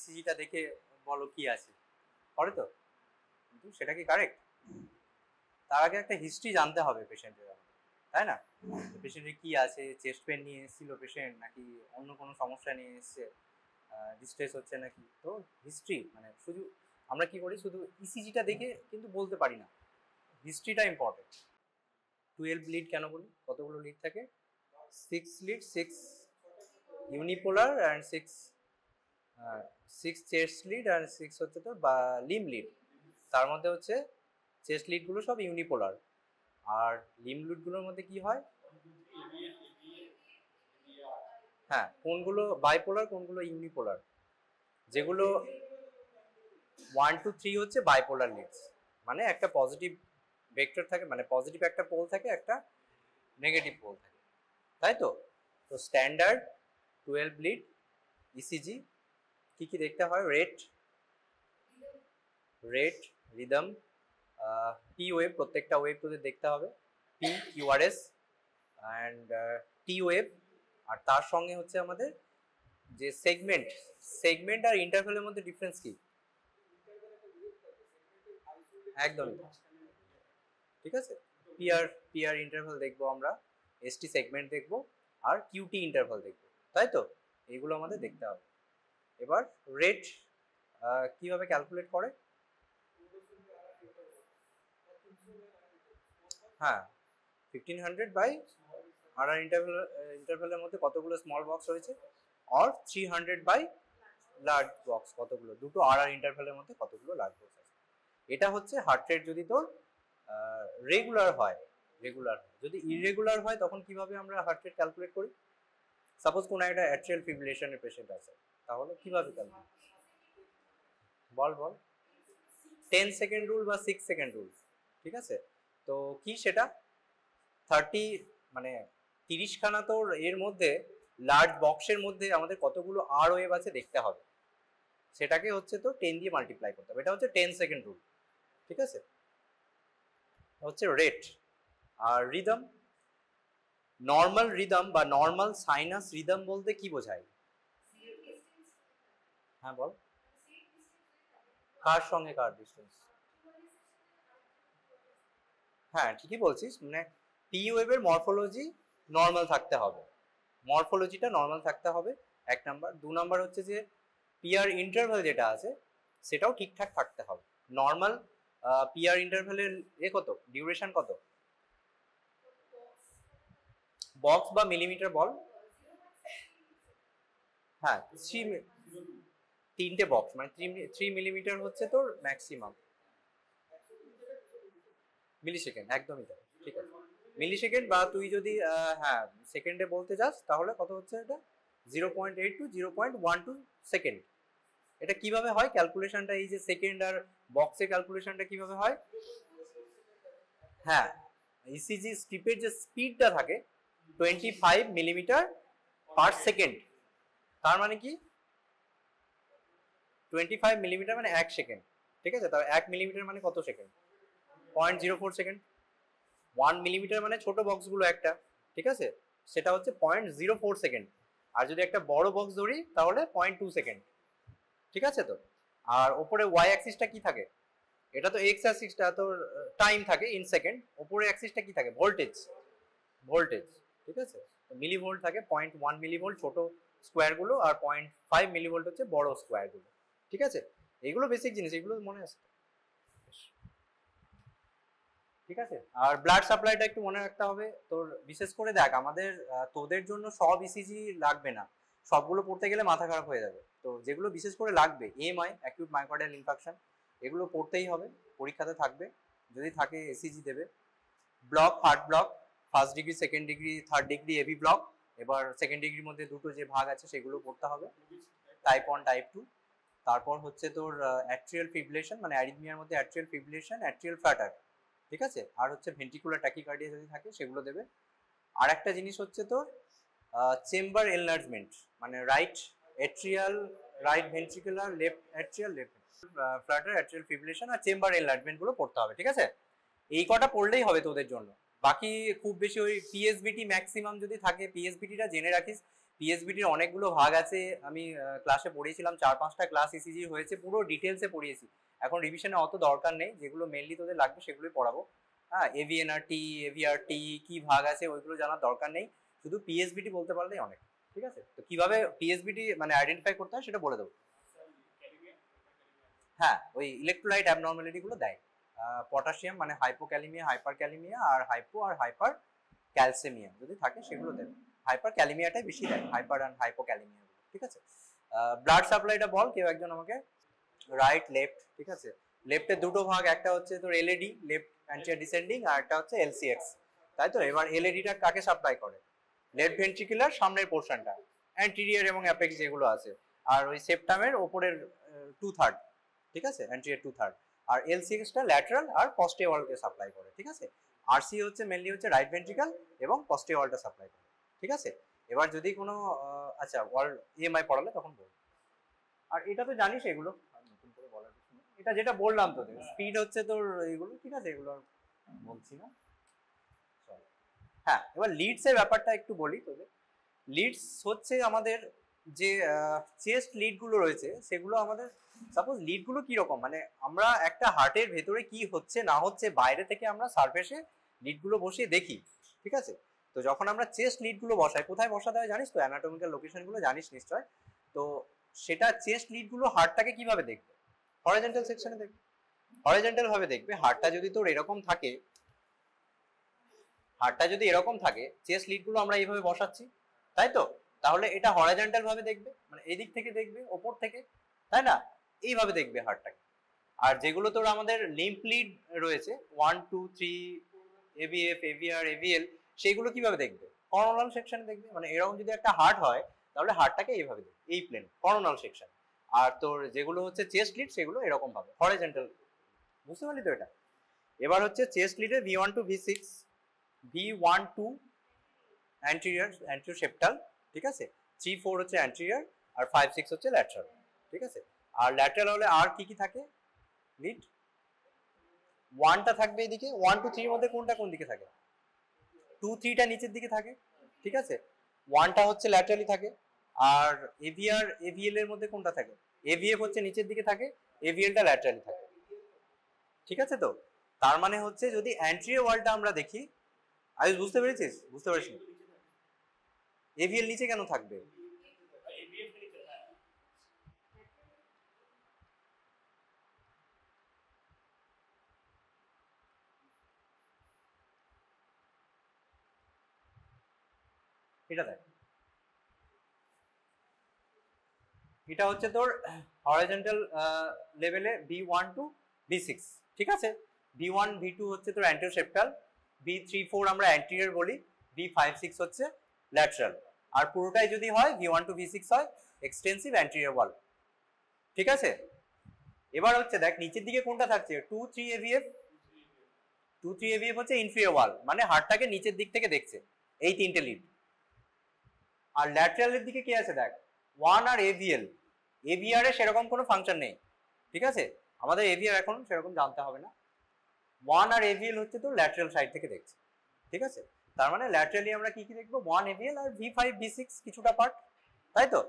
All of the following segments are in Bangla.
ইসিজিটা দেখে বলো কি আছে, করে তো, কিন্তু সেটা কি কারেক্ট? তার আগে একটা হিস্ট্রি জানতে হবে পেশেন্টের, তাই না? পেশেন্টের কি আছে, চেস্ট পেন নিয়ে এসেছিল পেশেন্ট নাকি অন্য কোনো সমস্যা নিয়ে এসছে, ডিস্ট্রেস হচ্ছে নাকি, তো হিস্ট্রি মানে শুধু আমরা কি করি শুধু ইসিজিটা দেখে কিন্তু বলতে পারি না, হিস্ট্রিটা ইম্পর্টেন্ট। 12 লিড কেন বলি, কতগুলো লিড থাকে? 6 lead, 6 unipolar and 6 chest lead and 6 হচ্ছে তো বা লিম লিড। তার মধ্যে হচ্ছে চেস্ট লিডগুলো সব ইউনিপোলার, আর লিম লিডগুলোর মধ্যে কি হয়, হ্যাঁ কোনগুলো বাইপোলার কোনগুলো ইউনিপোলার, যেগুলো 1 to 3 হচ্ছে বাইপোলার লিডস, মানে একটা পজিটিভ ভেক্টর থাকে, মানে পজিটিভ একটা পোল থাকে, একটা নেগেটিভ পোল থাকে, তাই তো? তো স্ট্যান্ডার্ড 12 লিড ইসিজি কি কি দেখতে হয়? রেট, রিদম, পি ওয়েভ, প্রত্যেকটা ওয়েভ তোদের দেখতে হবে, P QRS and T wave, আর তার সঙ্গে হচ্ছে আমাদের যে সেগমেন্ট আর ইন্টারভেলের মধ্যে ডিফারেন্স কি? একদমই ঠিক আছে, পিআর ইন্টারভেল দেখবো আমরা, এসটি সেগমেন্ট দেখবো, আর কিউটি ইন্টারভেল দেখবো, তাই তো? এগুলো আমাদের দেখতে হবে। এবার রেট কিভাবে ক্যালকুলেট করে? হ্যাঁ 1500 বাই আরআর ইন্টারভেলের মধ্যে কতগুলো স্মল বক্স রয়েছে, আর 300 বাই লার্জ বক্স কতগুলো, দুটো আরআর ইন্টারভেলের মধ্যে কতগুলো লার্জ বক্স আছে। এটা হচ্ছে হার্ট রেট যদি তোর রেগুলার হয়, যদি ইরেগুলার হয় তখন কিভাবে আমরা হার্ট রেট ক্যালকুলেট করি? সাপোজ কোনো একটা অ্যাট্রিয়াল ফিব্রিলেশনের পেশেন্ট আছে, তাহলে কিভাবে ক্যালকুলেট? বল 10 সেকেন্ড রুল বা 6 সেকেন্ড রুল, ঠিক আছে? তো কি সেটা 30 মানে 30 খানা তোর এর মধ্যে লার্জ বক্সের মধ্যে আমাদের কতগুলো আর ওয়েভ আছে দেখতে হবে, সেটাকে হচ্ছে তো 10 দিয়ে মাল্টিপ্লাই করতে হবে, এটা হচ্ছে 10 সেকেন্ড রুল, ঠিক আছে? হচ্ছে রেট। আর রিদম, নর্মাল রিদম বা নর্মাল সাইনাস রিদম বলতে কি বোঝায়? হ্যাঁ বল, কার সঙ্গে কার ডিস্টেন্স? হ্যাঁ ঠিকই বলছিস, মানে পি ওয়েভের মরফোলজি নর্মাল থাকতে হবে, মরফোলজিটা নর্মাল থাকতে হবে, এক নাম্বার। 2 নাম্বার হচ্ছে যে পিআর ইন্টারভ্যাল যেটা আছে সেটাও ঠিকঠাক থাকতে হবে। নর্মাল পিআর ইন্টারভ্যালের কত, ডিউরেশন কত? বক্স বা মিলিমিটার বল। হ্যাঁ 3টে বক্স মানে 3 মিলিমিটার হচ্ছে তোর ম্যাক্সিমাম মিলিসেকেন্ড, একদমই তাই, ঠিক আছে। মিলিসেকেন্ড বা তুই যদি হ্যাঁ সেকেন্ডে বলতে যাস তাহলে কত হচ্ছে এটা? 0.8 টু 0.12 সেকেন্ড। এটা কিভাবে হয় ক্যালকুলেশনটা, এই যে সেকেন্ড আর বক্সের ক্যালকুলেশনটা কিভাবে হয়? হ্যাঁ ইসিজি স্ট্রিপের যে স্পিডটা থাকে 25 মিলিমিটার পার সেকেন্ড, তার মানে কি 25 মিলিমিটার মানে 1 সেকেন্ড, ঠিক আছে? তাহলে 1 মিলিমিটার মানে কত সেকেন্ড? 0.04 সেকেন্ড। 1 মিলিমিটার মানে ছোট বক্সগুলো একটা, ঠিক আছে, সেটা হচ্ছে 0.04 সেকেন্ড। আর যদি একটা বড় বক্স ধরি তাহলে 0.2 সেকেন্ড, ঠিক আছে তো? আর ওপরে ওয়াই অ্যাক্সিসটা কি থাকে? এটা তো এক্স অ্যাক্সিসটা তোর টাইম থাকে ইন সেকেন্ড, ওপরে অ্যাক্সিসটা কি থাকে? ভোল্টেজ, ঠিক আছে? মিলি ভোল্ট থাকে, 0.1 মিলি ভোল্ট ছোট স্কোয়ারগুলো, আর 0.5 মিলি ভোল্ট হচ্ছে বড় স্কোয়ারগুলো, ঠিক আছে? এগুলো বেসিক জিনিস, এগুলো মনে আছে, ঠিক আছে? আর ব্লাড সাপ্লাইটা একটু মনে রাখতে হবে তোর, বিশেষ করে দেখ আমাদের তোদের জন্য সব ইসিজি লাগবে না, সবগুলো পড়তে গেলে মাথা খারাপ হয়ে যাবে, তো যেগুলো বিশেষ করে লাগবে এএমআই অ্যাকিউট মায়োকার্ডিয়াল ইনফাকশন, এগুলো পড়তেই হবে, পরীক্ষাতে থাকবে, যদি থাকে এসিজি দেবে। Block, heart block, first degree, second degree, third degree AV block, এবার সেকেন্ড ডিগ্রির মধ্যে দুটো যে ভাগ আছে সেগুলো পড়তে হবে, টাইপ 1 টাইপ 2। তারপর হচ্ছে তোর অ্যাট্রিয়াল ফিব্রিলেশন, মানে অ্যারিথমিয়ার মধ্যে অ্যাট্রিয়াল ফিব্রিলেশন, অ্যাট্রিয়াল ফ্লাটার, ঠিক আছে? আর হচ্ছে ভেন্ট্রিকুলার ট্যাকিকার্ডিয়া যদি থাকে সেগুলো দেবে। আর একটা জিনিস হচ্ছে তোর চেম্বার এনলার্জমেন্ট, মানে right atrial, right ventricular, left atrial, left flutter, atrial fibrillation আর চেম্বার এনলার্জমেন্ট গুলো পড়তে হবে, ঠিক আছে? এই কটা পড়লেই হবে তোদের জন্য। বাকি খুব বেশি ওই পিএসবিটি ম্যাক্সিমাম যদি থাকে, পিএসবিটিটা জেনে রাখিস, পিএসবিটির অনেকগুলো ভাগ আছে, আমি ক্লাসে পড়িয়েছিলাম, 4-5টা ক্লাস ইসিজি হয়েছে, পুরো ডিটেলসে পড়িয়েছি। এখন রিভিশনে অত দরকার নেই, যেগুলো মেনলি তোদের লাগবে সেগুলোই পড়াবো। হ্যাঁ, এভিএনআরটি, এভিআরটি কি ভাগ আছে ওইগুলো জানার দরকার নেই, শুধু পিএসবিটি বলতে পারলেই অনেক। ঠিক আছে, তো কিভাবে পিএসবিটি মানে আইডেন্টিফাই করতে হয় সেটা বলে দেবো। হ্যাঁ, ওই ইলেকট্রোলাইট অ্যাবনর্মালিটি গুলো দেয়, পটাশিয়াম মানে হাইপোক্যালিমিয়া, হাইপার ক্যালিমিয়া, আর হাইপো আর হাইপার ক্যালসেমিয়া যদি থাকে সেগুলো দেবে। হাইপার ক্যালিমিয়াটাই বেশি দেয়, হাইপার অ্যান্ড হাইপোক্যালিমিয়া। ঠিক আছে, ব্লাড সাপ্লাইটা বল কেউ একজন আমাকে, রাইট লেফট। ঠিক আছে, লেফটের দুটো ভাগ, একটা হচ্ছে তোর এলএডি লেফট অ্যান্টিয়ার ডিসেন্ডিং, আর একটা হচ্ছে এলসিএক্স, তাই তো। এবার এলএডিটা কাকে সাপ্লাই করে? লেফট ভেন্ট্রিকুলার সামনের পোর্শনটা, অ্যান্টিরিয়ার এবং অ্যাপেক্স যেগুলো আছে, আর ওই সেপ্টামের ওপরের 2/3। ঠিক আছে, অ্যান্টিরিয়ার 2/3। আর এলসিএক্সটা ল্যাটারাল আর পস্টেরিয়রকে সাপ্লাই করে। ঠিক আছে, আরসি হচ্ছে মেনলি হচ্ছে রাইট ভেন্ট্রিকাল এবং পস্টেরিয়রটা সাপ্লাই করে। ঠিক আছে, এবার যদি কোনো আচ্ছা ওয়ার্ল্ড ইএমআই পড়ালে তখন বলবো। আর এটা তো জানিস, এগুলো আর নতুন করে বলার কিছু নেই, এটা যেটা বললাম তোদের স্পিড হচ্ছে তোর এইগুলো। ঠিক আছে, এগুলো বলছি না। হ্যাঁ, এবার লিডস এর ব্যাপারটা একটু বলি তোদের। লিডস হচ্ছে আমাদের যে চেস্ট লিড গুলো রয়েছে সেগুলো আমাদের, সাপোজ লিড গুলো কিরকম, মানে আমরা একটা হার্টের ভেতরে কি হচ্ছে না হচ্ছে বাইরে থেকে আমরা সারফেসে লিড গুলো বসিয়ে দেখি। ঠিক আছে, তো যখন আমরা চেস্ট লিড গুলো বসাই, কোথায় বসাতে হয় জানিস তো, অ্যানাটমিক্যাল লোকেশন গুলো জানিস নিশ্চয়। তো সেটা চেস্ট লিড গুলো হার্টটাকে কিভাবে দেখবে? হরিজন্টাল সেকশনে দেখবে, হরিজন্টাল ভাবে দেখবে। হার্টটা যদি তোর এরকম থাকে, হার্টটা যদি এরকম থাকে, চেস্ট লিড গুলো আমরা এইভাবে বসাচ্ছি, তাই তো, তাহলে এটা হরিজন্টাল ভাবে দেখবে, মানে এই দিক থেকে দেখবে, ওপর থেকে, তাই না, এইভাবে দেখবে হার্টটাকে। আর যেগুলো তোর আমাদের লিম্ফ লিড রয়েছে 1 2 3 এভিএফ, এভিআর, এভিএল, সেইগুলো কিভাবে দেখবে? করোনাল সেকশনে দেখবে। মানে এরকম যদি একটা হার্ট হয় তাহলে হার্টটাকে এইভাবে দেখবে, এই প্লেন করোনাল সেকশন। আর তোর যেগুলো হচ্ছে চেস্ট লিড সেগুলো এরকম ভাবে হরিজন্টাল। বুঝতে পারলি তো এটা? এবার হচ্ছে চেস্ট লিডের V1 to V6, V1 2 anterior septal. ঠিক আছে, 3 4 হচ্ছে অ্যান্টিরিয়র, আর 5 6 হচ্ছে ল্যাটারাল। ঠিক আছে, আর ল্যাটারাল হলে আর কি কি থাকে লিড? 1টা থাকবে এদিকে, 1 2 3 এর মধ্যে কোনটা কোন দিকে থাকে? 2 3টা নিচের দিকে থাকে। ঠিক আছে, 1টা হচ্ছে ল্যাটারালি থাকে। আর এভিআর এভিএল এর মধ্যে কোনটা থাকে? এভিএফ হচ্ছে নিচের দিকে থাকে, এভিএলটা ল্যাটারালি থাকে। ঠিক আছে, তো তার মানে হচ্ছে যদি অ্যান্টিরিয়র ওয়ালটা আমরা দেখি, আয়ুষ বুঝতে পেরেছিস? বুঝতে পারছিস? এভিএল নিচে কেন থাকবে? এটা দেখ, এটা হচ্ছে তোর হরিজন্টাল লেভেলে V1 to V6। ঠিক আছে, V1 V2 হচ্ছে তোর অ্যান্টিরিয়র সেপ্টাল, V3 4 আমরা অ্যান্টিরিয়র বলি, V5 6 হচ্ছে ল্যাটারাল। আর পুরোটাই যদি হয় V1 to V6 হয় এক্সটেন্সিভ অ্যান্টিরিয়র ওয়াল। ঠিক আছে, এবার হচ্ছে দেখ নিচের দিকে কোনটা থাকছে? 2 3 AVF, 2 3 AVF হচ্ছে ইনফিরিয়র ওয়াল, মানে হার্টটাকে নিচের দিক থেকে দেখছে, এই তিনটে লিড। আর ল্যাটারালের দিকে কি আছে দেখ, 1 আর এভিএল। এভিআর এর সেরকম কোনো ফাংশন নেই। ঠিক আছে, আমাদের এভিআর এখন সেরকম জানতে হবে না। 1 আর এভিএল হচ্ছে তো ল্যাটারাল সাইড থেকে দেখছে। ঠিক আছে, তার মানে ল্যাটারালি আমরা কি কি দেখবো? 1 এভিএল আর V5 V6 কিছুটা পার্ট, তাই তো।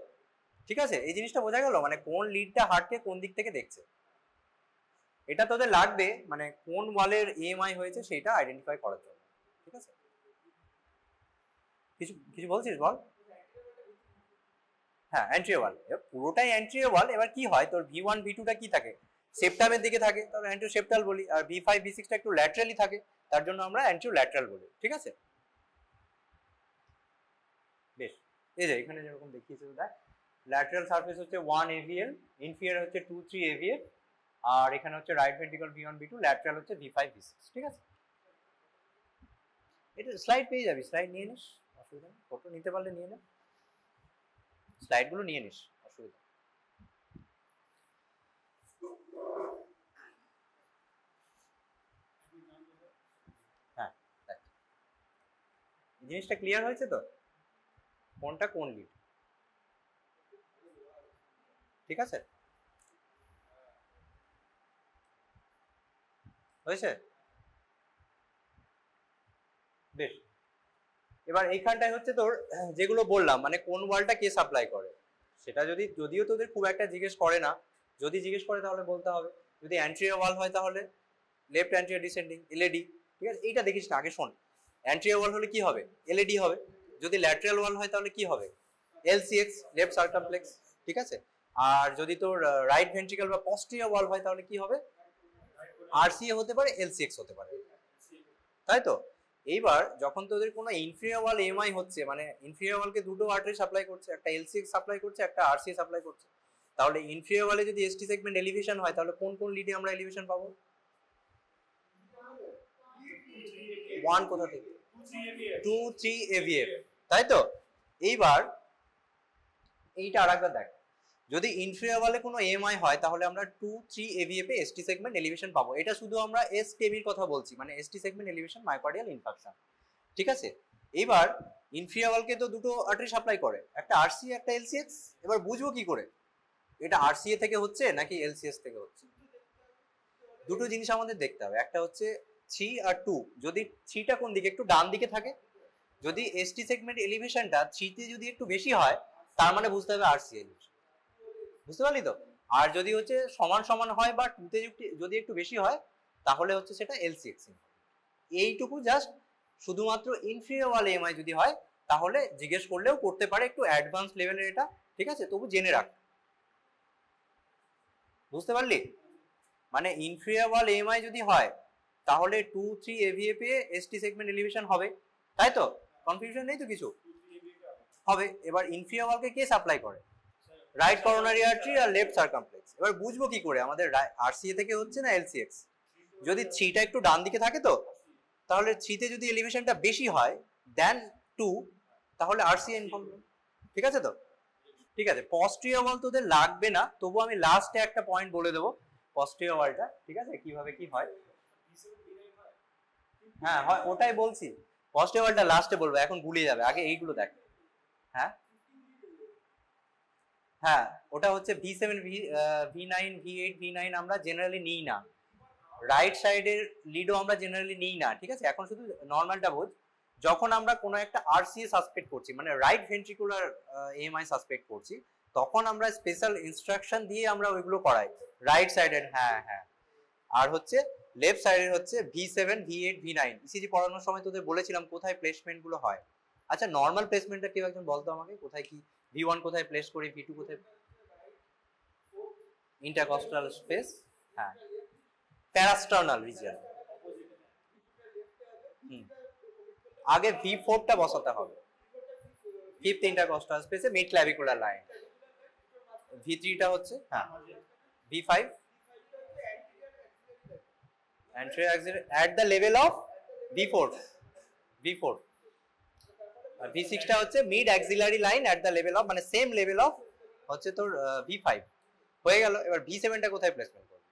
ঠিক আছে, এই জিনিসটা বোঝা গেল, মানে কোন লিডটা হার্টকে কোন দিক থেকে দেখছে। এটা তোদের লাগবে মানে কোন ওয়ালের ইএমআই হয়েছে সেটা আইডেন্টিফাই করার জন্য। ঠিক আছে, কিছু কিছু বলছিস বল। হ্যাঁ, অ্যান্ট্রিও ওয়াল, পুরোটাই অ্যান্ট্রিও ওয়াল। এবার কি হয় তোর V1 V2টা কি থাকে? সেপ্টামের দিকে থাকে, তাহলে অ্যান্ট্রিও সেপ্টাল বলি। আর V5 V6টা একটু ল্যাটারালি থাকে, তার জন্য আমরা অ্যান্ট্রিও ল্যাটারাল বলি। ঠিক আছে, বেশ। এই যে এখানে যেরকম দেখিয়েছে দেখ, ল্যাটারাল সারফেস হচ্ছে 1 AVL, ইনফিরিয়র হচ্ছে 2 3 AVF, আর এখানে হচ্ছে right ventricle V1 V2, lateral হচ্ছে V5 V6। ঠিক আছে, এটা স্লাইড পেয়ে যাবি, স্লাইড নিয়ে নিস, অসুবিধা নেই, ফটো নিতে পারলে নিয়ে নে, স্লাইডগুলো নিয়ে নিস, অসুবিধা। হ্যাঁ, জিনিসটা ক্লিয়ার হয়েছে তো, কোনটা কোন লিড। ঠিক আছে, হয়েছে, বেশ। এবার এইখানটায় হচ্ছে তোর যেগুলো বললাম মানে কোন ওয়ালটা কে সাপ্লাই করে সেটা যদিও তোদের খুব একটা জিজ্ঞেস করে না, যদি জিজ্ঞেস করে তাহলে বলতে হবে। যদি অ্যান্ট্রিয়ার ওয়াল হয় তাহলে লেফট অ্যান্ট্রিয়ার ডিসেন্ডিং এলইডি, ঠিক আছে। এইটা দেখিস না, আগে শোন। অ্যান্ট্রিয়ার ওয়াল হলে কি হবে? এলইডি হবে। যদি ল্যাটারাল ওয়াল হয় তাহলে কি হবে? এলসিএক্স, লেফট সার্কামফ্লেক্স, ঠিক আছে। আর যদি তোর রাইট ভেন্ট্রিকল বা পস্টেরিয়র ওয়াল হয় তাহলে কি হবে? আরসিএ হতে পারে, এলসিএক্স হতে পারে, তাই তো। এইবার যখন তোদের কোনো ইনফিরিয়র ওয়াল এমআই হচ্ছে, মানে ইনফিরিয়র ওয়ালকে দুটো আর্টারি সাপ্লাই করছে, একটা এলসিএক্স সাপ্লাই করছে, একটা আরসিএ সাপ্লাই করছে, তাহলে ইনফিরিয়র ওয়ালে যদি এসটি সেগমেন্ট এলিভেশন হয় তাহলে কোন কোন লিডে আমরা এলিভেশন পাবো? 1 কোথা থেকে? 2 3 এভিএফ, তাই তো। এইবার এইটা আরেকবার দেখ, যদি ইনফিরিয়র ওয়ালে কোনো এমআই হয় তাহলে আমরা 2 3 এভিএফ এ এসটি সেগমেন্ট এলিভেশন পাবো। এটা শুধু আমরা এসটিএমির কথা বলছি, মানে এসটি সেগমেন্ট এলিভেশন মায়োকার্ডিয়াল ইনফারকশন, ঠিক আছে। এইবার ইনফিরিয়র ওয়ালকে তো দুটো আর্টারি সাপ্লাই করে, একটা আরসি একটা এলসিএক্স। এবার বুঝবো কি করে এটা আরসিএ থেকে হচ্ছে নাকি এলসিএস থেকে হচ্ছে? দুটো জিনিস আমাদের দেখতে হবে, একটা হচ্ছে 3 আর 2। যদি 3টা কোন দিকে? একটু ডান দিকে থাকে। যদি এসটি সেগমেন্ট এলিভেশনটা 3 তে যদি একটু বেশি হয় তার মানে বুঝতে হবে আরসি এলিভেশন, বুঝতে পারলি তো। আর যদি হচ্ছে সমান সমান হয় বা 2 তে যদি একটু বেশি হয় তাহলে হচ্ছে সেটা এলসিএক্স। এইটুকু জাস্ট শুধুমাত্র ইনফিরিয়র ওয়াল এমআই যদি হয় তাহলে জিজ্ঞেস করলেও করতে পারে, একটু অ্যাডভান্স লেভেলের এটা, ঠিক আছে, তবু জেনে রাখ, বুঝতে পারলি। মানে ইনফিরিয়র ওয়াল এমআই যদি হয় তাহলে 2 3 এভিএফ এ এসটি সেগমেন্ট এলিভেশন হবে, তাই তো। কনফিউশন নেই তো কিছু? হবে। এবার ইনফিরিয়র ওয়ালকে কে সাপ্লাই করে? রাইট করোনারি আর্টারি আর লেফট সার্কামফ্লেক্স। এবার বুঝবো কি করে আমাদের আরসিএ থেকে হচ্ছে না এলসিএক্স? যদি 3টা একটু ডান দিকে থাকে তো তাহলে 3 তে যদি এলিভেশনটা বেশি হয় দেন 2 তাহলে আরসিএ ইনফর্ম, ঠিক আছে তো। ঠিক আছে, পস্টেরিয়র ওয়াল তোদের লাগবে না, তবু আমি লাস্টে একটা পয়েন্ট বলে দেবো পস্টেরিয়র ওয়ালটা, ঠিক আছে, কিভাবে কি হয়। হ্যাঁ হয়, ওটাই বলছি। পস্টেরিয়র ওয়ালটা লাস্টে বলবো, এখন ভুলে যাবে, আগে এইগুলো দেখ। হ্যাঁ হ্যাঁ, ওটা হচ্ছে V7 V9 V8 V9 আমরা জেনারেলি নিই না, রাইট সাইডের লিডও আমরা জেনারেলি নিই না, ঠিক আছে। এখন শুধু নর্মালটা বোঝ। যখন আমরা কোনো একটা আরসিএ সাসপেক্ট করছি, মানে রাইট ভেন্ট্রিকুলার এমআই সাসপেক্ট করছি, তখন আমরা স্পেশাল ইনস্ট্রাকশন দিয়ে আমরা ওইগুলো করাই রাইট সাইডের। হ্যাঁ হ্যাঁ, আর হচ্ছে লেফট সাইডের হচ্ছে V7 V8 V9। ইসিজি পড়ানোর সময় তোদের বলেছিলাম কোথায় প্লেসমেন্ট গুলো হয়। আচ্ছা, নর্মাল প্লেসমেন্টটা কেউ একজন বলতো আমাকে, কোথায় কি V1 কোথায় প্লেস করি, V2 কোথায়? ইন্টারকস্টাল স্পেস, হ্যাঁ, প্যারাস্টার্নাল রিজিয়ন। আগে V4টা বসাতে হবে, ফিফথ ইন্টারকস্টাল স্পেসে মিড ক্ল্যাভিকুলার লাইন। V3টা হচ্ছে, হ্যাঁ, V5 anterior axillary at the level of V4 V4, আর V6টা হচ্ছে mid axillary line at the level of, মানে সেম লেভেল অফ হচ্ছে তোর V5 হয়ে গেল। এবার V7টা কোথায় প্লেসমেন্ট করব?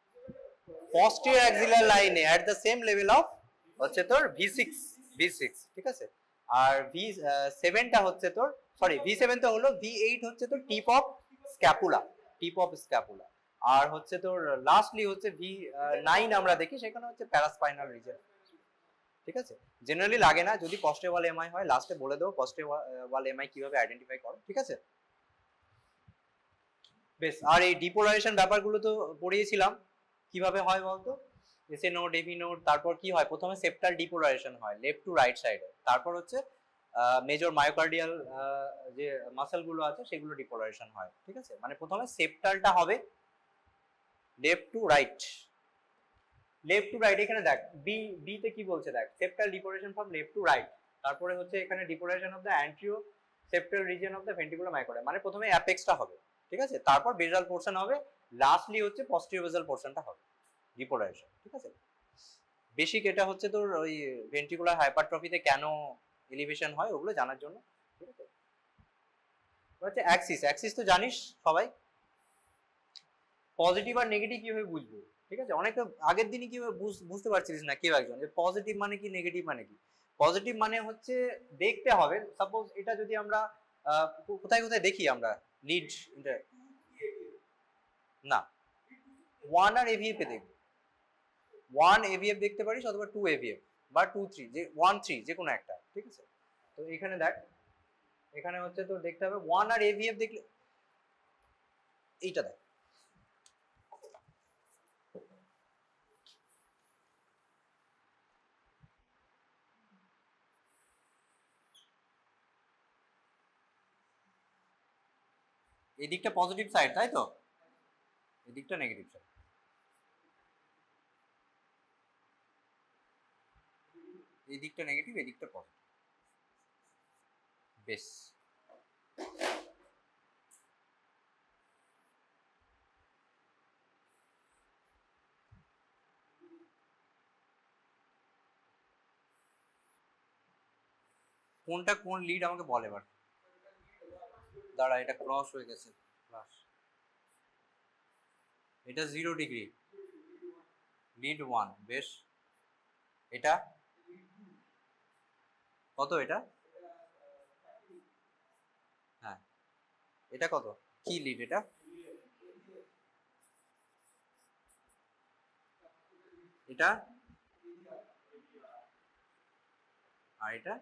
posterior axillary লাইনে at the same level of হচ্ছে তোর V6, ঠিক আছে। আর V7টা হচ্ছে তোর, সরি V7 তো হলো, V8 হচ্ছে তোর টিপ অফ স্ক্যাপুলা, আর হচ্ছে তোর লাস্টলি হচ্ছে V9 আমরা দেখি, সেখানে হচ্ছে প্যারাস্পাইনাল রিজন, ঠিক আছে। জেনারেলি লাগে না, যদি পস্টেরিয়র ওয়াল এমআই হয় লাস্টে বলে দেবো পস্টেরিয়র ওয়াল এমআই কিভাবে আইডেন্টিফাই করো, ঠিক আছে। বেশ, আর এই ডিপোলারাইজেশন ব্যাপারগুলো তো পড়িয়েছিলাম, কিভাবে হয় বলতো, এসএ নোড এভি নোড, তারপর কি হয়, প্রথমে সেপ্টাল ডিপোলারাইজেশন হয় লেফট টু রাইট সাইডে, তারপর হচ্ছে মেজর মায়োকার্ডিয়াল যে মাসেল গুলো আছে সেগুলো ডিপোলারাইজেশন হয়, ঠিক আছে। মানে প্রথমে সেপ্টালটা হবে লেফট টু রাইট, এখানে দেখ বি তে কি বলছে দেখ, septal depolarisation from left to right, তারপরে হচ্ছে এখানে depolarisation of the anterior septal region of the ventricular myocardium, মানে প্রথমে অ্যাপেক্সটা হবে, ঠিক আছে, তারপর বেসাল পোরশন হবে, লাস্টলি হচ্ছে পস্টেরিয়র বেসাল পোরশনটা হবে ডিপোলারাইজেশন, ঠিক আছে। বেসিক এটা হচ্ছে তোর ওই ভেন্ট্রিকুলার হাইপারট্রফিতে কেন এলিভেশন হয় ওগুলো জানার জন্য, ঠিক আছে। হচ্ছে অ্যাক্সিস তো জানিস সবাই, পজিটিভ আর নেগেটিভ কিভাবে বুঝবো, ঠিক আছে। অনেকে আগের দিনই কিভাবে বুঝতে পারছিলিস না কেউ একজন, যে পজিটিভ মানে কি নেগেটিভ মানে কি। পজিটিভ মানে হচ্ছে দেখতে হবে, সাপোজ এটা যদি আমরা কোথায় কোথায় দেখি আমরা লিড না, 1 আর এভিএফ এ দেখবো, 1 এভিএফ দেখতে পারিস অথবা 2 এভিএফ বা 2 3, যে 1 3 যে কোনো একটা, ঠিক আছে। তো এখানে দেখ, এখানে হচ্ছে তো দেখতে হবে 1 আর AVF দেখলে এইটা দেখ, এই দিকটা পজিটিভ সাইড তাই তো, এই দিকটা নেগেটিভ সাইড। এই দিকটা নেগেটিভ, এই দিকটা পজিটিভ। বেশ, কোনটা কোন লিড আমাকে বল এবার। দাঁড়া, এটা ক্রস হয়ে গেছে, প্লাস এটা 0 ডিগ্রি, লিড 1। বেশ, এটা কত? এটা হ্যাঁ, এটা কত? কি লিড এটা? এটা আর এটা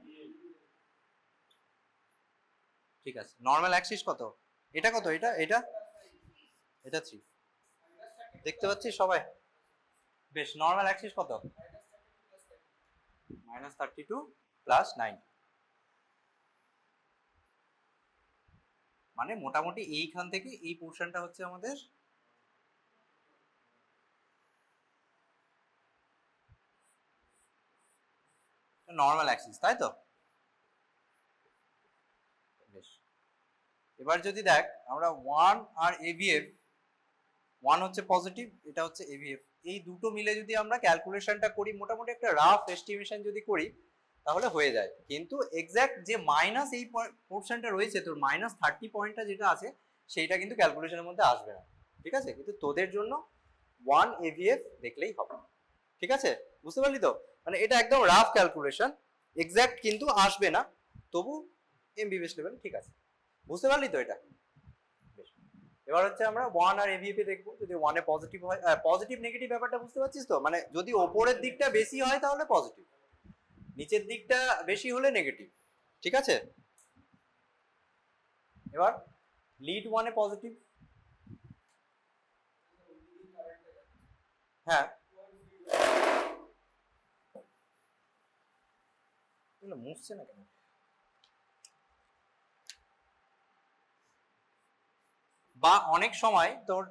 ঠিক আছে। নর্মাল অ্যাক্সিস কত? এটা কত? এটা এটা এটা 3 দেখতে পাচ্ছি সবাই? বেশ, নর্মাল অ্যাক্সিস কত? -32 + 9, মানে মোটামুটি এইখান থেকে এই পোর্শনটা হচ্ছে আমাদের নর্মাল অ্যাক্সিস, তাই তো? বেশ, এবার যদি দেখ আমরা 1 আর AVF, 1 হচ্ছে পজিটিভ, এটা হচ্ছে AVF, এই দুটো মিলে যদি আমরা ক্যালকুলেশনটা করি, মোটামুটি একটা রাফ এস্টিমেশন যদি করি তাহলে হয়ে যায়। কিন্তু এক্স্যাক্ট যে মাইনাস এই পোর্শনটা রয়েছে তোর -30 পয়েন্টটা যেটা আছে সেইটা কিন্তু ক্যালকুলেশনের মধ্যে আসবে না, ঠিক আছে? কিন্তু তোদের জন্য 1 AVF দেখলেই হবে, ঠিক আছে? বুঝতে পারলি তো? মানে এটা একদম রাফ ক্যালকুলেশন, এক্স্যাক্ট কিন্তু আসবে না, তবু MBBS লেভেল ঠিক আছে। বুঝতে পারলি তো এটা? এবার হচ্ছে আমরা 1 আর AVF দেখবো। যদি 1 এ পজিটিভ হয়, পজিটিভ নেগেটিভ ব্যাপারটা বুঝতে পারছিস তো? মানে যদি ওপরের দিকটা বেশি হয় তাহলে পজিটিভ, নিচের দিকটা বেশি হলে নেগেটিভ, ঠিক আছে? এবার লিড 1 এ পজিটিভ, হ্যাঁ মুছছে না কেন? বা অনেক সময় তোর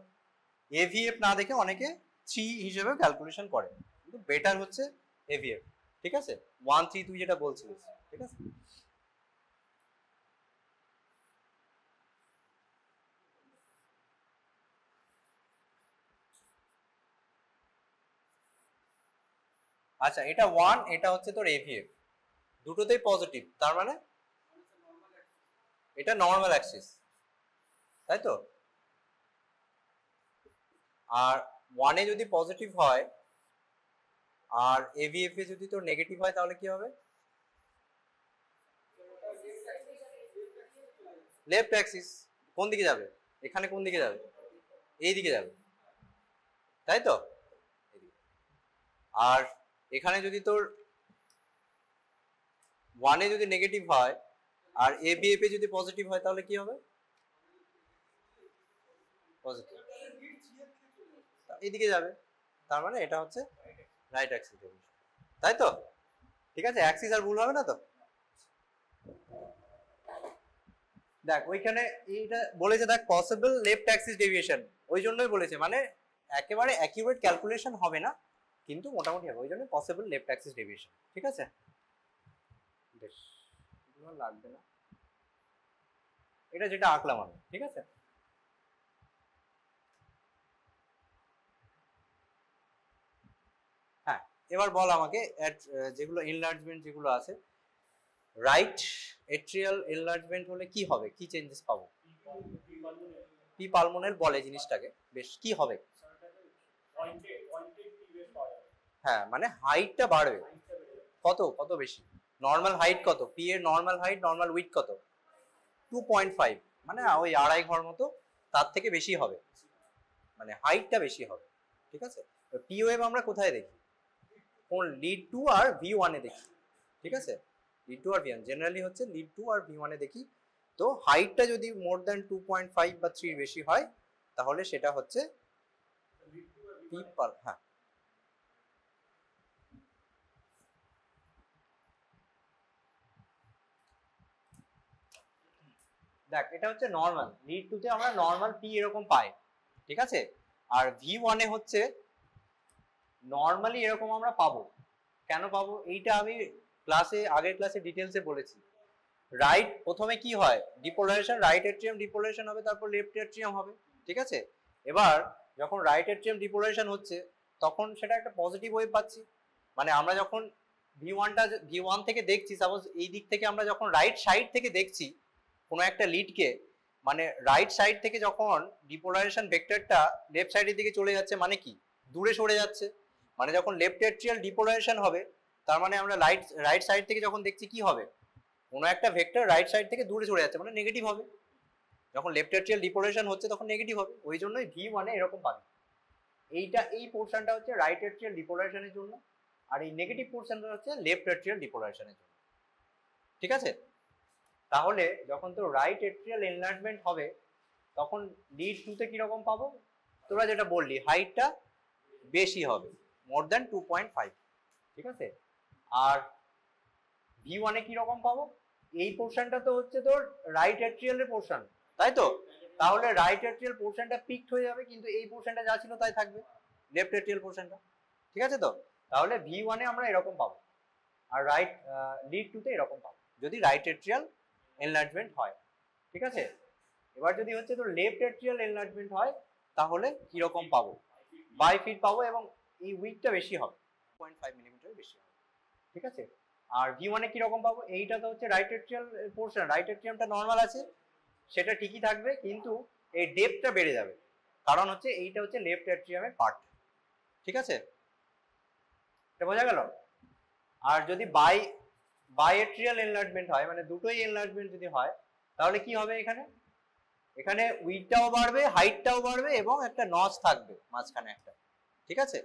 AVF না দেখে অনেকে 3 হিসেবে ক্যালকুলেশন করে, কিন্তু বেটার হচ্ছে AVF, ঠিক আছে? 1 3 তুই যেটা বলছিলিস, ঠিক আছে? আচ্ছা, এটা 1, এটা হচ্ছে তোর AVF, দুটোতেই পজিটিভ, তার মানে এটা নর্মাল অ্যাক্সিস, তাই তো? আর 1 এ যদি পজিটিভ হয় আর AVF এ যদি তোর নেগেটিভ হয় তাহলে কি হবে? Left Axis. কোন দিকে যাবে? এখানে কোন দিকে যাবে? এই দিকে যাবে, তাই তো? আর এখানে যদি তোর 1 এ যদি নেগেটিভ হয় আর AVF এ যদি পজিটিভ হয় তাহলে কি হবে? পজিটিভ, এইদিকে যাবে, তার মানে এটা হচ্ছে রাইট অ্যাক্সিস, তাই তো? ঠিক আছে, অ্যাক্সিস আর ভুল হবে না তো? দেখ ওইখানে এইটা বলেছে, দেখ পসিবল লেফট অ্যাক্সিস ডেভিয়েশন, ওই জন্যই বলেছে, মানে একেবারে অ্যাকিউরেট ক্যালকুলেশন হবে না কিন্তু মোটামুটি হবে, ওই জন্য পসিবল লেফট অ্যাক্সিস ডেভিয়েশন, ঠিক আছে? বেশ, এগুলো লাগবে না, এটা যেটা আঁকলাম আমি, ঠিক আছে? হ্যাঁ, এবার বল আমাকে যেগুলো এনলার্জমেন্ট যেগুলো আছে, রাইট এট্রিয়াল এনলার্জমেন্ট হলে কি হবে, কি চেঞ্জেস পাবো? পি পালমোনাল বলে জিনিসটাকে, বেশ কি হবে? হ্যাঁ, মানে হাইটটা বাড়বে, কত কত বেশি? নর্মাল হাইট কত? পি এর নর্মাল হাইট, নর্মাল উইথ কত? 2.5, মানে ওই 2.5 ঘর মতো, তার থেকে বেশি হবে, মানে হাইটটা বেশি হবে, ঠিক আছে? পি ওয়েভ আমরা কোথায় দেখি? কোন লিড 2 আর V1 এ দেখি, ঠিক আছে? লিড টু আর ভি ওয়ান জেনারেলি হচ্ছে লিড টু আর ভি ওয়ানে দেখি। তো হাইটটা যদি মোর দ্যান 2.5 বা 3 বেশি হয় তাহলে সেটা হচ্ছে পি পাল। হ্যাঁ দেখ এটা হচ্ছে নর্মাল, লিড টুতে আমরা নর্মাল পি এরকম পাই, ঠিক আছে। আর ভি ওয়ানে হচ্ছে নর্মালি এরকম আমরা পাবো। কেন পাবো এইটা আমি আগের ক্লাসে ডিটেলসে বলেছি। রাইট প্রথমে কি হয়, ডিপোলারাইজেশন, রাইট এট্রিয়াম ডিপোলারাইজেশন হবে, তারপর লেফট এট্রিয়াম হবে, ঠিক আছে। এবার যখন রাইট এট্রিয়াম ডিপোলারাইজেশন হচ্ছে তখন সেটা একটা পজিটিভ ওয়েভ পাচ্ছি। মানে আমরা যখন ভি ওয়ান থেকে দেখছি, সাপোজ এই দিক থেকে আমরা যখন রাইট সাইড থেকে দেখছি কোনো একটা লিডকে, মানে রাইট সাইড থেকে যখন ডিপোলারাইজেশন ভেক্টরটা লেফট সাইডের দিকে চলে যাচ্ছে মানে কি দূরে সরে যাচ্ছে। মানে যখন লেফট এট্রিয়াল ডিপোলারাইজেশন হবে তার মানে আমরা রাইট সাইড থেকে যখন দেখছি কি হবে, কোনো একটা ভেক্টর রাইট সাইড থেকে দূরে চলে যাচ্ছে মানে নেগেটিভ হবে। যখন লেফট এট্রিয়াল ডিপোলারাইজেশন হচ্ছে তখন নেগেটিভ হবে, ওই জন্যই ভি ওয়ানে এরকম পাবে। এই পোর্শনটা হচ্ছে রাইট এট্রিয়াল ডিপোলারাইজেশনের জন্য, আর এই নেগেটিভ পোর্শনটা হচ্ছে লেফট এট্রিয়াল ডিপোলারাইজেশনের জন্য, ঠিক আছে। তাহলে যখন তো রাইট এট্রিয়াল এনলার্জমেন্ট হবে তখন লিড টুতে কিরকম পাবো, তোরা যেটা বললি হাইটটা বেশি হবে, মোর দ্যান 2.5, ঠিক আছে। আর ভি ওয়ানে কিরকম পাবো, এই পোর্শনটা তো হচ্ছে তোর রাইট এট্রিয়ালের পোর্শন, তাই তো। তাহলে রাইট এট্রিয়াল পোর্শনটা পিকড হয়ে যাবে, কিন্তু এই পোর্শনটা যা ছিল তাই থাকবে, লেফট এট্রিয়াল পোর্শনটা, ঠিক আছে তো। তাহলে ভি ওয়ানে আমরা এরকম পাবো, আর লিড টুতে এরকম পাবো যদি রাইট এট্রিয়াল এনলার্জমেন্ট হয়, ঠিক আছে। এবার যদি হচ্ছে তো লেফট এট্রিয়াল এনলার্জমেন্ট হয় তাহলে কিরকম পাবো, বাই ফিট পাবো, এবং এই উইডথটা বেশি হবে, 0.5 মিলিমিটার বেশি হবে, ঠিক আছে। আর ভি ওয়ানে কিরকম পাবো, এইটা তো হচ্ছে রাইট এট্রিয়াল পোর্শন, রাইট এট্রিয়ামটা নর্মাল আছে সেটা ঠিকই থাকবে, কিন্তু এই ডেপথটা বেড়ে যাবে, কারণ হচ্ছে এইটা হচ্ছে লেফট এট্রিয়ামের পার্ট, ঠিক আছে, এটা বোঝা গেল। আর যদি বাই এট্রিয়াল এনলার্জমেন্ট হয়, মানে দুটোই এনলার্জমেন্ট যদি হয় তাহলে কি হবে, এখানে উইডটাও বাড়বে, হাইটটাও বাড়বে, এবং একটা নচ থাকবে মাঝখানে একটা, ঠিক আছে,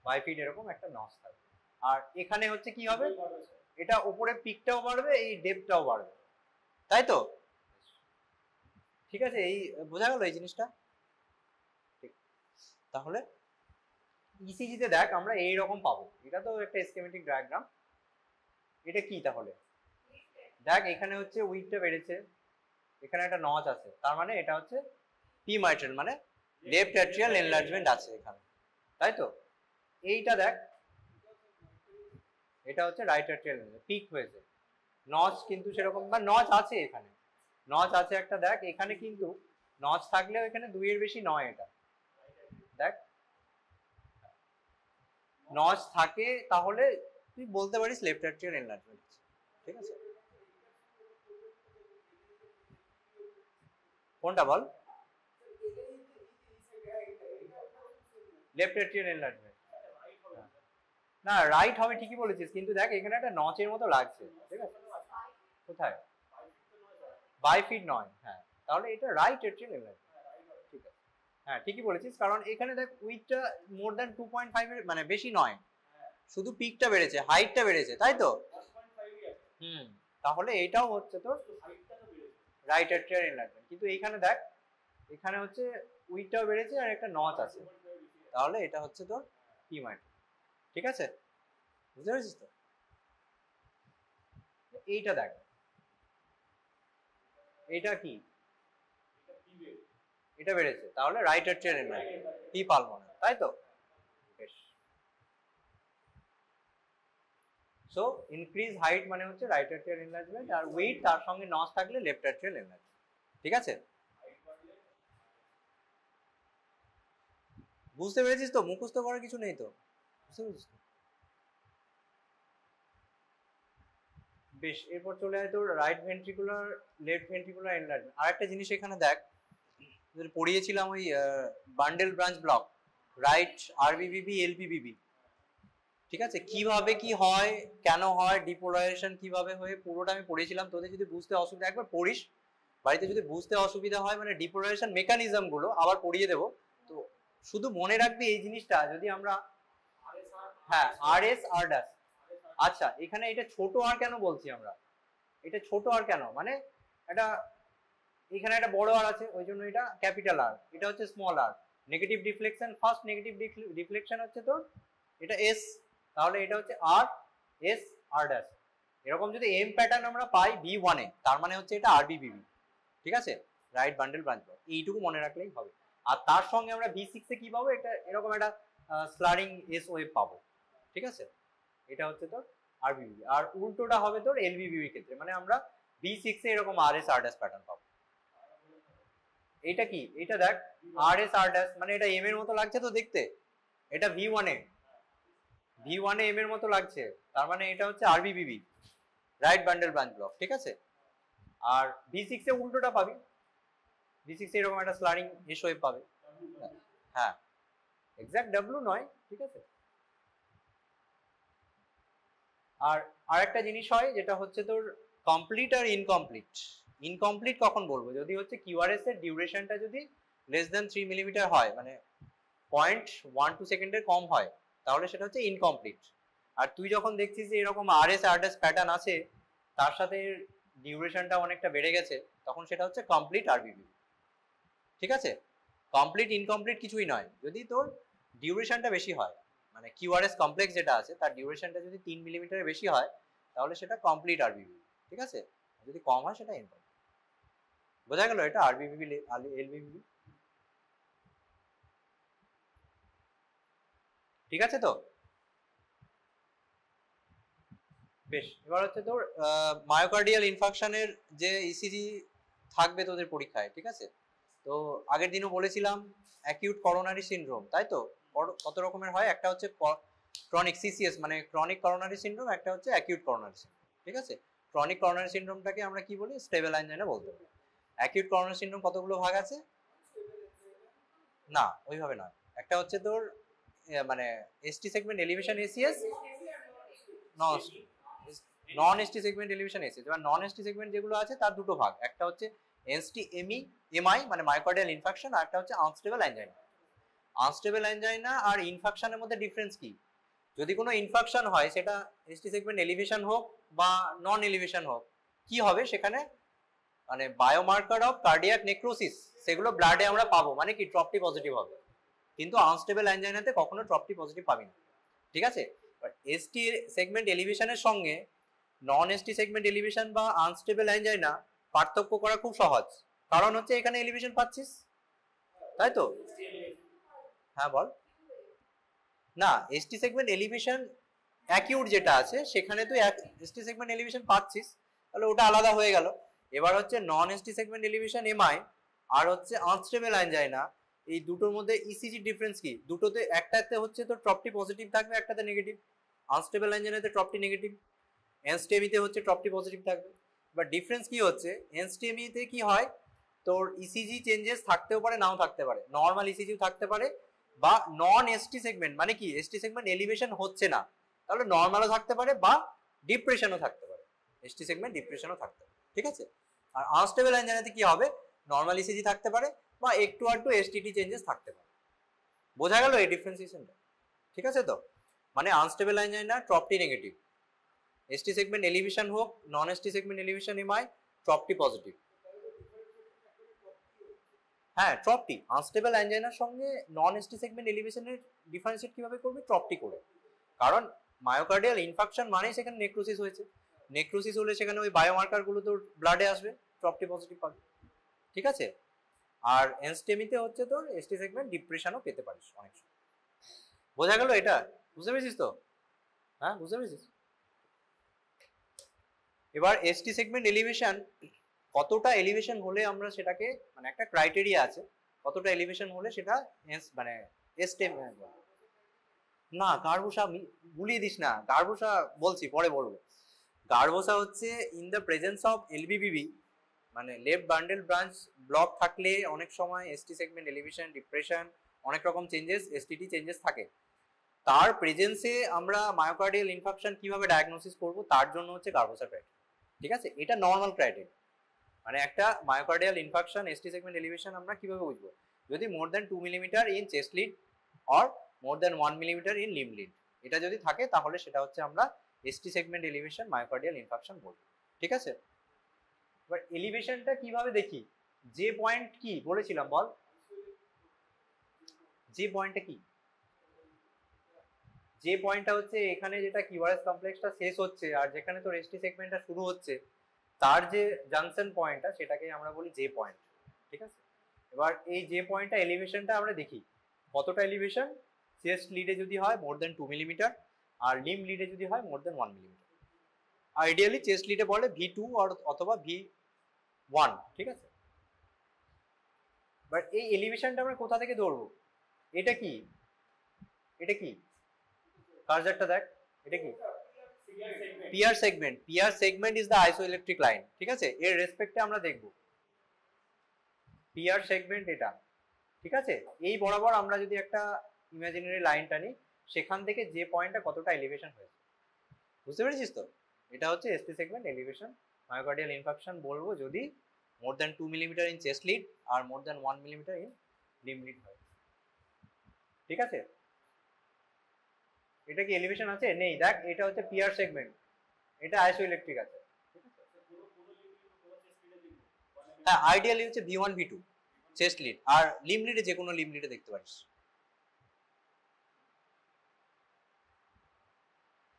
বাই ফিট এরকম একটা নচ থাকবে। আর এখানে হচ্ছে কি হবে, এটা উপরে পিকটাও বাড়বে, এই ডেপথটাও বাড়বে, তাই তো, ঠিক আছে। এই বোঝা গেল এই জিনিসটা, ঠিক। তাহলে ইসিজিতে দেখ আমরা এইরকম পাবো, এটা তো একটা স্কিমেটিক ডায়াগ্রাম, এটা কি তাহলে দেখ, এখানে হচ্ছে উইডটা বেড়েছে, এখানে একটা নচ আছে, তার মানে এটা হচ্ছে পি মাইট্রাল, মানে লেফট এট্রিয়াল এনলার্জমেন্ট আছে এখানে, তাই তো। এইটা দেখ, এটা হচ্ছে রাইট এট্রিয়াল পিক হয়েছে, নচ কিন্তু সেরকম, বা নচ আছে, এখানে নচ আছে একটা, দেখ এখানে কিন্তু নচ থাকলেও এখানে 2 এর বেশি নয়, এটা দেখ নচ থাকে তাহলে তুই বলতে পারিস লেফট এট্রিয়াল এনলার্জমেন্ট আছে, ঠিক আছে। কোনটা বল, লেফট এট্রিয়াল এনলার্জমেন্ট, না রাইট হবে ঠিকই বলেছিস, কিন্তু দেখ এখানে একটা নচের মতো লাগছে, ঠিক আছে, কোথায়, বাই ফিট নয়, হ্যাঁ, তাহলে এটা রাইট এট্রিয়াল এনলার্জমেন্ট, ঠিক আছে, হ্যাঁ ঠিকই বলেছিস, কারণ এখানে দেখ উইডটা মোর দ্যান 2.5 এর মানে বেশি নয়, শুধু পিকটা বেড়েছে, হাইটটা বেড়েছে, তাই তো। তাহলে এইটাও হচ্ছে তোর রাইট এট্রিয়াল এনলার্জমেন্ট, কিন্তু এইখানে দেখ এখানে হচ্ছে উইডটাও বেড়েছে আর একটা নচ আছে, তাহলে এটা হচ্ছে তোর পি মাইট্রাল, ঠিক আছে, বুঝতে পেরেছিস তো। এইটা দেখ, এইটা কি, এটা বেড়েছে, তাহলে রাইট এট্রিয়াল এনলার্জমেন্ট, পি পালমোনার, তাই তো। বেশ, সো ইনক্রিজ হাইট মানে হচ্ছে রাইট এট্রিয়াল এনলার্জমেন্ট, আর উইড তার সঙ্গে নচ থাকলে লেফট এট্রিয়াল এনলার্জমেন্ট, ঠিক আছে। বুঝতে পেরেছিস তো, মুখস্থ করার কিছু নেই তো, বুঝতে পেরেছিস তো। বেশ, এরপর চলে যায় তোর right ventricular left ventricular enlargement. আর একটা জিনিস এখানে দেখ, পড়িয়েছিলাম ওই bundle branch block, right RBBB LBBB, ঠিক আছে, কিভাবে কি হয়, কেন হয়, ডিপোলারাইজেশন কিভাবে হয়, পুরোটা আমি পড়িয়েছিলাম। তোদের যদি বুঝতে অসুবিধা, একবার পড়িস বাড়িতে, যদি বুঝতে অসুবিধা হয় মানে ডিপোলারাইজেশন মেকানিজম গুলো আবার পড়িয়ে দেবো। তো শুধু মনে রাখবি এই জিনিসটা, যদি আমরা, হ্যাঁ আর এস আর ড্যাশ, আচ্ছা এখানে এটা ছোট আর কেন বলছি আমরা, এটা ছোট আর কেন, মানে এটা এখানে একটা বড় আর আছে ওই জন্য এটা ক্যাপিটাল আর, এটা হচ্ছে small R. Negative deflection, first negative deflection হচ্ছে তোর এটা এস, তাহলে এটা হচ্ছে আর এস আর ড্যাশ। এরকম যদি এম প্যাটার্ন আমরা পাই V1 এ, তার মানে হচ্ছে এটা RBBB, ঠিক আছে, রাইট বান্ডেল ব্রাঞ্চ ব্লক, এইটুকু মনে রাখলেই হবে। আর তার সঙ্গে আমরা V6 এ কি পাবো, এটা এরকম একটা স্লারিং এস ওয়েভ পাবো, ঠিক আছে, এটা হচ্ছে তোর RBBB। আর উল্টোটা হবে তোর LBBB ক্ষেত্রে, মানে আমরা V6 এ এরকম RS R ড্যাশ প্যাটার্ন পাবো। এটা কি, এটা দেখ RS R ড্যাশ, মানে এটা এম এর মতো লাগছে তো দেখতে, এটা V1 এ এম এর মতো লাগছে, তার মানে এটা হচ্ছে RBBB, right bundle branch block, ঠিক আছে। আর V6 এ উল্টোটা পাবি, V6 এ এরকম একটা স্লারিং এস ওয়েভ পাবে, হ্যাঁ এক্সাক্ট W নয়, ঠিক আছে। আর আরেকটা জিনিস হয় যেটা হচ্ছে তোর কমপ্লিট আর ইনকমপ্লিট। ইনকমপ্লিট কখন বলবো, যদি হচ্ছে কিউআরএস এর ডিউরেশনটা যদি লেস দ্যান 3 মিলিমিটার হয়, মানে 0.12 সেকেন্ডের কম হয়, তাহলে সেটা হচ্ছে ইনকমপ্লিট। আর তুই যখন দেখছিস যে এরকম RS R ড্যাশ প্যাটার্ন আছে, তার সাথে ডিউরেশনটা অনেকটা বেড়ে গেছে, তখন সেটা হচ্ছে কমপ্লিট RBB, ঠিক আছে। কমপ্লিট ইনকমপ্লিট কিছুই নয়, যদি তোর ডিউরেশনটা বেশি হয়, মানে কিউআরএস কমপ্লেক্স যেটা আছে তার ডিউরেশনটা যদি 3 মিলিমিটারের বেশি হয়, তাহলে সেটা কমপ্লিট RBB, ঠিক আছে। যদি কম হয় সেটা ইনকমপ্লিট। বোঝা গেল এটা RBB LBB, ঠিক আছে তো। বেশ, এবার হচ্ছে তোর মায়োকার্ডিয়াল ইনফাকশনের যে ইসিজি থাকবে তোদের পরীক্ষায়, ঠিক আছে। তো আগের দিনও বলেছিলাম অ্যাকিউট করোনারি সিনড্রোম, তাই তো, কত রকমের হয়, একটা হচ্ছে ক্রনিক সিসিএস মানে ক্রনিক করোনারি সিনড্রোম, একটা হচ্ছে অ্যাকিউট করোনারি সিনড্রোম, ঠিক আছে। ক্রনিক করোনারি সিনড্রোমটাকে আমরা কি বলি, স্টেবল অ্যাঞ্জাইনা বলতে পারি। অ্যাকিউট করোনারি সিনড্রোম কতগুলো ভাগ আছে, না ওইভাবে না, একটা হচ্ছে তোর মানে এসটি সেগমেন্ট এলিভেশন এসিএস, নন এসটি সেগমেন্ট এলিভেশন এসিএস। এবার নন এসটি সেগমেন্ট যেগুলো আছে তার দুটো ভাগ, একটা হচ্ছে এনএসটি এমআই মানে মায়োকার্ডিয়াল ইনফাকশন, আর একটা হচ্ছে আনস্টেবল অ্যাঞ্জাইনা। আনস্টেবল অ্যাঞ্জাইনা আর ইনফাকশনের মধ্যে ডিফারেন্স কি, যদি কোনো ইনফাকশন হয় সেটা এসটি সেগমেন্ট এলিভেশন হোক বা নন এলিভেশন হোক, কি হবে সেখানে, মানে বায়োমার্কার অফ কার্ডিয়াক নেক্রোসিস সেগুলো ব্লাডে আমরা পাবো, মানে কি ট্রপটি পজিটিভ হবে। কিন্তু আনস্টেবল অ্যাঞ্জাইনাতে কখনো ট্রপটি পজিটিভ পাবি না, ঠিক আছে। এসটি সেগমেন্ট এলিভেশনের সঙ্গে নন এসটি সেগমেন্ট এলিভেশন বা আনস্টেবল অ্যাঞ্জাইনা পার্থক্য করা খুব সহজ, কারণ হচ্ছে এখানে এলিভেশন পাচ্ছিস, তাই তো। হ্যাঁ বল। না, এসটি সেগমেন্ট এলিভেশন অ্যাকিউট যেটা আছে সেখানে তুই এসটি সেগমেন্ট এলিভেশন পাচ্ছিস, তাহলে ওটা আলাদা হয়ে গেল। এবার হচ্ছে non ST segment elevation MI আর হচ্ছে আনস্টেবল অ্যাঞ্জাইনা, এই দুটোর মধ্যে ইসিজি ডিফারেন্স কি, দুটোতে একটাতে হচ্ছে তো ট্রপটি পজিটিভ থাকবে, একটাতে নেগেটিভ। আনস্টেবল অ্যাঞ্জাইনাতে ট্রপটি নেগেটিভ, এনস্টেমিতে হচ্ছে ট্রপটি পজিটিভ থাকবে। এবার ডিফারেন্স কি হচ্ছে, এনস্টেমিতে কি হয়, তোর ইসিজি চেঞ্জেস থাকতেও পারে নাও থাকতে পারে, নর্মাল ইসিজিও থাকতে পারে, বা নন এসটি সেগমেন্ট মানে কি এসটি সেগমেন্ট এলিভেশন হচ্ছে না, তাহলে নর্মালও থাকতে পারে বা ডিপ্রেশনও থাকতে পারে, এসটি সেগমেন্ট ডিপ্রেশনও থাকতে পারে, ঠিক আছে। আর আনস্টেবল অ্যাঞ্জাইনাতে কি হবে, নর্মাল ইসিজি থাকতে পারে বা একটু আধটু এসটিটি চেঞ্জেস থাকতে পারে। বোঝা গেল এই ডিফারেন্সিয়েশনটা, ঠিক আছে তো। মানে unstable angina trop T negative, ST segment elevation হোক non ST segment elevation MI trop T positive. হ্যাঁ ট্রপটি, আনস্টেবল অ্যাঞ্জাইনার সঙ্গে নন এসটি সেগমেন্ট এলিভেশনের ডিফারেন্সিয়েট কিভাবে করবে, ট্রপটি করে। কারণ মায়োকার্ডিয়াল ইনফাকশন মানেই সেখানে নেক্রোসিস হয়েছে, নেক্রোসিস হলে সেখানে ওই বায়োমার্কার গুলো তোর ব্লাডে আসবে, ট্রপটি পজিটিভ পাবে, ঠিক আছে। আর এনস্টেমিতে হচ্ছে তোর এসটি সেগমেন্ট ডিপ্রেশনও পেতে পারিস অনেক সময়। বোঝা গেল এটা, বুঝতে পেরেছিস তো, হ্যাঁ বুঝতে পেরেছিস। এবার এসটি সেগমেন্ট এলিভেশন কতটা এলিভেশন হলে আমরা সেটাকে, মানে একটা ক্রাইটেরিয়া আছে কতটা এলিভেশন হলে সেটা মানে এসটেম, না গার্ভসা ভুলিয়ে দিস না, গার্ভসা বলছি পরে বলবো। গার্ভসা হচ্ছে ইন দ্য প্রেজেন্স অফ এলবিবিবি, মানে লেফট বান্ডেল ব্রাঞ্চ ব্লক থাকলে অনেক সময় এসটি সেগমেন্ট এলিভেশন ডিপ্রেশন অনেক রকম চেঞ্জেস এসটিটি চেঞ্জেস থাকে, তার প্রেজেন্সে আমরা মায়োকার্ডিয়াল ইনফাকশন কিভাবে ডায়াগনোসিস করব, তার জন্য হচ্ছে গার্ভসা ক্রাইটেরিয়া, ঠিক আছে। এটা নর্মাল ক্রাইটেরিয়া, মানে একটা myocardial infarction ST segment elevation আমরা কিভাবে বুঝবো, যদি more than 2 millimetre in chest lead or more than 1 millimetre in limb lead, এটা যদি থাকে তাহলে সেটা হচ্ছে আমরা ST segment elevation myocardial infarction বলবো। ঠিক আছে, এবার এলিভেশনটা কিভাবে দেখি? যে পয়েন্ট কি বলেছিলাম বল, যে পয়েন্টটা কি, যে পয়েন্টটা হচ্ছে এখানে যেটা কিউআরএস কমপ্লেক্সটা শেষ হচ্ছে আর যেখানে তোর এসটি সেগমেন্টটা শুরু হচ্ছে তার যে জাংশন পয়েন্টটা সেটাকে আমরা বলি জে পয়েন্ট। ঠিক আছে, এবার এই যে পয়েন্টটা এলিভেশনটা আমরা দেখি কতটা এলিভেশন, চেস্ট লিডে যদি হয় মোর দেন 2 মিলিমিটার আর লিম্ব লিডে যদি হয় মোর দেন 1 মিলিমিটার। আইডিয়ালি চেস্ট লিডে বলে V2 অথবা V1। ঠিক আছে, বাট এই এলিভেশনটা আমরা কোথা থেকে ধরবো? এটা কি, এটা কি কার্সারটা দেখ, এটা কি PR segment. PR segment is the isoelectric line. ঠিক আছে, এর রেসপেক্টে আমরা দেখব পিয়ার সেগমেন্ট এটা। ঠিক আছে, এই বরাবর আমরা যদি একটা ইমাজিনারি লাইন টানি সেখান থেকে যে পয়েন্টটা কতটা এলিভেশন হয়েছে, বুঝতে পেরেছিস তো? এটা হচ্ছে ST segment elevation myocardial infarction বলবো যদি more than 2 millimetre in chest lead আর more than 1 millimetre in limb lead হয়। ঠিক আছে, এটা কি এলিভেশন আছে? নেই, দেখ এটা হচ্ছে পিয়ার সেগমেন্ট, এটা আইসোইলেকট্রিক আছে। হ্যাঁ, আইডিয়ালি হচ্ছে V1 V2 চেস্ট লিড, আর লিম্ব লিডে যে কোনো লিম্ব লিডে দেখতে পারিস।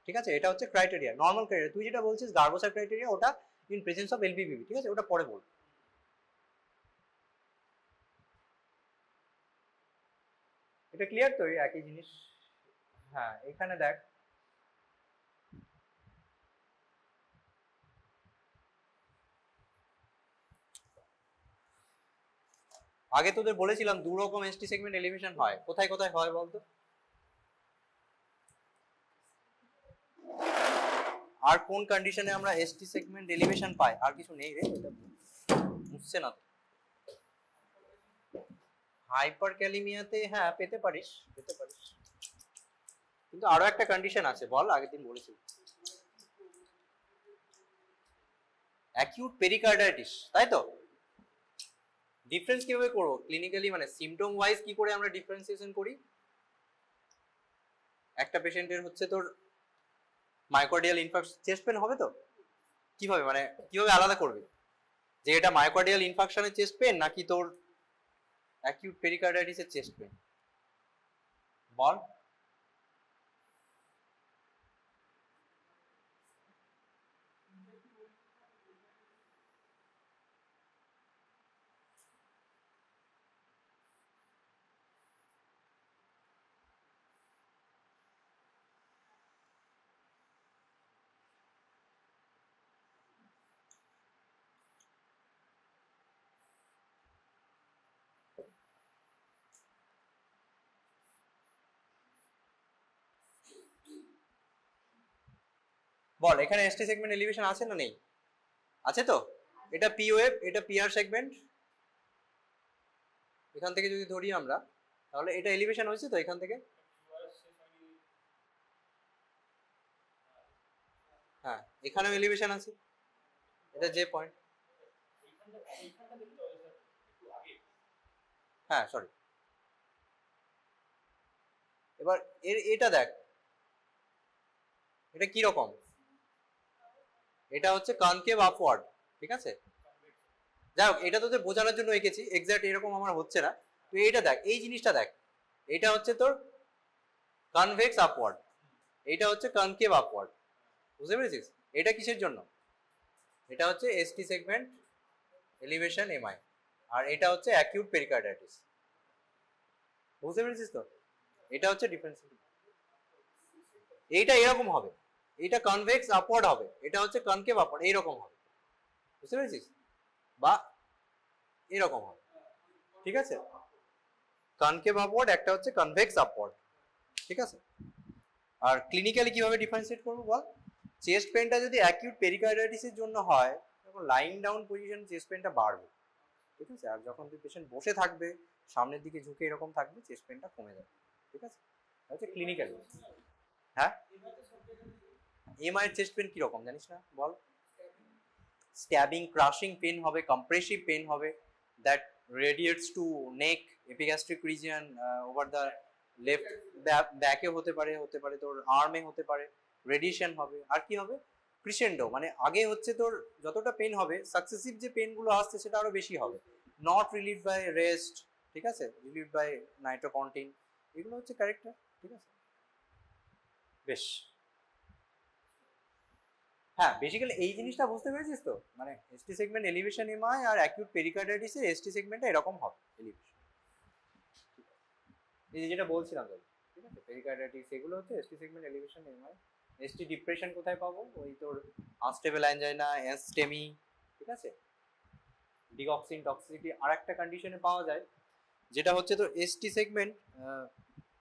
ঠিক আছে, এটা হচ্ছে ক্রাইটেরিয়া, নরমাল ক্রাইটেরিয়া। তুই যেটা বলছিস গার্বোসার ক্রাইটেরিয়া, ওটা ইন প্রেজেন্স অফ এলবিবিবি। ঠিক আছে, ওটা পরে বল। এটা ক্লিয়ার তো? একই জিনিস। হ্যাঁ, এখানে দেখ আগে তোদের বলেছিলাম দু রকম এসটি সেগমেন্ট এলিভেশন হয়, কোথায় কোথায় হয় বলতো? আর কোন কন্ডিশনে আমরা এসটি সেগমেন্ট এলিভেশন পাই? আর কিছু নেই রে, এটা বুঝছে না। হাইপার ক্যালিমিয়াতে হ্যাঁ পেতে পারিস, পেতে পারিস, কিন্তু আরো একটা কন্ডিশন আছে বল, আগের দিন বলেছিলাম অ্যাকিউট পেরিকার্ডাইটিস, তাই তো? ডিফারেন্স কিভাবে করব ক্লিনিক্যালি, মানে সিমটম ওয়াইজ কি করে আমরা ডিফারেন্সিয়েশন করি? একটা পেশেন্টের হচ্ছে তোর মায়োকার্ডিয়াল ইনফার্কশন চেস্ট পেন হবে তো, কিভাবে মানে কিভাবে আলাদা করবে যে এটা মায়োকার্ডিয়াল ইনফার্কশনের চেস্ট পেন নাকি তোর অ্যাকিউট পেরিকার্ডাইটিসের চেস্ট পেন? বল। বল, এখানে এসটি সেগমেন্ট এলিভেশন আছে না নেই? আছে তো? এটা পি ওয়েভ, এটা পিআর সেগমেন্ট। এখান থেকে যদি ধরি আমরা তাহলে এটা এলিভেশন হয়েছে তো এখান থেকে। হ্যাঁ, এখানেও এলিভেশন আছে, এটা যে পয়েন্ট। হ্যাঁ সরি, এবার এটা দেখ এটা কি রকম, এটা হচ্ছে কনকেভ আপওয়ার্ড। ঠিক আছে, যাই হোক এটা তোদের বোঝানোর জন্য এঁকেছি, এক্স্যাক্ট এরকম আমার হচ্ছে না। তুই এটা দেখ, এই জিনিসটা দেখ, এটা হচ্ছে তোর কনভেক্স আপওয়ার্ড, এটা হচ্ছে কনকেভ আপওয়ার্ড, বুঝতে পেরেছিস? এটা কিসের জন্য? এটা হচ্ছে এসটি সেগমেন্ট এলিভেশন এমআই, আর এটা হচ্ছে অ্যাকিউট পেরিকার্ডাইটিস, বুঝতে পেরেছিস তো? এটা হচ্ছে ডিফারেন্স। এইটা এরকম হবে, এটা কনভেক্স আপওয়ার্ড হবে, এটা হচ্ছে কনকেভ আপওয়ার্ড, এইরকম হবে, বুঝতে পেরেছিস? বা এরকম হবে। ঠিক আছে, কনকেভ আপওয়ার্ড, একটা হচ্ছে কনভেক্স আপওয়ার্ড। ঠিক আছে, আর ক্লিনিক্যালি কিভাবে ডিফারেন্সিয়েট করবো বল? চেস্ট পেনটা যদি অ্যাকিউট পেরিকার্ডাইটিসের জন্য হয় তখন লাইং ডাউন পজিশন চেস্ট পেনটা বাড়বে। ঠিক আছে, আর যখন তুই পেশেন্ট বসে থাকবে সামনের দিকে ঝুঁকে এরকম থাকবে চেস্ট পেনটা কমে যাবে। ঠিক আছে, হচ্ছে ক্লিনিক্যালি। হ্যাঁ, এমআই এর চেস্ট পেন কি রকম জানিস না বল? স্ট্যাবিং ক্রাশিং পেন হবে, কম্প্রেসিভ পেন হবে, that radiates to neck epigastric region over the left ব্যাকে হতে পারে তোর আর্মে হতে পারে, রেডিয়েশন হবে, আর কি হবে ক্রিসেন্ডো, মানে আগে হচ্ছে তোর যতটা পেন হবে সাকসেসিভ যে পেনগুলো আসছে সেটা আরো বেশি হবে, নট রিলিভ বাই রেস্ট, ঠিক আছে, রিলিভ বাই নাইট্রোকন্টিন, এগুলো হচ্ছে ক্যারেক্টার, ঠিক আছে। বেশ, হ্যাঁ বেসিক্যালি এই জিনিসটা বুঝতে পেরেছিস তো, মানে এসটি সেগমেন্ট এলিভেশন এমআই আর অ্যাকিউট পেরিকার্ডাইটিসের এসটি সেগমেন্টটা এরকম হবে এলিভেশন, এই যে যেটা বলছিলাম তো, ঠিক আছে, পেরিকার্ডাইটিস এগুলো হচ্ছে ST segment elevation MI. ST depression কোথায় পাবো, ওই তোর আনস্টেবল অ্যাঞ্জাইনা, অ্যাস্টেমি, ঠিক আছে, ডিগক্সিন টক্সিসিটি, আর একটা কন্ডিশনে পাওয়া যায় যেটা হচ্ছে তোর এসটি সেগমেন্ট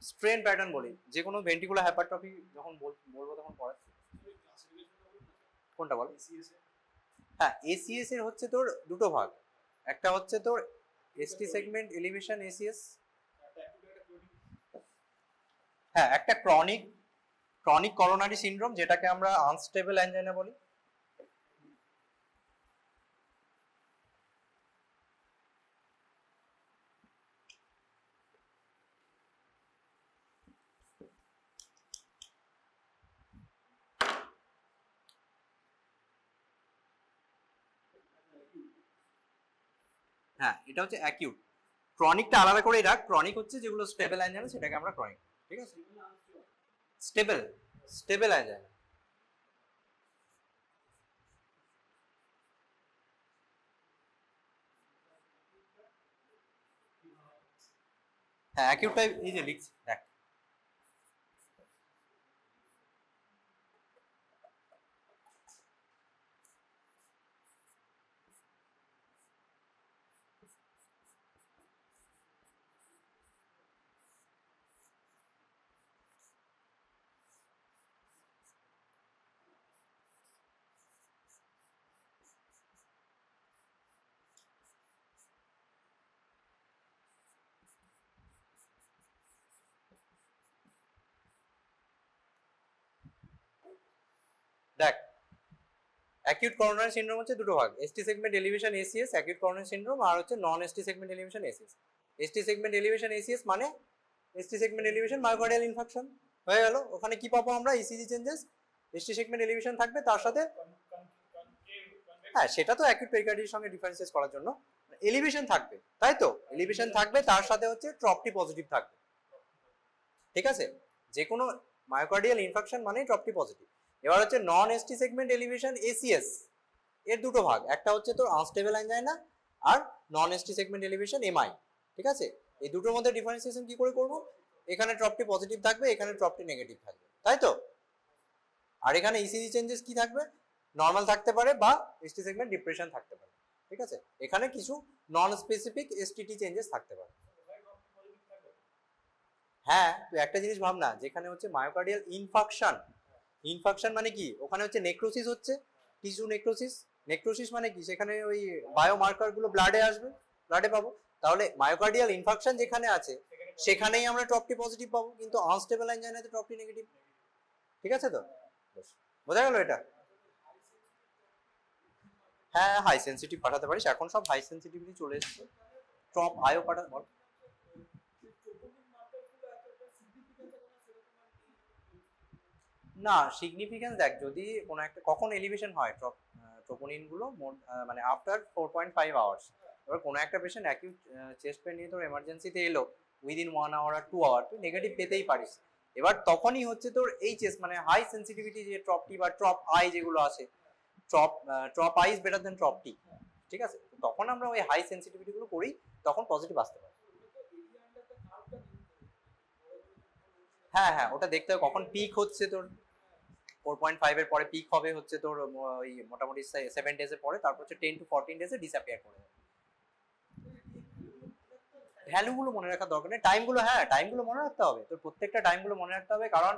স্ট্রেন প্যাটার্ন বলি, যে কোনো ভেন্টিকুলার হাইপারট্রফি যখন বলবো তখন পড়াচ্ছি। কোনটা বল? হ্যাঁ এসিএস এর হচ্ছে তোর দুটো ভাগ, একটা হচ্ছে তোর এসটি সেগমেন্ট এলিভেশন এসিএস, হ্যাঁ একটা ক্রনিক করোনারি সিনড্রোম যেটাকে আমরা আনস্টেবল অ্যাঞ্জাইনা বলি, হ্যাঁ এটা হচ্ছে অ্যাকিউট, ক্রনিকটা আলাদা করেই রাখ, ক্রনিক হচ্ছে যেগুলো স্টেবল অ্যাঞ্জাইনা সেটাকে আমরা ক্রনিক, ঠিক আছে, স্টেবল অ্যাঞ্জাইনা, হ্যাঁ অ্যাকিউটটা এই যে লিখছি দেখ, দেখ অ্যাকিউট করোনারি সিনড্রোম হচ্ছে দুটো ভাগ, ST segment elevation ACS acute coronary syndrome, আর হচ্ছে non ST segment elevation ACS. ST segment elevation ACS মানে ST segment elevation myocardial infarction হয়ে গেল, ওখানে কি পাবো আমরা ECG changes, ST segment elevation থাকবে তার সাথে, হ্যাঁ সেটা তো অ্যাকিউট পেরিকার্ডিটির সঙ্গে ডিফারেন্সিয়েট করার জন্য, এলিভেশন থাকবে তাই তো, এলিভেশন থাকবে তার সাথে হচ্ছে ট্রপটি পজিটিভ থাকবে, ঠিক আছে, যে কোনো মায়োকার্ডিয়াল ইনফাকশন মানেই ট্রপটি পজিটিভ। এবার হচ্ছে non ST segment elevation ACS এর দুটো ভাগ, একটা হচ্ছে তোর আনস্টেবল অ্যাঞ্জাইনা আর non ST segment elevation MI, ঠিক আছে, এই দুটোর মধ্যে ডিফারেন্সিয়েশন কি করে করব, এখানে ট্রপটি পজিটিভ থাকবে এখানে ট্রপটি নেগেটিভ থাকবে তাই তো, আর এখানে ইসিজি চেঞ্জেস কি থাকবে, নর্মাল থাকতে পারে বা এসটি সেগমেন্ট ডিপ্রেশন থাকতে পারে, ঠিক আছে, এখানে কিছু নন স্পেসিফিক এসটিটি চেঞ্জেস থাকতে পারে। হ্যাঁ তুই একটা জিনিস ভাব না, যেখানে হচ্ছে মায়োকার্ডিয়াল ইনফাকশন মানে কি, ওখানে হচ্ছে নেক্রোসিস হচ্ছে, টিস্যু নেক্রোসিস, নেক্রোসিস মানে কি, সেখানে ওই বায়োমার্কার গুলো ব্লাডে আসবে, ব্লাডে পাবো, তাহলে মায়োকার্ডিয়াল ইনফাকশন যেখানে আছে সেখানেই আমরা টপটি পজিটিভ পাবো, কিন্তু আনস্টেবল অ্যাঞ্জাইনাতে টপটি নেগেটিভ, ঠিক আছে তো, বোঝা গেল এটা? হ্যাঁ হাই সেন্সিটিভ পাঠাতে পারিস, এখন সব হাই সেন্সিটিভিটি চলে এসেছে, টপ আইও পাঠাতে বল। না সিগনিফিকেন্স দেখ, যদি কোনো একটা কখন এলিভেশন হয় ট্রোপোনিন গুলো মানে আফটার 4.5 আওয়ার্স, এবার কোনো একটা পেশেন্ট অ্যাকিউট চেস্ট পেন নিয়ে তোর এমার্জেন্সিতে এলো উইদিন 1 আওয়ার আর 2 আওয়ার, তুই নেগেটিভ পেতেই পারিস, এবার তখনই হচ্ছে তোর এইচএস মানে হাই সেন্সিটিভিটি যে ট্রপটি বা ট্রপ আই যেগুলো আছে, ট্রপ আই ইজ বেটার দেন ট্রপ টি, ঠিক আছে, তখন আমরা ওই হাই সেন্সিটিভিটি গুলো করি, তখন পজিটিভ আসতে পারে। হ্যাঁ হ্যাঁ ওটা দেখতে হবে কখন পিক হচ্ছে তোর, 4.5 এর পরে পিক হবে হচ্ছে তোর ওই মোটামুটি 7 ডেজের পরে, তারপর হচ্ছে 10 to 14 ডেজে ডিসঅ্যাপিয়ার করে যাবে। ভ্যালুগুলো মনে রাখার দরকার নেই, টাইমগুলো, হ্যাঁ টাইমগুলো মনে রাখতে হবে, তোর প্রত্যেকটা টাইমগুলো মনে রাখতে হবে, কারণ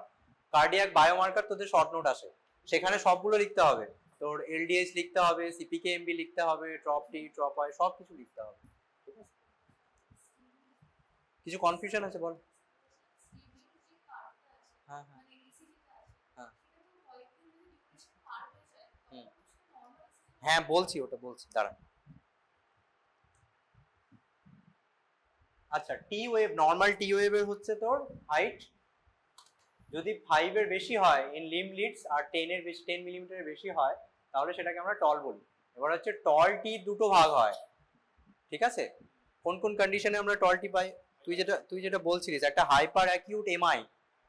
কার্ডিয়াক বায়োমার্কার তোদের শর্ট নোট আসে, সেখানে সবগুলো লিখতে হবে, তোর এলডিএস লিখতে হবে, সিপিকেএমবি লিখতে হবে, ট্রপ টি ট্রপ আই সব কিছু লিখতে হবে, ঠিক আছে। কিছু কনফিউশন আছে বল? হ্যাঁ হ্যাঁ হ্যাঁ হ্যাঁ বলছি, ওটা বলছি দাঁড়া। আচ্ছা টি ওয়েভ, নর্মাল টি ওয়েভের হচ্ছে তোর হাইট যদি 5 এর বেশি হয় ইন লিম লিডস আর 10 এর বেশি 10 মিলিমিটারের বেশি হয় তাহলে সেটাকে আমরা টল বলি। এবার হচ্ছে টল টি দুটো ভাগ হয়, ঠিক আছে? কোন কোন কন্ডিশনে আমরা টল টি পাই? তুই যেটা বলছিলিস একটা হাইপার অ্যাকিউট এমআই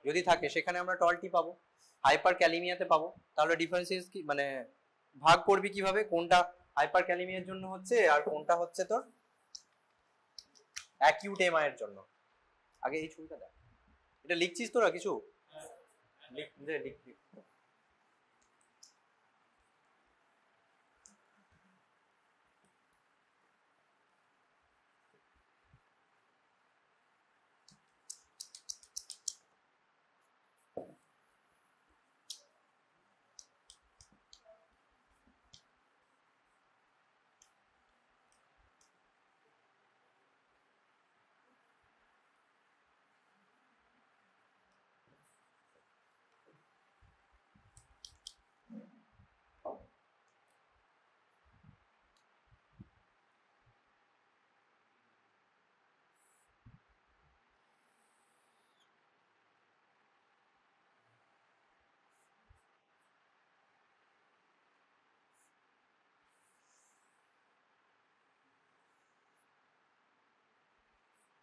যদি থাকে সেখানে আমরা টল টি পাবো, হাইপার ক্যালিমিয়াতে পাবো। তাহলে ডিফারেন্সিয়েস কি মানে ভাগ করবি কিভাবে, কোনটা হাইপার ক্যালিমিয়ার জন্য হচ্ছে আর কোনটা হচ্ছে তোর অ্যাকিউট এমআই এর জন্য? আগে এই ছবিটা দেখ, এটা লিখছিস তোরা কিছু? লিখ লিখ।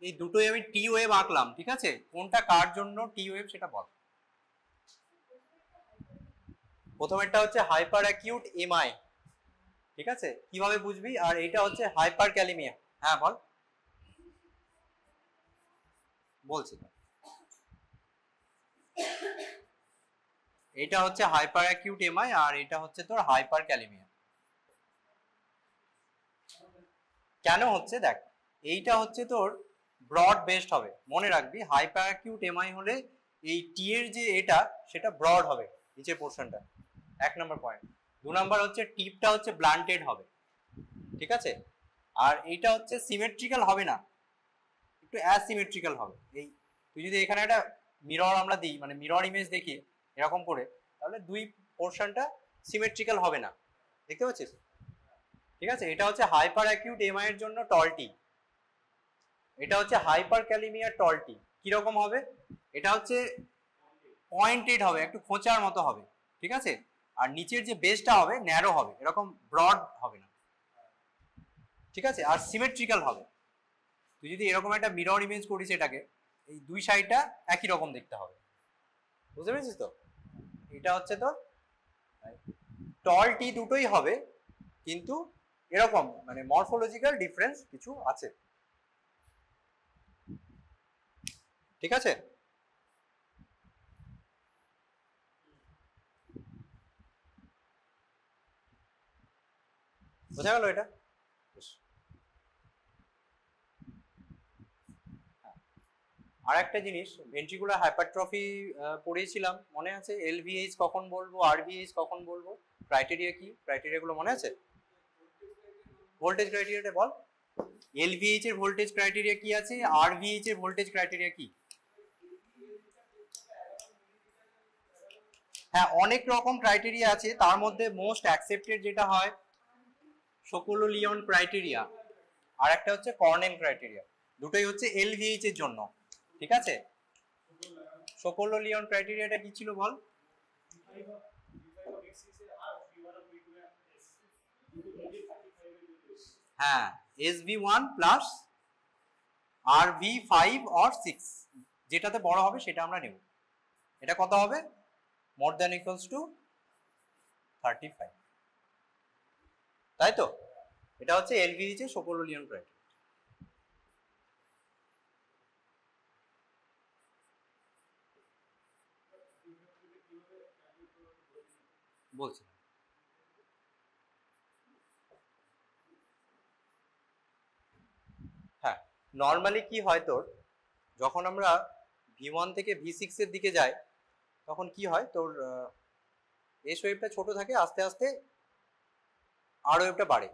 এই দুটোই আমি টি ওয়েভ আঁকলাম, ঠিক আছে? কোনটা কার জন্য টি ওয়েভ সেটা বল। প্রথমেরটা হচ্ছে হাইপার অ্যাকিউট এমআই, ঠিক আছে? কিভাবে বুঝবি? আর এইটা হচ্ছে হাইপার ক্যালিমিয়া। হ্যাঁ বল। বলছি এটা হচ্ছে হাইপার অ্যাকিউট এমআই আর এটা হচ্ছে তোর হাইপার ক্যালিমিয়া। কেন হচ্ছে দেখ, এইটা হচ্ছে তোর ব্রড বেসড হবে, মনে রাখবি হাইপার অ্যাকিউট এমআই হলে এই টি এর যে এটা সেটা ব্রড হবে নিচের পোর্শনটা, 1 নম্বর পয়েন্ট। 2 নম্বর হচ্ছে টিপটা হচ্ছে ব্লান্টেড হবে, ঠিক আছে? আর এইটা হচ্ছে সিমেট্রিক্যাল হবে না, একটু অ্যাসিমেট্রিক্যাল হবে। এই তুই যদি এখানে একটা মিরর আমরা দিই, মানে মিরর ইমেজ দেখি এরকম করে, তাহলে দুই পোর্শনটা সিমেট্রিক্যাল হবে না, দেখতে পাচ্ছিস? ঠিক আছে, এটা হচ্ছে হাইপার অ্যাকিউট এমআই এর জন্য টলটি, এটা হচ্ছে হাইপার ক্যালিমিয়ার টলটি। কিরকম হবে? এটা হচ্ছে পয়েন্টেড হবে, একটু খোঁচার মতো হবে, ঠিক আছে? আর নিচের যে বেসটা হবে ন্যারো হবে, এরকম ব্রড হবে না, ঠিক আছে? আর সিমেট্রিক্যাল হবে। তুই যদি এরকম একটা মিরর ইমেজ করিস এটাকে, এই দুই সাইডটা একই রকম দেখতে হবে, বুঝতে পেরেছিস তো? এটা হচ্ছে তো টল টি দুটোই হবে, কিন্তু এরকম মানে মরফোলজিক্যাল ডিফারেন্স কিছু আছে, ঠিক আছে? বোঝা গেল এটা? আর একটা জিনিস, ভেন্ট্রিকুলার হাইপারট্রফি পড়িয়েছিলাম, মনে আছে? এলভিএইচ কখন বলবো, আরভিএইচ কখন বলবো, ক্রাইটেরিয়া কি, ক্রাইটেরিয়াগুলো মনে আছে? ভোল্টেজ ক্রাইটেরিয়াটা বল। এলভিএইচ এর ভোল্টেজ ক্রাইটেরিয়া কি আছে, আরভিএইচ এর ভোল্টেজ ক্রাইটেরিয়া কি? হ্যাঁ, অনেক রকম ক্রাইটেরিয়া আছে, তার মধ্যে মোস্ট অ্যাকসেপ্টেড যেটা হয় শোকোলো-লিওন ক্রাইটেরিয়া, আর একটা হচ্ছে কর্নেল ক্রাইটেরিয়া, দুটোই হচ্ছে এলভিএইচ এর জন্য, ঠিক আছে? শোকোলো-লিওন ক্রাইটেরিয়াটা কি ছিল বল? হ্যাঁ, SV1 প্লাস RV5 or 6, যেটাতে বড় হবে সেটা আমরা নেব। এটা কত হবে? মোর দ্যান ইকুয়ালস টু 35, তাই তো? এটা হচ্ছে এলভিএইচ এর শোকোলো-লিওন ক্রাইটেরিয়া। বলছি হ্যাঁ, নর্মালি কি হয় তোর, যখন আমরা V1 থেকে V6 এর দিকে যাই তখন কি হয় তোর, এস ওয়েভটা ছোট থাকে, আস্তে আস্তে আর ওয়েভটা বাড়ে,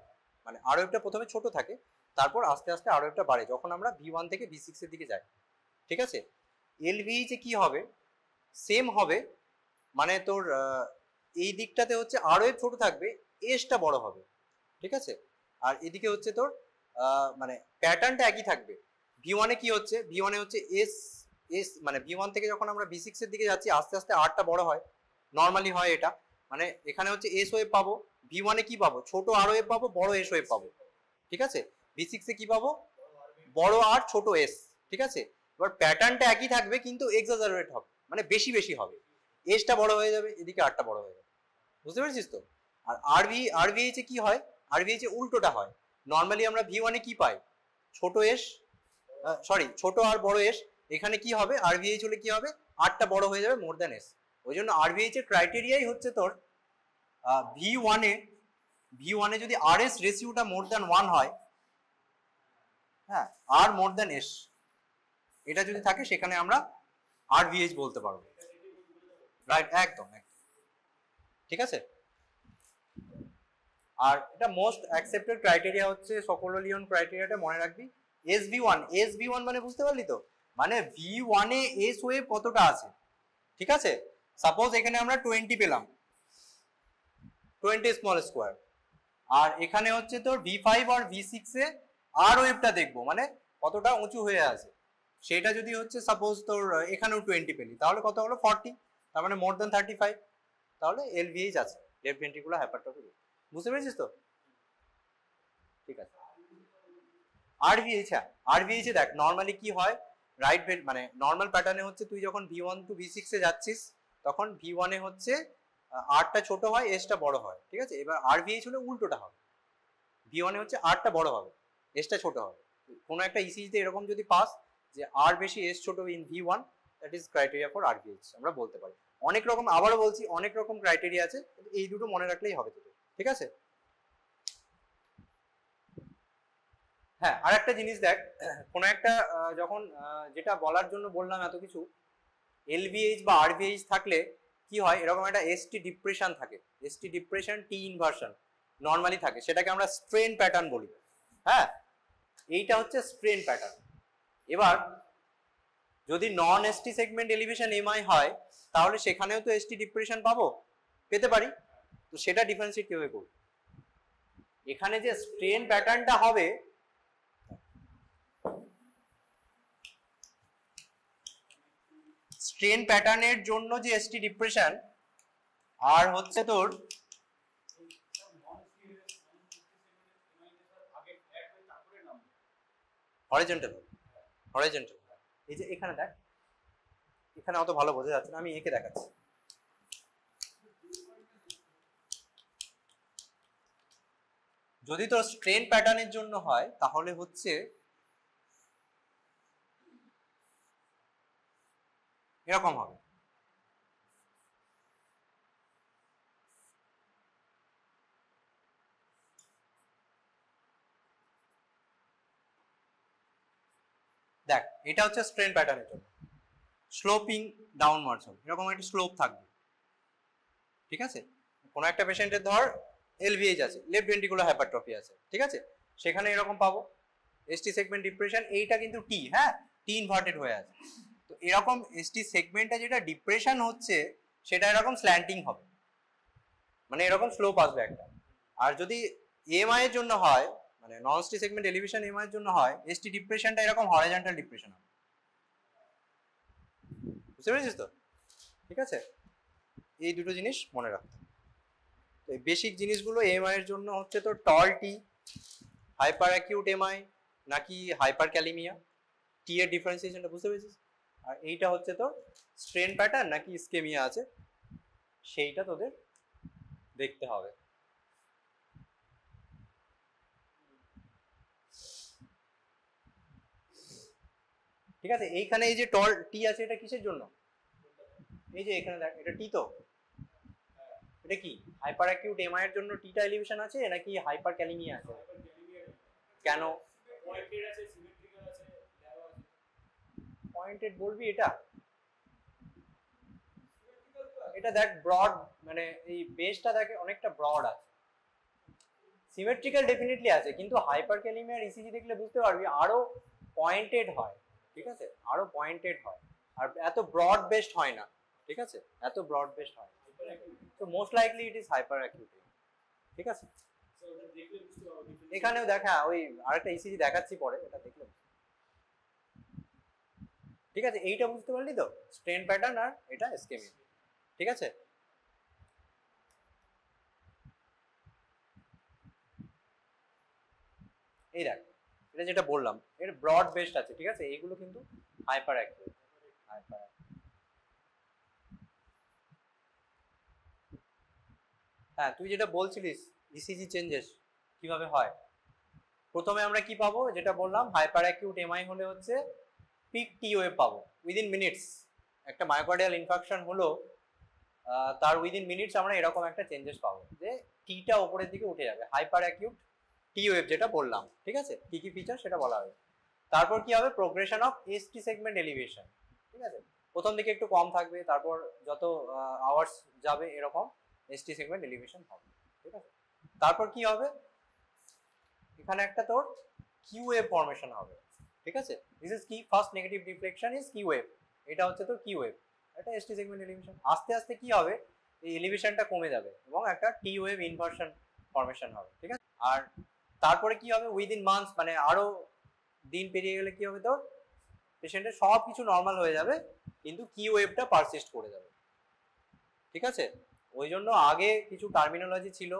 মানে আর ওয়েভটা প্রথমে ছোট থাকে, তারপর আস্তে আস্তে আর ওয়েভটা বাড়ে যখন আমরা V1 থেকে V6 এর দিকে যাই, ঠিক আছে? এলভিএইচ এ কি হবে? সেম হবে, মানে তোর এই দিকটাতে হচ্ছে আর ওয়েভ ছোট থাকবে, এসটা বড় হবে, ঠিক আছে? আর এদিকে হচ্ছে তোর মানে প্যাটার্নটা একই থাকবে। V1 এ কি হচ্ছে? V1 এ হচ্ছে এস মানে V1 থেকে যখন আমরা V6 এর দিকে যাচ্ছি আস্তে আস্তে আরটা বড় হয়, নর্মালি হয় এটা, মানে এখানে হচ্ছে এস ওয়েভ পাবো, V1 এ কি পাবো, ছোট আর ওয়েভ পাবো, বড় এস ওয়েভ পাবো, ঠিক আছে। V6 এ কি পাবো, বড় আর ছোট এস, ঠিক আছে। এবার প্যাটার্নটা একই থাকবে কিন্তু এক্সাজারেট হবে, মানে বেশি বেশি হবে, এসটা বড় হয়ে যাবে, এদিকে আরটা বড় হয়ে যাবে, বুঝতে পেরেছিস তো। আর আরভিএইচ এ কি হয়, আরভিএইচ এ উল্টোটা হয়, নর্মালি আমরা V1 এ কি পাই, ছোট এস, সরি ছোট আর বড় এস, এখানে কি হবে আরভিএইচ হলে কি হবে, আরটা বড় হয়ে যাবে মোর দ্যান এস। ওই জন্য আরভিএইচ এর ক্রাইটেরিয়াই হচ্ছে তোর V1 এ যদি আর এস রেশিওটা মোর দ্যান 1 হয়, হ্যাঁ, আর মোর দ্যান এস, এটা যদি থাকে সেখানে আমরা আরভিএইচ বলতে পারবো, রাইট, একদম একদম, ঠিক আছে। আর এটা মোস্ট অ্যাকসেপ্টেড ক্রাইটেরিয়া হচ্ছে সকোলোলিয়ন ক্রাইটেরিয়াটা মনে রাখবি। এসভি1 মানে বুঝতে পারলি তো, মানে V1 এ এস ওয়েভ কতটা আছে, ঠিক আছে। সাপোজ এখানে আমরা 20 পেলাম, 20 স্মল স্কোয়ার, আর এখানে হচ্ছে তোর V5 আর V6 এ আর ওয়েভটা দেখবো, মানে কতটা উঁচু হয়ে আছে, সেটা যদি হচ্ছে সাপোজ তোর এখানেও 20 পেলি, তাহলে কত হলো 40, তার মানে মোর দ্যান 35, তাহলে এলভিএইচ আছে, লেফট ভেন্ট্রিকুলার হাইপারট্রফি, বুঝতে পেরেছিস তো, ঠিক আছে। আরভিএইচ, হ্যাঁ আরভিএইচ এ দেখ নর্মালি কি হয়, রাইট মানে নর্মাল প্যাটার্নে হচ্ছে তুই যখন V1 টু V6 এ যাচ্ছিস তখন V1 এ হচ্ছে আরটা ছোট হয়, এসটা বড় হয়, ঠিক আছে। এবার আরভিএইচ হলে উল্টোটা হবে, V1 এ হচ্ছে আরটা বড় হবে, এসটা ছোট হবে। কোনো একটা ইসিজিতে এরকম যদি পাস যে আর বেশি এস ছোট in V1, that is criteria for RVH, আমরা বলতে পারি। অনেক রকম, আবারও বলছি অনেক রকম ক্রাইটেরিয়া আছে, এই দুটো মনে রাখলেই হবে তোদের, ঠিক আছে। হ্যাঁ, আর একটা জিনিস দেখ, কোনো একটা যখন যেটা বলার জন্য বললাম এত কিছু, এলভিএইচ বা আরভিএইচ থাকলে কি হয়, এরকম একটা এসটি ডিপ্রেশন থাকে, এসটি ডিপ্রেশন টি ইনভার্সন নর্মালি থাকে, সেটাকে আমরা স্ট্রেন প্যাটার্ন বলি, হ্যাঁ, এইটা হচ্ছে স্ট্রেন প্যাটার্ন। এবার যদি নন এসটি সেগমেন্ট এলিভেশন এমআই হয় তাহলে সেখানেও তো এসটি ডিপ্রেশন পাবো, পেতে পারি, তো সেটা ডিফারেন্সিয়েট কিভাবে করব, এখানে যে স্ট্রেন প্যাটার্নটা হবে, স্ট্রেন প্যাটার্নের জন্য যে এসটি ডিপ্রেশন আর হচ্ছে তোর হরিজন্টাল, হরিজন্টাল, এই যে এখানে দেখ, এখানে অত ভালো বোঝা যাচ্ছে না, আমি এঁকে দেখাচ্ছি। যদি তোর স্ট্রেন প্যাটার্নের জন্য হয় তাহলে হচ্ছে এরকম হবে, দেখ এটা হচ্ছে স্ট্রেন প্যাটার্নের জন্য, স্লোপিং ডাউনওয়ার্ডস হবে, এরকম একটা স্লোপ থাকবে, ঠিক আছে। কোনো একটা পেশেন্টের ধর এলভিএইচ আছে, লেফট ভেন্ট্রিকুলার হাইপারট্রফি আছে, ঠিক আছে, সেখানে এরকম পাবো এসটি সেগমেন্ট ডিপ্রেশন, এইটা কিন্তু টি, হ্যাঁ টি ইনভার্টেড হয়ে আছে, তো এরকম এসটি সেগমেন্টটা যেটা ডিপ্রেশন হচ্ছে সেটা এরকম স্ল্যান্টিং হবে, মানে এরকম স্লোপ আসবে একটা। আর যদি এমআই এর জন্য হয়, মানে নন এসটি সেগমেন্ট এলিভেশন এমআই এর জন্য হয়, এসটি ডিপ্রেশনটা এরকম হরিজন্টাল ডিপ্রেশন হবে, বুঝতে পেরেছিস তো, ঠিক আছে। এই দুটো জিনিস মনে রাখতে, তো এই বেসিক জিনিসগুলো এমআই এর জন্য হচ্ছে তো টল টি, হাইপার অ্যাকিউট এমআই নাকি হাইপার ক্যালিমিয়া, টি এর ডিফারেন্সিয়েশনটা বুঝতে পেরেছিস। আর এইটা হচ্ছে তো স্ট্রেন প্যাটার্ন নাকি ইসকেমিয়া আছে, সেইটা তোদের দেখতে হবে। ঠিক আছে, এইখানে এই যে টল টি আছে এটা কিসের জন্য, এই যে এখানে দেখ এটা টি, তো এটা কি হাইপার অ্যাকিউট এমআই এর জন্য টিটা এলিভেশন আছে নাকি হাইপার ক্যালিমিয়া আছে, কেন পয়েন্টেড বলবি, এটা এটা দেখ ব্রড, মানে এই বেসটা দেখে অনেকটা ব্রড আছে, সিমেট্রিক্যাল ডেফিনেটলি আছে, কিন্তু হাইপার ক্যালিমিয়ার ইসিজি দেখলে বুঝতে পারবি আরো পয়েন্টেড হয়, ঠিক আছে, আরো পয়েন্টেড হয়, আর এত ব্রড বেসড হয় না, ঠিক আছে, এত ব্রড বেসড হয়, তো most likely it is hyper acute, ঠিক আছে। এখানেও দেখা ওই আরেকটা ইসিজি দেখাচ্ছি পরে, এটা দেখলে ঠিক আছে, এইটা বুঝতে পারলি তো, স্ট্রেন প্যাটার্ন আর এটা ইসকেমিয়া। ঠিক আছে, এই দেখ এটা যেটা বললাম এর ব্রড বেসড আছে, ঠিক আছে, এইগুলো কিন্তু হাইপার অ্যাক্টিভ। হাইপার, হ্যাঁ তুই যেটা বলছিলিস ইসিজি চেঞ্জেস কিভাবে হয়, প্রথমে আমরা কি পাবো, যেটা বললাম হাইপার অ্যাকিউট এমআই হলে হচ্ছে পিক টি ওয়েভ পাবো উইদিন মিনিটস। একটা মায়োকার্ডিয়াল ইনফাকশন হলো, তার উইদিন মিনিটস আমরা এরকম একটা চেঞ্জেস পাবো যে টিটা উপরের দিকে উঠে যাবে, হাইপার অ্যাকিউট টি ওয়েভ যেটা বললাম। ঠিক আছে, কি কি ফিচার সেটা বলা হবে। তারপর কি হবে, progression of ST segment elevation. ঠিক আছে, প্রথম দিকে একটু কম থাকবে, তারপর যত আওয়ার্স যাবে এরকম এসটি সেগমেন্ট এলিভেশন হবে। ঠিক আছে, তারপর কি হবে, এখানে একটা তোর কিউ ওয়েভ ফর্মেশন হবে। ঠিক আছে, দিস ইজ কি first negative deflection is Q wave, এটা হচ্ছে তোর কিউ ওয়েভ, এটা এসটি সেগমেন্ট এলিভেশন। আস্তে আস্তে কি হবে, এই এলিভেশনটা কমে যাবে এবং একটা টি ওয়েভ ইনভার্সন ফর্মেশন হবে। ঠিক আছে, আর তারপরে কি হবে, উইদিন মান্থস মানে আরো দিন পেরিয়ে গেলে কি হবে, তোর পেশেন্টের সব কিছু নর্মাল হয়ে যাবে কিন্তু কিউ ওয়েভটা পারসিস্ট করে যাবে। ঠিক আছে, ওই জন্য আগে কিছু টার্মিনোলজি ছিল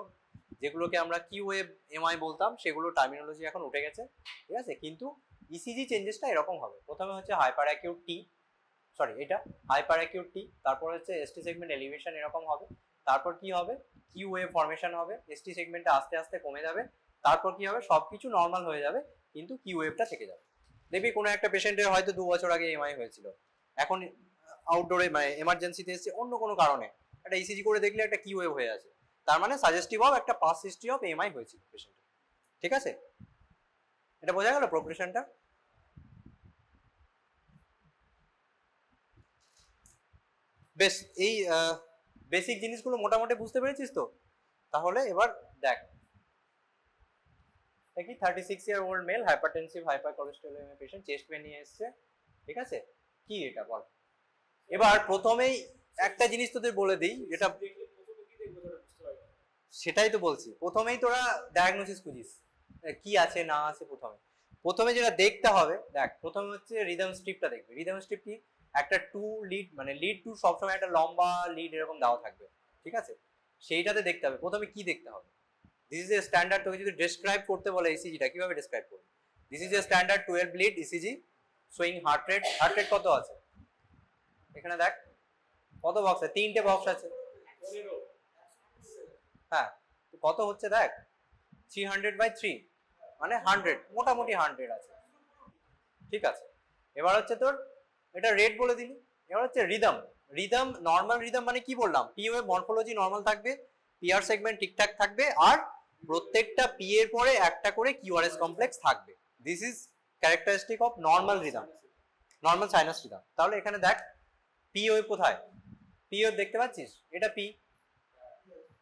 যেগুলোকে আমরা কিউ ওয়েভ এমআই বলতাম, সেগুলো টার্মিনোলজি এখন উঠে গেছে। ঠিক আছে, কিন্তু ইসিজি চেঞ্জেসটা এরকম হবে, প্রথমে হচ্ছে হাইপার অ্যাকিউট টি, সরি এটা হাইপার অ্যাকিউট টি, তারপর হচ্ছে এসটি সেগমেন্ট এলিভেশন এরকম হবে, তারপর কি হবে কিউ ওয়েভ ফর্মেশন হবে, এসটি সেগমেন্টটা আস্তে আস্তে কমে যাবে, তারপর কি হবে সবকিছু নর্মাল হয়ে যাবে কিন্তু কিউ ওয়েভটা থেকে যাবে। দেখবি কোনো একটা পেশেন্টের হয়তো 2 বছর আগে এমআই হয়েছিল, এখন আউটডোরে মানে এমার্জেন্সিতে এসেছে অন্য কোনো কারণে, একটা ইসিজি করে দেখলে একটা কিউ ওয়েভ হয়ে আছে, তার মানে সাজেস্টিভ অফ একটা পাস্ট হিস্ট্রি অফ এমআই হয়েছিল পেশেন্টের। ঠিক আছে, এটা বোঝা গেল প্রোগ্রেশনটা। বেশ, এই বেসিক জিনিসগুলো মোটামুটি বুঝতে পেরেছিস তো, তাহলে এবার দেখ দেখি 36-year-old male hypertensive hypercholesterolaemia patient, chest pain নিয়ে এসেছে। ঠিক আছে, কি এটা বল। এবার প্রথমেই একটা জিনিস তোদের বলে দিই, যেটা সেটাই তো বলছি, প্রথমেই তোরা ডায়াগনোসিস খুঁজিস কি আছে না আছে। প্রথমে যেটা দেখতে হবে, দেখ প্রথমে হচ্ছে রিদম স্ট্রিপটা দেখবে। রিদম স্ট্রিপ কি, একটা টু লিড মানে লিড টু সবসময় একটা লম্বা লিড এরকম দেওয়া থাকবে। ঠিক আছে, সেইটাতে দেখতে হবে। প্রথমে কি দেখতে হবে, দিস ইজ এ স্ট্যান্ডার্ড, তোকে যদি ডেসক্রাইব করতে বলে ইসিজিটা কিভাবে ডেসক্রাইব করবে, this is a standard 12 lead ECG showing heart rate. Heart rate কত আছে এখানে দেখ, কত বক্স আছে, 3টে বক্স আছে। হ্যাঁ, কত হচ্ছে দেখ, 300/3 মানে 100, মোটামুটি 100 আছে। ঠিক আছে, এবার হচ্ছে তোর এটা রেট বলে দিলি। এবার হচ্ছে রিদম। রিদম নর্মাল রিদম মানে কি বললাম, পি ওয়েভ মরফোলজি নর্মাল থাকবে, পিআর সেগমেন্ট ঠিকঠাক থাকবে, আর প্রত্যেকটা পি এর পরে একটা করে কিউআরএস কমপ্লেক্স থাকবে। This is characteristic of normal rhythm, normal sinus rhythm. তাহলে এখানে দেখ পি ওয়েভ কোথায়, পি ওয়েভ দেখতে পাচ্ছিস, এটা পি,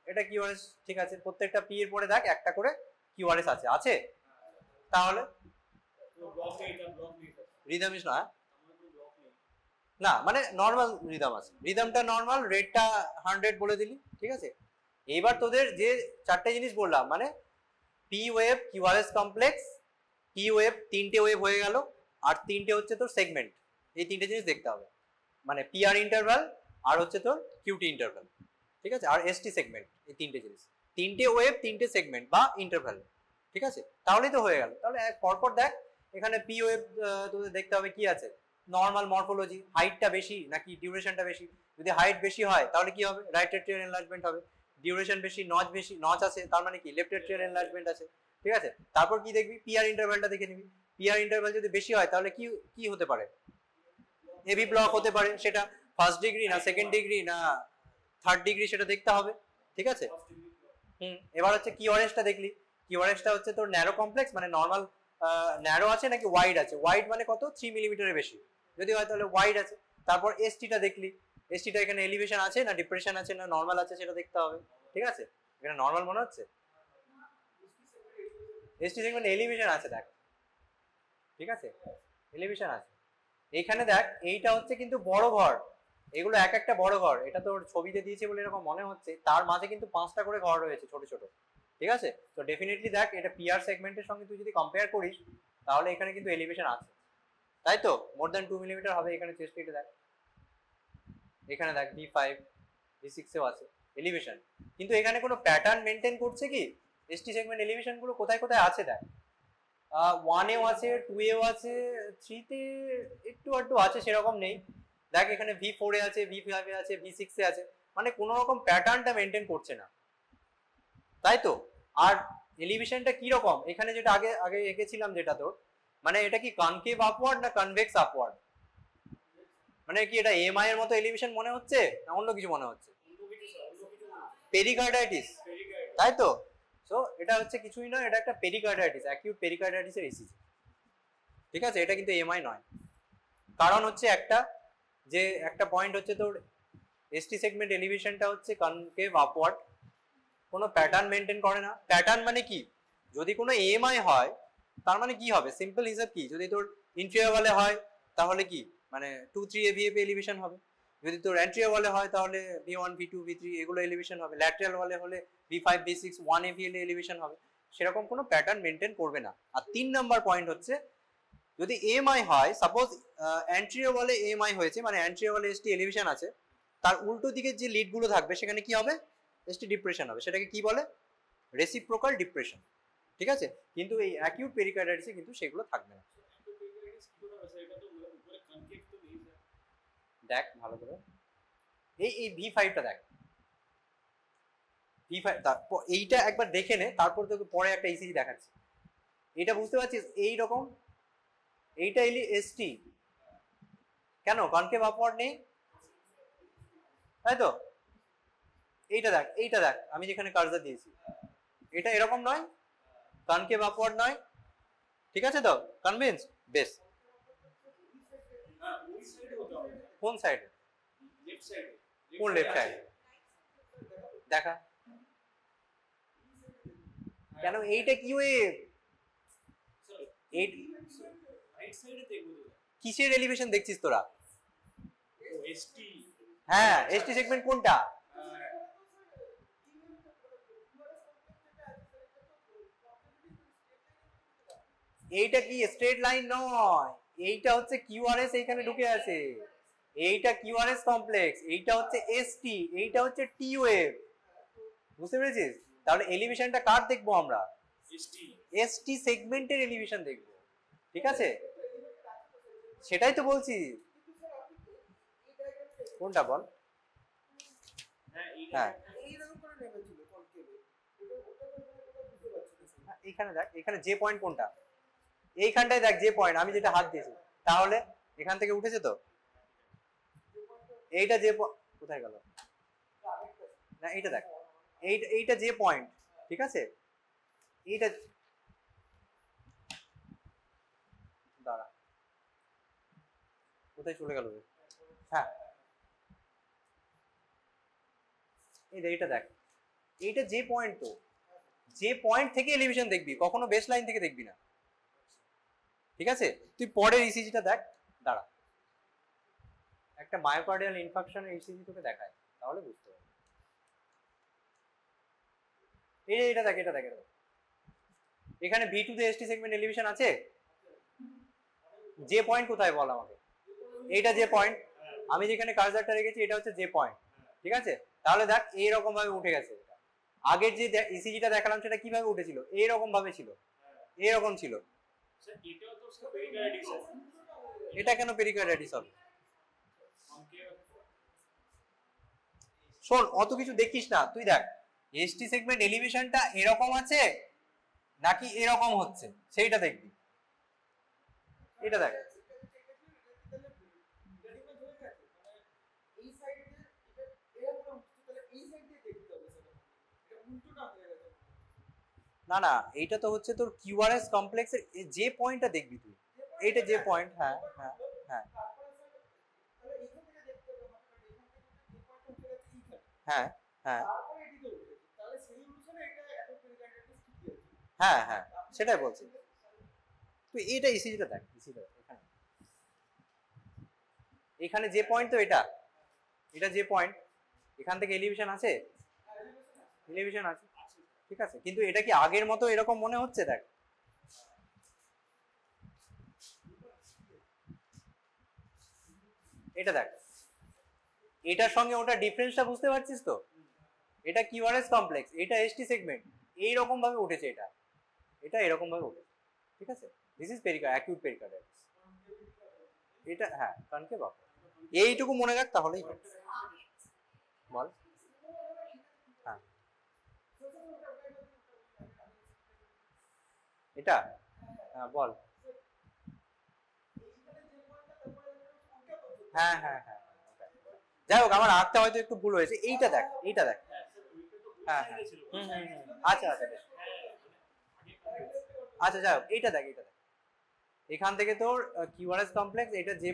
এটা কিউআরএস। ঠিক আছে, প্রত্যেকটা পি এর পরে দেখ একটা করে কিউআরএস আছে, আছে তাহলে রিদম ইজ না মানে নর্মাল রিদম আছে, রিদমটা নর্মাল, রেটটা 100 বলে দিলি। ঠিক আছে, এইবার তোদের যে চারটে জিনিস বললাম মানে P wave, QRS complex, P wave 3টে ওয়েভ হয়ে গেল, আর 3টে হচ্ছে তোর সেগমেন্ট, এই 3টে জিনিস দেখতে হবে, মানে পিআর ইন্টারভাল আর হচ্ছে তোর কিউটি ইন্টারভাল। ঠিক আছে, আর এসটি সেগমেন্ট, এই 3টে জিনিস, 3টে ওয়েভ 3টে সেগমেন্ট বা ইন্টারভাল। ঠিক আছে, তাহলেই তো হয়ে গেল। তাহলে পরপর দেখ, এখানে পি ওয়েভ তোদের দেখতে হবে কি আছে, নর্মাল মরফোলজি, হাইটটা বেশি নাকি ডিউরেশনটা বেশি। যদি হাইট বেশি হয় তাহলে কি হবে, রাইট এট্রিয়াল এনলার্জমেন্ট হবে, ডিউরেশন বেশি, নচ আছে, তার মানে কি লেফট এট্রিয়াল এনলার্জমেন্ট আছে। ঠিক আছে, তারপর কি দেখবি, পিআর ইন্টারভালটা দেখে নিবি। পিআর ইন্টারভাল যদি বেশি হয় তাহলে কি কি হতে পারে, হেভি ব্লক হতে পারে, সেটা ফার্স্ট ডিগ্রি না সেকেন্ড ডিগ্রি না থার্ড ডিগ্রি সেটা দেখতে হবে। ঠিক আছে, এবার হচ্ছে কিউআরএসটা দেখলি, কিউআরএসটা হচ্ছে তোর ন্যারো কমপ্লেক্স মানে নর্মাল ন্যারো আছে নাকি ওয়াইড আছে, ওয়াইড মানে কত 3 মিলিমিটারের বেশি, যদি হয় তাহলে ওয়াইড আছে। তারপর এসটিটা দেখলি, এসটিটা এখানে এলিভেশন আছে না ডিপ্রেশন আছে না নর্মাল আছে সেটা দেখতে হবে। ঠিক আছে, এখানে নর্মাল মনে হচ্ছে, এসটি সেগমেন্ট এলিভেশন আছে দেখ। ঠিক আছে, এলিভেশন আছে এইখানে দেখ, এইটা হচ্ছে কিন্তু বড় ঘর, এগুলো এক একটা বড় ঘর, এটা তোর ছবিতে দিয়েছে বলে এরকম মনে হচ্ছে, তার মাঝে কিন্তু 5টা করে ঘর রয়েছে ছোট ছোট। ঠিক আছে, তো ডেফিনেটলি দেখ এটা পিআর সেগমেন্টের সঙ্গে তুই যদি কম্পেয়ার করিস তাহলে এখানে কিন্তু এলিভেশন আছে। তাই তো মোর দ্যান 2 মিলিমিটার হবে এখানে চেস্ট এটা দেখ, এখানে দেখ V5 V6 এও আছে এলিভেশন, কিন্তু এখানে কোনো প্যাটার্ন মেনটেন করছে কি? এসটি সেগমেন্ট এলিভেশন গুলো কোথায় কোথায় আছে দেখ, 1 এও আছে, 2 এও আছে, 3 তে একটু একটু আছে, সেরকম নেই। দেখ এখানে V4 এ আছে, V5 এ আছে, V6 এ আছে, মানে কোনো রকম প্যাটার্নটা মেনটেন করছে না, তাই তো। আর এলিভেশনটা কি রকম, এখানে যেটা আগে আগে এঁকেছিলাম যেটা তোর, মানে এটা কি কনকেভ আপওয়ার্ড না কনভেক্স আপওয়ার্ড, মানে কি এটা এমআই এর মতো এলিভেশন মনে হচ্ছে না অন্য কিছু মনে হচ্ছে? পেরিকার্ডাইটিস, তাই তো। সো এটা হচ্ছে কিছুই নয়, এটা একটা পেরিকার্ডাইটিস, অ্যাকিউট পেরিকার্ডাইটিসের ইসিজি, ঠিক আছে। এটা কিন্তু এমআই নয়, কারণ হচ্ছে একটা যে একটা পয়েন্ট হচ্ছে তোর এসটি সেগমেন্ট এলিভেশনটা হচ্ছে কনকেভ আপওয়ার্ড, কোনো প্যাটার্ন মেনটেন করে না। প্যাটার্ন মানে কি, যদি কোনো এমআই হয় তার মানে কি হবে, সিম্পল হিসাব কি, যদি তোর ইন্টেরিয়র ওয়ালে হয় তাহলে কি মানে 2-3 এভিএফ এলিভেশন হবে, যদি তোর অ্যান্টেরিয়র ওয়ালে হয় তাহলে V1 V2 V3 এগুলো এলিভেশন হবে, ল্যাটারাল ওয়ালে হলে V5 V6 1 এভিএল এলিভেশন হবে, সেরকম কোনো প্যাটার্ন মেনটেন করবে না। আর 3 নাম্বার পয়েন্ট হচ্ছে যদি এমআই হয়, সাপোজ অ্যান্টেরিয়র ওয়ালে এমআই হয়েছে, মানে অ্যান্টেরিয়র ওয়ালে এসটি এলিভেশন আছে, তার উল্টো দিকে যে লিড গুলো থাকবে সেখানে কি হবে, এসটি ডিপ্রেশন হবে, সেটাকে কি বলে, রেসিপ্রোকাল ডিপ্রেশন, ঠিক আছে। কিন্তু এই অ্যাকিউট পেরিকার্ডাইটিসে কিন্তু সেগুলো থাকবে না। দেখ ভালো করে এই V5টা দেখ, V5 তারপর এইটা একবার দেখে নে, তারপর তোকে পরে একটা ইসিজি দেখাচ্ছি। এটা বুঝতে পারছিস, এই রকম এইটা এলি এসটি, কেন কনকেভ আপওয়ার্ড নেই, তাই তো। এইটা দেখ, এইটা দেখ, আমি যেখানে কার্সার দিয়েছি এটা এরকম নয়, কনকেভ আপওয়ার্ড নয়, ঠিক আছে তো, কনভিন্স, বেশ। কোন সাইডে, কোন লেফট সাইড দেখা, কেন এইটা কি ওয়েভ, কিসের এলিভেশন দেখছিস তোরা? হ্যাঁ এসটি সেগমেন্ট কোনটা, এইটা কি স্ট্রেট লাইন নয়, এইটা হচ্ছে কিউআরএস, এইখানে ঢুকে আছে, এইটা কিউআরএস কমপ্লেক্স, এইটা হচ্ছে এসটি, এইটা হচ্ছে টি ওয়েভ, বুঝতে পেরেছিস? তাহলে এলিভেশনটা কার দেখবো আমরা, এসটি সেগমেন্টের এলিভেশন দেখবো, ঠিক আছে, সেটাই তো বলছি। কোনটা বল, হ্যাঁ এইখানে দেখ, এখানে যে পয়েন্ট কোনটা, এইখানটায় দেখ যে পয়েন্ট, আমি যেটা হাত দিয়েছি, তাহলে এখান থেকে উঠেছে তো, এইটা যে কোথায় গেল, না এইটা দেখ, এইটা যে পয়েন্ট, ঠিক আছে, এইটা দাঁড়া, কোথায় চলে গেল, হ্যাঁ এইটা দেখ, এইটা যে পয়েন্ট, তো যে পয়েন্ট থেকে এলিভেশন দেখবি, কখনো বেস লাইন থেকে দেখবি না, ঠিক আছে। তুই পরের ইসিজিটা দেখ, দাঁড়া একটা মায়োকার্ডিয়াল ইনফাকশনের ইসিজি তোকে দেখায়, তাহলে বুঝতে পারবি। এটা দেখ, এটা দেখ, এটা দেখ, এখানে V2 তে এসটি সেগমেন্ট এলিভেশন আছে, যে পয়েন্ট কোথায় বল আমাকে, এইটা যে পয়েন্ট, আমি যেখানে কার্সারটা রেখেছি এটা হচ্ছে যে পয়েন্ট, ঠিক আছে। তাহলে দেখ এইরকম ভাবে উঠে গেছে, আগের যে ইসিজিটা দেখালাম সেটা কিভাবে উঠেছিল, এইরকম ভাবে ছিল, এইরকম ছিল, এটা কেন পেরিকার্ডাইটিস হবে, শোন অত কিছু দেখিস না, তুই দেখ এসটি সেগমেন্ট এলিভেশনটা এরকম আছে নাকি এরকম হচ্ছে সেইটা দেখবি, এটা দেখ, না না এইটা তো হচ্ছে তোর কিউআরএস কমপ্লেক্সের যে পয়েন্টটা দেখবি তুই, এইটা যে পয়েন্ট, হ্যাঁ হ্যাঁ হ্যাঁ হ্যাঁ হ্যাঁ হ্যাঁ হ্যাঁ সেটাই বলছি, তুই এইটা ইসিজিটা দেখ, ইসিজিটা এখানে, এখানে যে পয়েন্ট, তো এটা এটা যে পয়েন্ট, এখান থেকে এলিভেশন আছে, এলিভেশন আছে, ঠিক আছে, কিন্তু এটা কি আগের মতো এরকম মনে হচ্ছে, দেখ এটা দেখ, এটার সঙ্গে ওটা ডিফারেন্সটা বুঝতে পারছিস তো? এটা কিউআরএস কমপ্লেক্স, এটা এসটি সেগমেন্ট, এইরকম ভাবে উঠেছে, এটা এটা এরকম ভাবে উঠেছে, ঠিক আছে? This is acute pericarditis. এটা হ্যাঁ কনকেভ আপ, এইটুকু মনে রাখ তাহলেই হবে। বল। হ্যাঁ এটা হ্যাঁ বল। হ্যাঁ হ্যাঁ হ্যাঁ, যাই হোক আমার আঁকটা হয়তো একটু ভুল হয়েছে। এইটা দেখ, এইটা দেখ। হ্যাঁ হ্যাঁ আচ্ছা আচ্ছা বেশ, আচ্ছা যাই হোক এইটা দেখ, এইটা দেখ, এখান থেকে তোর কিউআরএস কমপ্লেক্স, এটা যে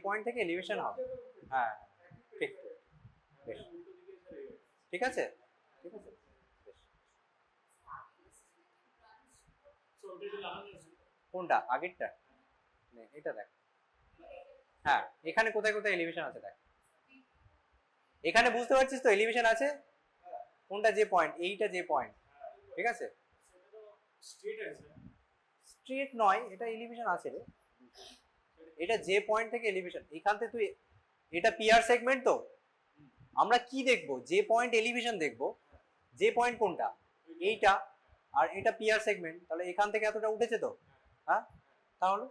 পয়েন্ট থেকে এলিভেশন হবে। হ্যাঁ ঠিক বেশ, ঠিক আছে ঠিক আছে বেশ। কোনটা আগেরটা? এটা দেখ, হ্যাঁ এখানে কোথায় কোথায় এলিভেশন আছে দেখ, এখানে বুঝতে পারছিস তো এলিভেশন আছে কোনটা, যে পয়েন্ট, এইটা যে পয়েন্ট, ঠিক আছে? স্ট্রেট নয়, এটা এলিভেশন আছে রে, এটা যে পয়েন্ট থেকে এলিভেশন, এখান থেকে তুই, এটা পিআর সেগমেন্ট তো, আমরা কি দেখব, যে পয়েন্ট এলিভেশন দেখব, যে পয়েন্ট কোনটা, এইটা, আর এটা পিআর সেগমেন্ট, তাহলে এখান থেকে এতটা উঠেছে তো, হ্যাঁ তাহলে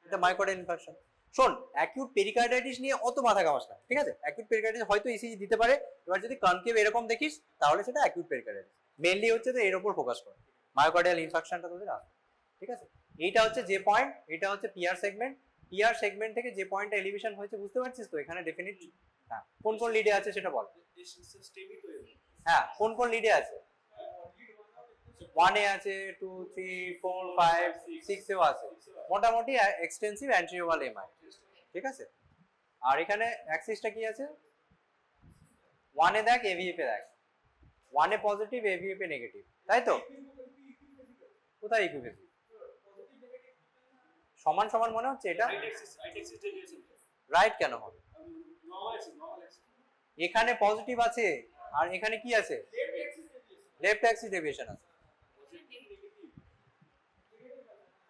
এটা মায়োকার্ডিয়াল ইনফারকশন। শোন, অ্যাকিউট পেরিকার্ডাইটিস নিয়ে অত মাথা ঘামাস না, ঠিক আছে? অ্যাকিউট পেরিকার্ডাইটিস হয়তো ইসিজি দিতে পারে, এবার যদি কনকেভ এরকম দেখিস তাহলে সেটা অ্যাকিউট পেরিকার্ডাইটিস। মেইনলি হচ্ছে তো এর উপর ফোকাস কর, মায়োকার্ডিয়াল ইনফারকশনটা তোদের আসবে, ঠিক আছে? এইটা হচ্ছে যে পয়েন্ট, এটা হচ্ছে পিআর সেগমেন্ট, পিআর সেগমেন্ট থেকে যে পয়েন্টটা এলিভেশন হয়েছে বুঝতে পারছিস তো এখানে ডেফিনিট। হ্যাঁ কোন কোন লিডে আছে সেটা বল। হ্যাঁ কোন কোন লিডে আছে? 1 এ আছে, 2 3 4 5 6 এও আছে, মোটামুটি এক্সটেন্সিভ অ্যান্টেরিওর এমআই, ঠিক আছে? আর এখানে অ্যাক্সিসটা কি আছে? 1 এ দেখ, এভিএফ এ দেখ, 1 এ পজিটিভ, এভিএফ এ নেগেটিভ, তাই তো? কোথায় ইকুইভ্যালেন্সি? সমান সমান মনে হচ্ছে এটা, রাইট কেন হবে? এখানে পজিটিভ আছে আর এখানে কি আছে? লেফট অ্যাক্সিস ডেভিয়েশন আছে।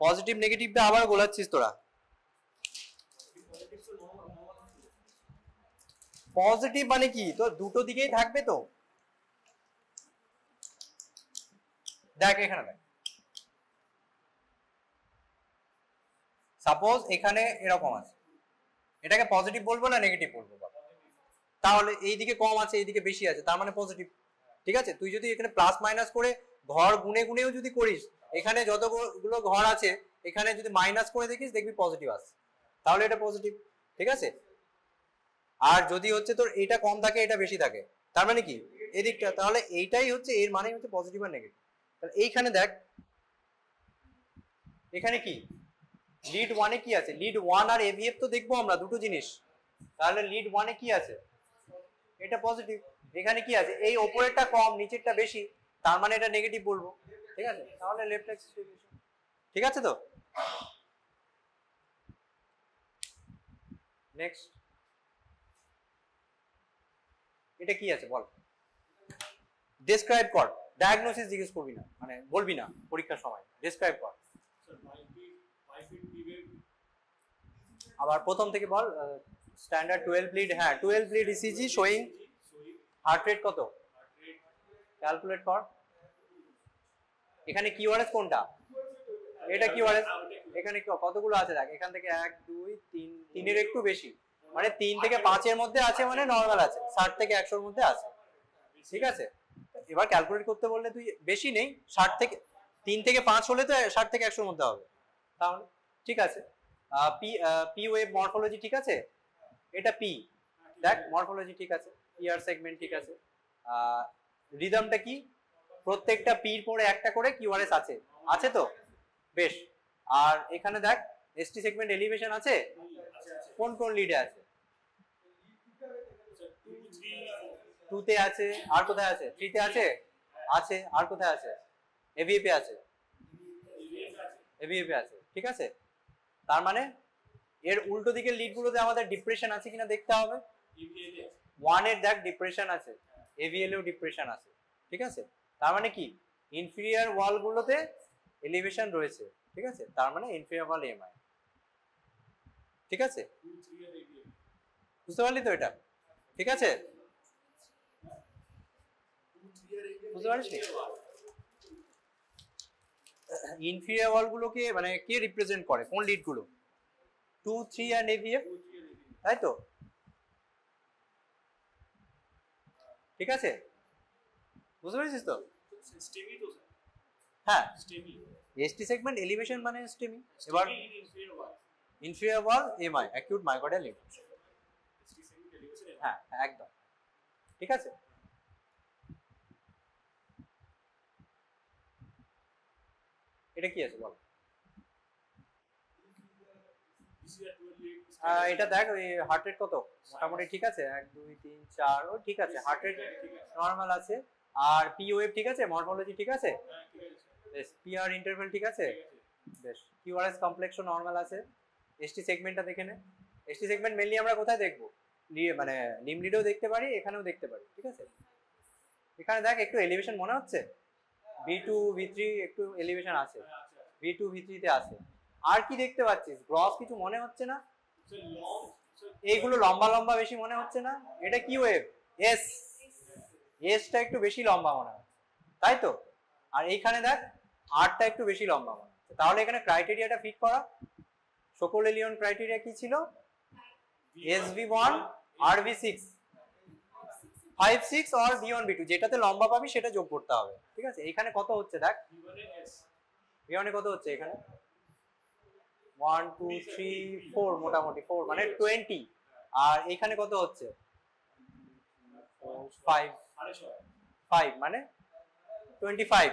পজিটিভ নেগেটিভটা আবার গোলাচ্ছিস তোরা। পজিটিভ মানে কি, তো দুটো দিকেই থাকবে তো। দেখ এখানে দেখ, সাপোজ এখানে এরকম আছে, এটাকে পজিটিভ বলবো না নেগেটিভ বলবো? তাহলে এইদিকে কম আছে এইদিকে বেশি আছে, তার মানে পজিটিভ, ঠিক আছে? তুই যদি এখানে প্লাস মাইনাস করে ঘর গুনে গুনেও যদি করিস, এখানে যতগুলো ঘর আছে এখানে যদি মাইনাস করে দেখিস দেখবি পজিটিভ আসছে, তাহলে এটা পজিটিভ, ঠিক আছে? আর যদি হচ্ছে তোর এটা কম থাকে এটা বেশি থাকে, তার মানে কি এদিকটা, তাহলে এইটাই হচ্ছে, এর মানে হচ্ছে পজিটিভ আর নেগেটিভ। তাহলে এইখানে দেখ, এখানে কি লিড 1 এ কি আছে? লিড 1 আর এভিএফ তো দেখবো আমরা দুটো জিনিস, তাহলে লিড 1 এ কি আছে? এটা পজিটিভ। এখানে কি আছে? এই উপরেরটা কম নিচেরটা বেশি, তার মানে এটা নেগেটিভ বলবো, ঠিক আছে? তাহলে লেফট অ্যাক্সিস ডেভিয়েশন, ঠিক আছে তো? নেক্সট, এটা কি আছে বল, ডেসক্রাইব কর, ডায়াগনোসিস জিজ্ঞেস করবি না, মানে বলবি না পরীক্ষার সময়, ডেসক্রাইব কর। আবার প্রথম থেকে বল, স্ট্যান্ডার্ড 12 ব্লিড, হ্যাঁ 12 bleed ECG showing heart rate কত, ক্যালকুলেট কর। এখানে কিউআরএস কোনটা? এটা কিউআরএস, এখানে কতগুলো আছে দেখ, এখান থেকে 1 2 3, 3 এর একটু বেশি, মানে 3 থেকে 5 এর মধ্যে আছে, মানে নরমাল আছে, 60 থেকে 100 এর মধ্যে আছে, ঠিক আছে? এবার ক্যালকুলেট করতে বললে তুই বেশি নেই, 60 থেকে 3 থেকে 5 হলে তো 60 থেকে 100 এর মধ্যে হবে, তাহলে ঠিক আছে। পি ওয়েভ মরফোলজি ঠিক আছে, এটা পি, দেখ মরফোলজি ঠিক আছে, পিআর সেগমেন্ট ঠিক আছে। রিদমটা কি? প্রত্যেকটা পির পরে একটা করে কিউআরএস আছে, আছে তো বেশ। আর এখানে দেখ এসটি সেগমেন্ট এলিভেশন আছে, কোন কোন লিডে আছে? 2 তে আছে, আর কোথায় আছে? 3 তে আছে, আছে, আর কোথায় আছে? এভিএফ এ আছে, এভিএফ এ আছে, ঠিক আছে? তার মানে এর উল্টো দিকের লিডগুলোতে আমাদের ডিপ্রেশন আছে কিনা দেখতে হবে। 1 এর দেখ ডিপ্রেশন আছে, এভিএল এও ডিপ্রেশন আছে, ঠিক আছে? তার মানে কি ইনফিরিয়র ওয়াল গুলোতে এলিভেশন রয়েছে, ঠিক আছে? তার মানে ইনফিরিয়র ওয়াল এমআই, ঠিক আছে? বুঝতে পারলি তো এটা? ঠিক আছে, বুঝতে পারছিস? ইনফিরিয়র ওয়াল গুলোকে মানে কে রিপ্রেজেন্ট করে, কোন লিড গুলো? 2, 3 এন্ড AVF, তাই তো? ঠিক আছে, বুঝতে পারছিস তো? হ্যাঁ, এসটি সেগমেন্ট এলিভেশন মানে স্টেমি। এবার ইনফিরিয়র ওয়াল এমআই, অ্যাকিউট মায়োকার্ডিয়াল ইনফার্কশন। হ্যাঁ একদম ঠিক আছে। এটা কি আছে বল? এটা দেখ, ওই হার্ট রেট কত মোটামুটি ঠিক আছে, 1 2 3 4, ও ঠিক আছে, হার্ট রেট নরমাল আছে। আর পি ওয়েভ ঠিক আছে, মরফোলজি ঠিক আছে, বেশ। পিআর ইন্টারভ্যাল ঠিক আছে, বেশ। কিউআরএস কমপ্লেক্সও নরমাল আছে। এসটি সেগমেন্টটা দেখে নে। এসটি সেগমেন্ট মেইনলি আমরা কোথায় দেখবো? মানে লিম লিডেও দেখতে পারি, এখানেও দেখতে পারি, ঠিক আছে। এখানে দেখ একটু এলিভেশন মনে হচ্ছে, V2 V3 একটু এলিভেশন আছে, V2 V3 তে আছে। আর কি দেখতে পাচ্ছিস? গ্রস কিছু মনে হচ্ছে না? এইগুলো লম্বা লম্বা বেশি মনে হচ্ছে না? এটা কি ওয়েভ? এস, এসটা একটু বেশি লম্বা মনে হচ্ছে, তাই তো? আর এইখানে দেখ আরটা একটু বেশি লম্বা মনে হচ্ছে। তাহলে এখানে ক্রাইটেরিয়াটা ফিট করা। সোকোলেলিয়ন ক্রাইটেরিয়া কি ছিল? SV1 RV6 5 6 আর V1 V2, যেটাতে লম্বা পাবি সেটা যোগ করতে হবে, ঠিক আছে। এখানে কত হচ্ছে দেখ, V1 এ কত হচ্ছে এখানে? 1 2 3 4, মোটামুটি 4 মানে 20। আর এখানে কত হচ্ছে? 5 5 মানে 25,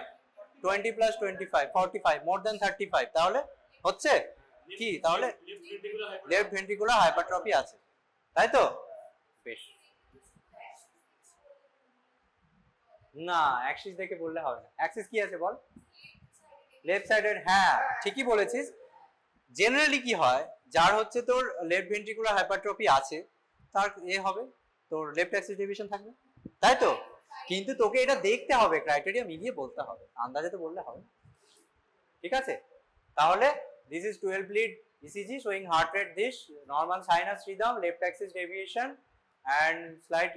20 প্লাস 25 45, মোর দ্যান 35। তাহলে হচ্ছে কি? তাহলে লেফট ভেন্ট্রিকুলার হাইপারট্রফি আছে, তাই তো? বেশ। না, অ্যাক্সিস দেখে বললে হবে না। অ্যাক্সিস কি আছে বল? লেফট সাইডের, হ্যাঁ ঠিকই বলেছিস। জেনারেলি কি হয়, যার হচ্ছে তোর লেফট ভেন্ট্রিকুলার হাইপারট্রফি আছে তার হবে তোর লেফট অ্যাক্সিস ডেভিয়েশন থাকবে, তাই তো? কিন্তু তোকে এটা দেখতে হবে, ক্রাইটেরিয়া মিলিয়ে বলতে হবে, আন্দাজে তো বললে হবে, ঠিক আছে। তাহলে this is 12 lead ECG showing heart rate, this normal sinus rhythm, left axis deviation and slight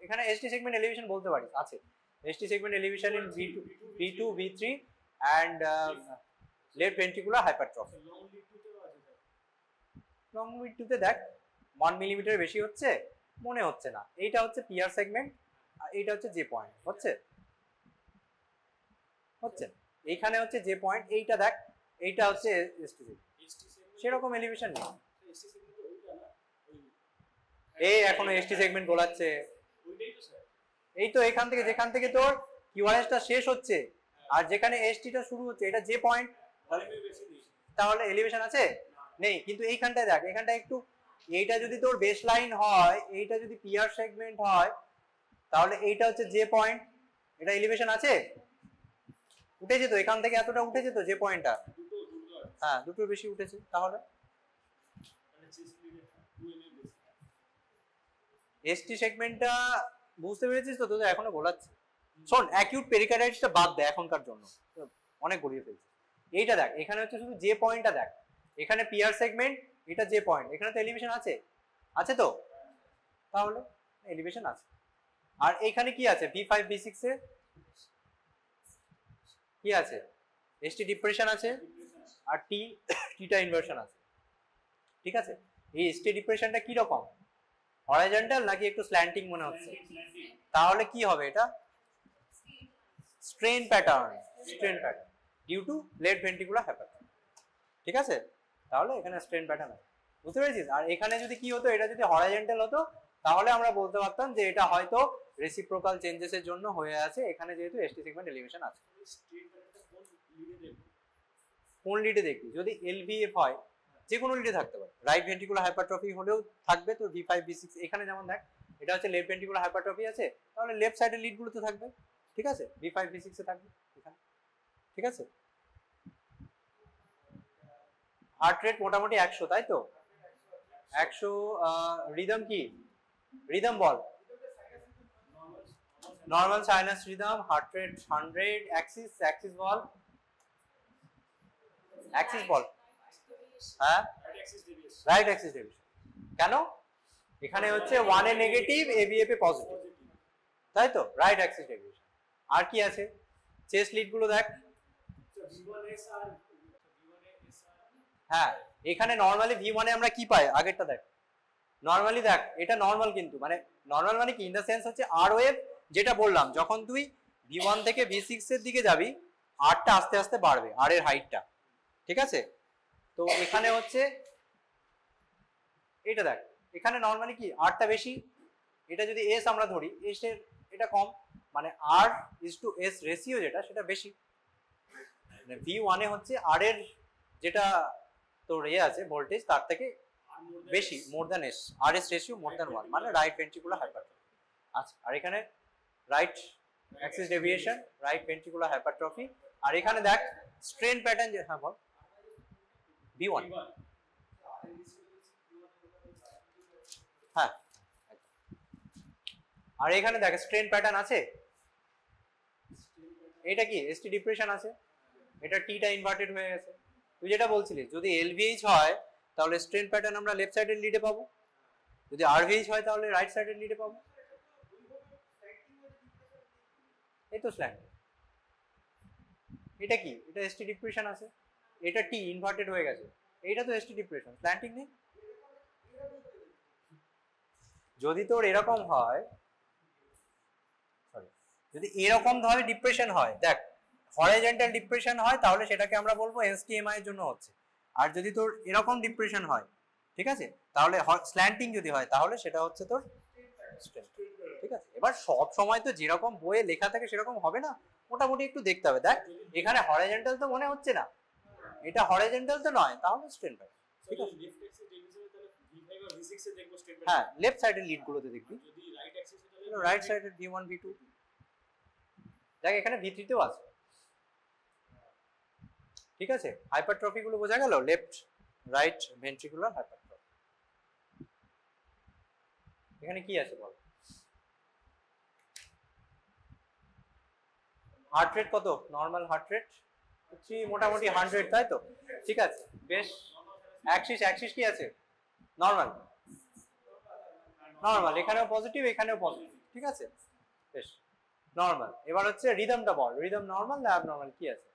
এখানে ST segment elevation বলতে পারিস, আছে ST segment elevation in V2 V3 and left ventricular hypertrophy। Long lead 2 তে দেখ 1 মিলিমিটার বেশি হচ্ছে মনে হচ্ছে না। এইটা হচ্ছে পিআর সেগমেন্ট আর এইটা হচ্ছে জে পয়েন্ট, হচ্ছে হচ্ছে এইখানে হচ্ছে জে পয়েন্ট, এইটা দেখ এইটা হচ্ছে এসটি সেগমেন্ট, সেরকম এলিভেশন নেই। এই এখনো এসটি সেগমেন্ট গোলাচ্ছে, এই তো এখান থেকে, যেখান থেকে তোর কিউআরএসটা শেষ হচ্ছে আর যেখানে এসটিটা শুরু হচ্ছে, এটা জে পয়েন্ট, তাহলে এলিভেশন আছে নেই। কিন্তু এইখানটায় দেখ, এখানটা একটু, এইটা যদি তোর বেস লাইন হয়, এইটা যদি পিআর সেগমেন্ট হয়, তাহলে এইটা হচ্ছে জে পয়েন্ট, এটা এলিভেশন আছে, উঠেছে তো এখান থেকে, এতটা উঠেছে তো জে পয়েন্টটা, হ্যাঁ দুটো বেশি উঠেছে। তাহলে এসটি সেগমেন্টটা বুঝতে পেরেছিস তো? তোদের এখনো গোলাচ্ছে। শোন, অ্যাকিউট পেরিকার্ডাইটিসটা বাদ দে এখনকার জন্য, অনেক গড়িয়ে ফেলছে। এইটা দেখ, এখানে হচ্ছে শুধু জে পয়েন্টটা দেখ, এখানে পিআর সেগমেন্ট, এটা জে পয়েন্ট, এখানে তো এলিভেশন আছে, আছে তো? তাহলে এলিভেশন আছে। আর এখানে কি আছে? V5 V6 এ কি আছে? এসটি ডিপ্রেশন আছে আর টিটা ইনভার্সন আছে, ঠিক আছে। এই এসটি ডিপ্রেশনটা কি রকম, হরাইজন্টাল নাকি একটু স্ল্যান্টিং মনে হচ্ছে? তাহলে কি হবে এটা? Strain pattern, strain pattern due to left ventricular hypertrophy, ঠিক আছে। তাহলে এখানে স্ট্রেন প্যাটার্ন আছে, বুঝতে পেরেছিস? আর এখানে যদি কি হতো, এটা যদি হরাইজন্টাল হতো তাহলে আমরা বলতে পারতাম যে এটা হয়তো রেসিপ্রোকাল চেঞ্জেসের জন্য হয়ে আছে, এখানে যেহেতু এসটি সেগমেন্ট এলিভেশন আছে। কোন লিডে দেখবি? যদি এলভিএফ হয়, যে কোনো লিডে থাকতে পারে, রাইট ভেন্ট্রিকুলার হাইপারট্রফি হলেও থাকবে তো V5 V6। এখানে যেমন দেখ, এটা হচ্ছে লেফট ভেন্ট্রিকুলার হাইপারট্রফি আছে, তাহলে লেফট সাইডের লিড গুলোতে থাকবে, ঠিক আছে, V5 V6 এ থাকবে এখানে, ঠিক আছে। হার্ট রেট মোটামুটি 100, তাই তো? 100। রিদম কি? রিদম বল। Normal sinus rhythm, heart rate 100, axis, axis বল, অ্যাক্সিস বল। হ্যাঁ, রাইট অ্যাক্সিস ডেভিয়েশন। কেন? এখানে হচ্ছে 1 এ নেগেটিভ ABF এ পজিটিভ, তাই তো? Right axis deviation. আর কি আছে? চেস্ট লিড গুলো দেখ। হ্যাঁ, এখানে নরমালি V1 এ আমরা কি পাই আগেরটা দেখ। নরমালি দেখ, এটা নরমাল, কিন্তু মানে নরমাল মানে কি, ইন দ্য সেন্স হচ্ছে আর ওয়েভ, যেটা বললাম যখন তুই V1 থেকে V6 এর দিকে যাবি আরটা আস্তে আস্তে বাড়বে, আর এর হাইটটা, ঠিক আছে? তো এখানে হচ্ছে এটা দেখ, এখানে নরমালি কি আরটা বেশি, এটা যদি এস আমরা ধরি, এস এর এটা কম, মানে আর ইজ টু এস রেশিও যেটা সেটা বেশি। মানে V1 এ হচ্ছে আর এর যেটা তোর আছে ভোল্টেজ তার থেকে বেশি, মোর দ্যান এস, আর এস রেশিও মোর দ্যান 1, মানে রাইট ভেন্ট্রিকুলার হাইপারট্রফি। আচ্ছা, আর এখানে right axis deviation, right ventricular hypertrophy. আর এখানে দেখ স্ট্রেন প্যাটার্ন, যে হ্যাঁ বল V1, হ্যাঁ। আর এখানে দেখ স্ট্রেন প্যাটার্ন আছে, এটা কি এসটি ডিপ্রেশন আছে, এটা টিটা ইনভার্টেড হয়ে গেছে। তুই যেটা বলছিলিস যদি এলভিএইচ হয় তাহলে স্ট্রেন প্যাটার্ন আমরা লেফট সাইডের লিডে পাবো, যদি আরভিএইচ হয় তাহলে রাইট সাইডের লিডে পাবো। এই তো স্ল্যান্ট, এটা কি, এটা এসটি ডিপ্রেশন আছে, এটা টি ইনভার্টেড হয়ে গেছে, এইটা তো এসটি ডিপ্রেশন, স্ল্যান্টিং নেই। যদি তোর এরকম হয়, সরি, যদি এরকম ভাবে ডিপ্রেশন হয়, দেখ হরাইজন্টাল ডিপ্রেশন হয় তাহলে সেটাকে আমরা বলবো এসটিএমআই এর জন্য হচ্ছে। আর যদি তোর এরকম ডিপ্রেশন হয়, ঠিক আছে, তাহলে স্ল্যান্টিং যদি হয় তাহলে সেটা হচ্ছে তোর স্ট্রেন, ঠিক আছে? এবার সব সময় তো যেরকম বইয়ে লেখা থাকে সেরকম হবে না, মোটামুটি একটু দেখতে হবে। দেখ এখানে হরাইজন্টাল তো মনে হচ্ছে না, এটা হরাইজন্টাল তো নয়, তাহলে স্ট্রেন পাবে, ঠিক আছে? হ্যাঁ, লেফট সাইডের লিড গুলোতে দেখবি, রাইট সাইডের V1 V2, দেখ এখানে V3 তেও আছে, ঠিক আছে? হাইপারট্রফি গুলো বোঝা গেল, লেফট রাইট ভেন্ট্রিকুলার হাইপারট্রফি। এখানে কি আছে বল? হার্ট রেট কত? নরমাল হার্ট রেট মোটামুটি 100, তাই তো? ঠিক আছে, বেশ। অ্যাক্সিস কি আছে? নরমাল, নরমাল, এখানেও পজিটিভ এখানেও পজিটিভ, ঠিক আছে, বেশ নরমাল। এবার হচ্ছে রিদমটা বল, রিদম নরমাল না অ্যাবনরমাল, কি আছে?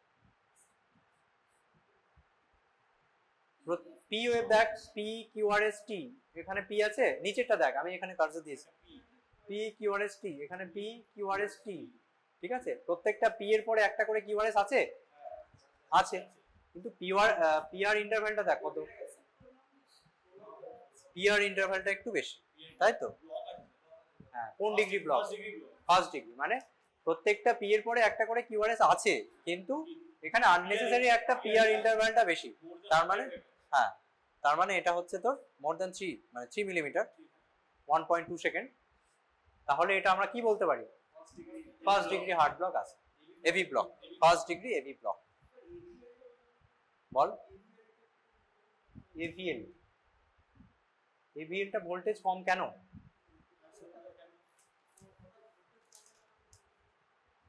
পি ওয়েভ দেখ, P Q R S T, এখানে পি আছে, নিচেরটা দেখ, আমি এখানে কার্সর দিয়েছি, P Q R S T, এখানে P Q R S T, ঠিক আছে? প্রত্যেকটা পি এর পরে একটা করে কিউ আর এস আছে, আছে, কিন্তু পিআর ইন্টারভ্যালটা দেখ কত, পিআর ইন্টারভ্যালটা একটু বেশি, তাই তো? হ্যাঁ, কোন ডিগ্রি ব্লক? ফার্স্ট ডিগ্রি, মানে প্রত্যেকটা পি এর পরে একটা করে কিউআরএস আছে, কিন্তু এখানে আননেসেসারি একটা পিআর ইন্টারভ্যালটা বেশি, তার মানে হ্যাঁ, তার মানে এটা হচ্ছে তোর মোর দ্যান 3, মানে 3 মিলিমিটার, 1.2 সেকেন্ড। তাহলে এটা আমরা কি বলতে পারি? ফার্স্ট ডিগ্রি হার্ট ব্লক আছে, AV block, first degree AV block. বল এভিএল, এভিএলটা ভোল্টেজ কম কেন?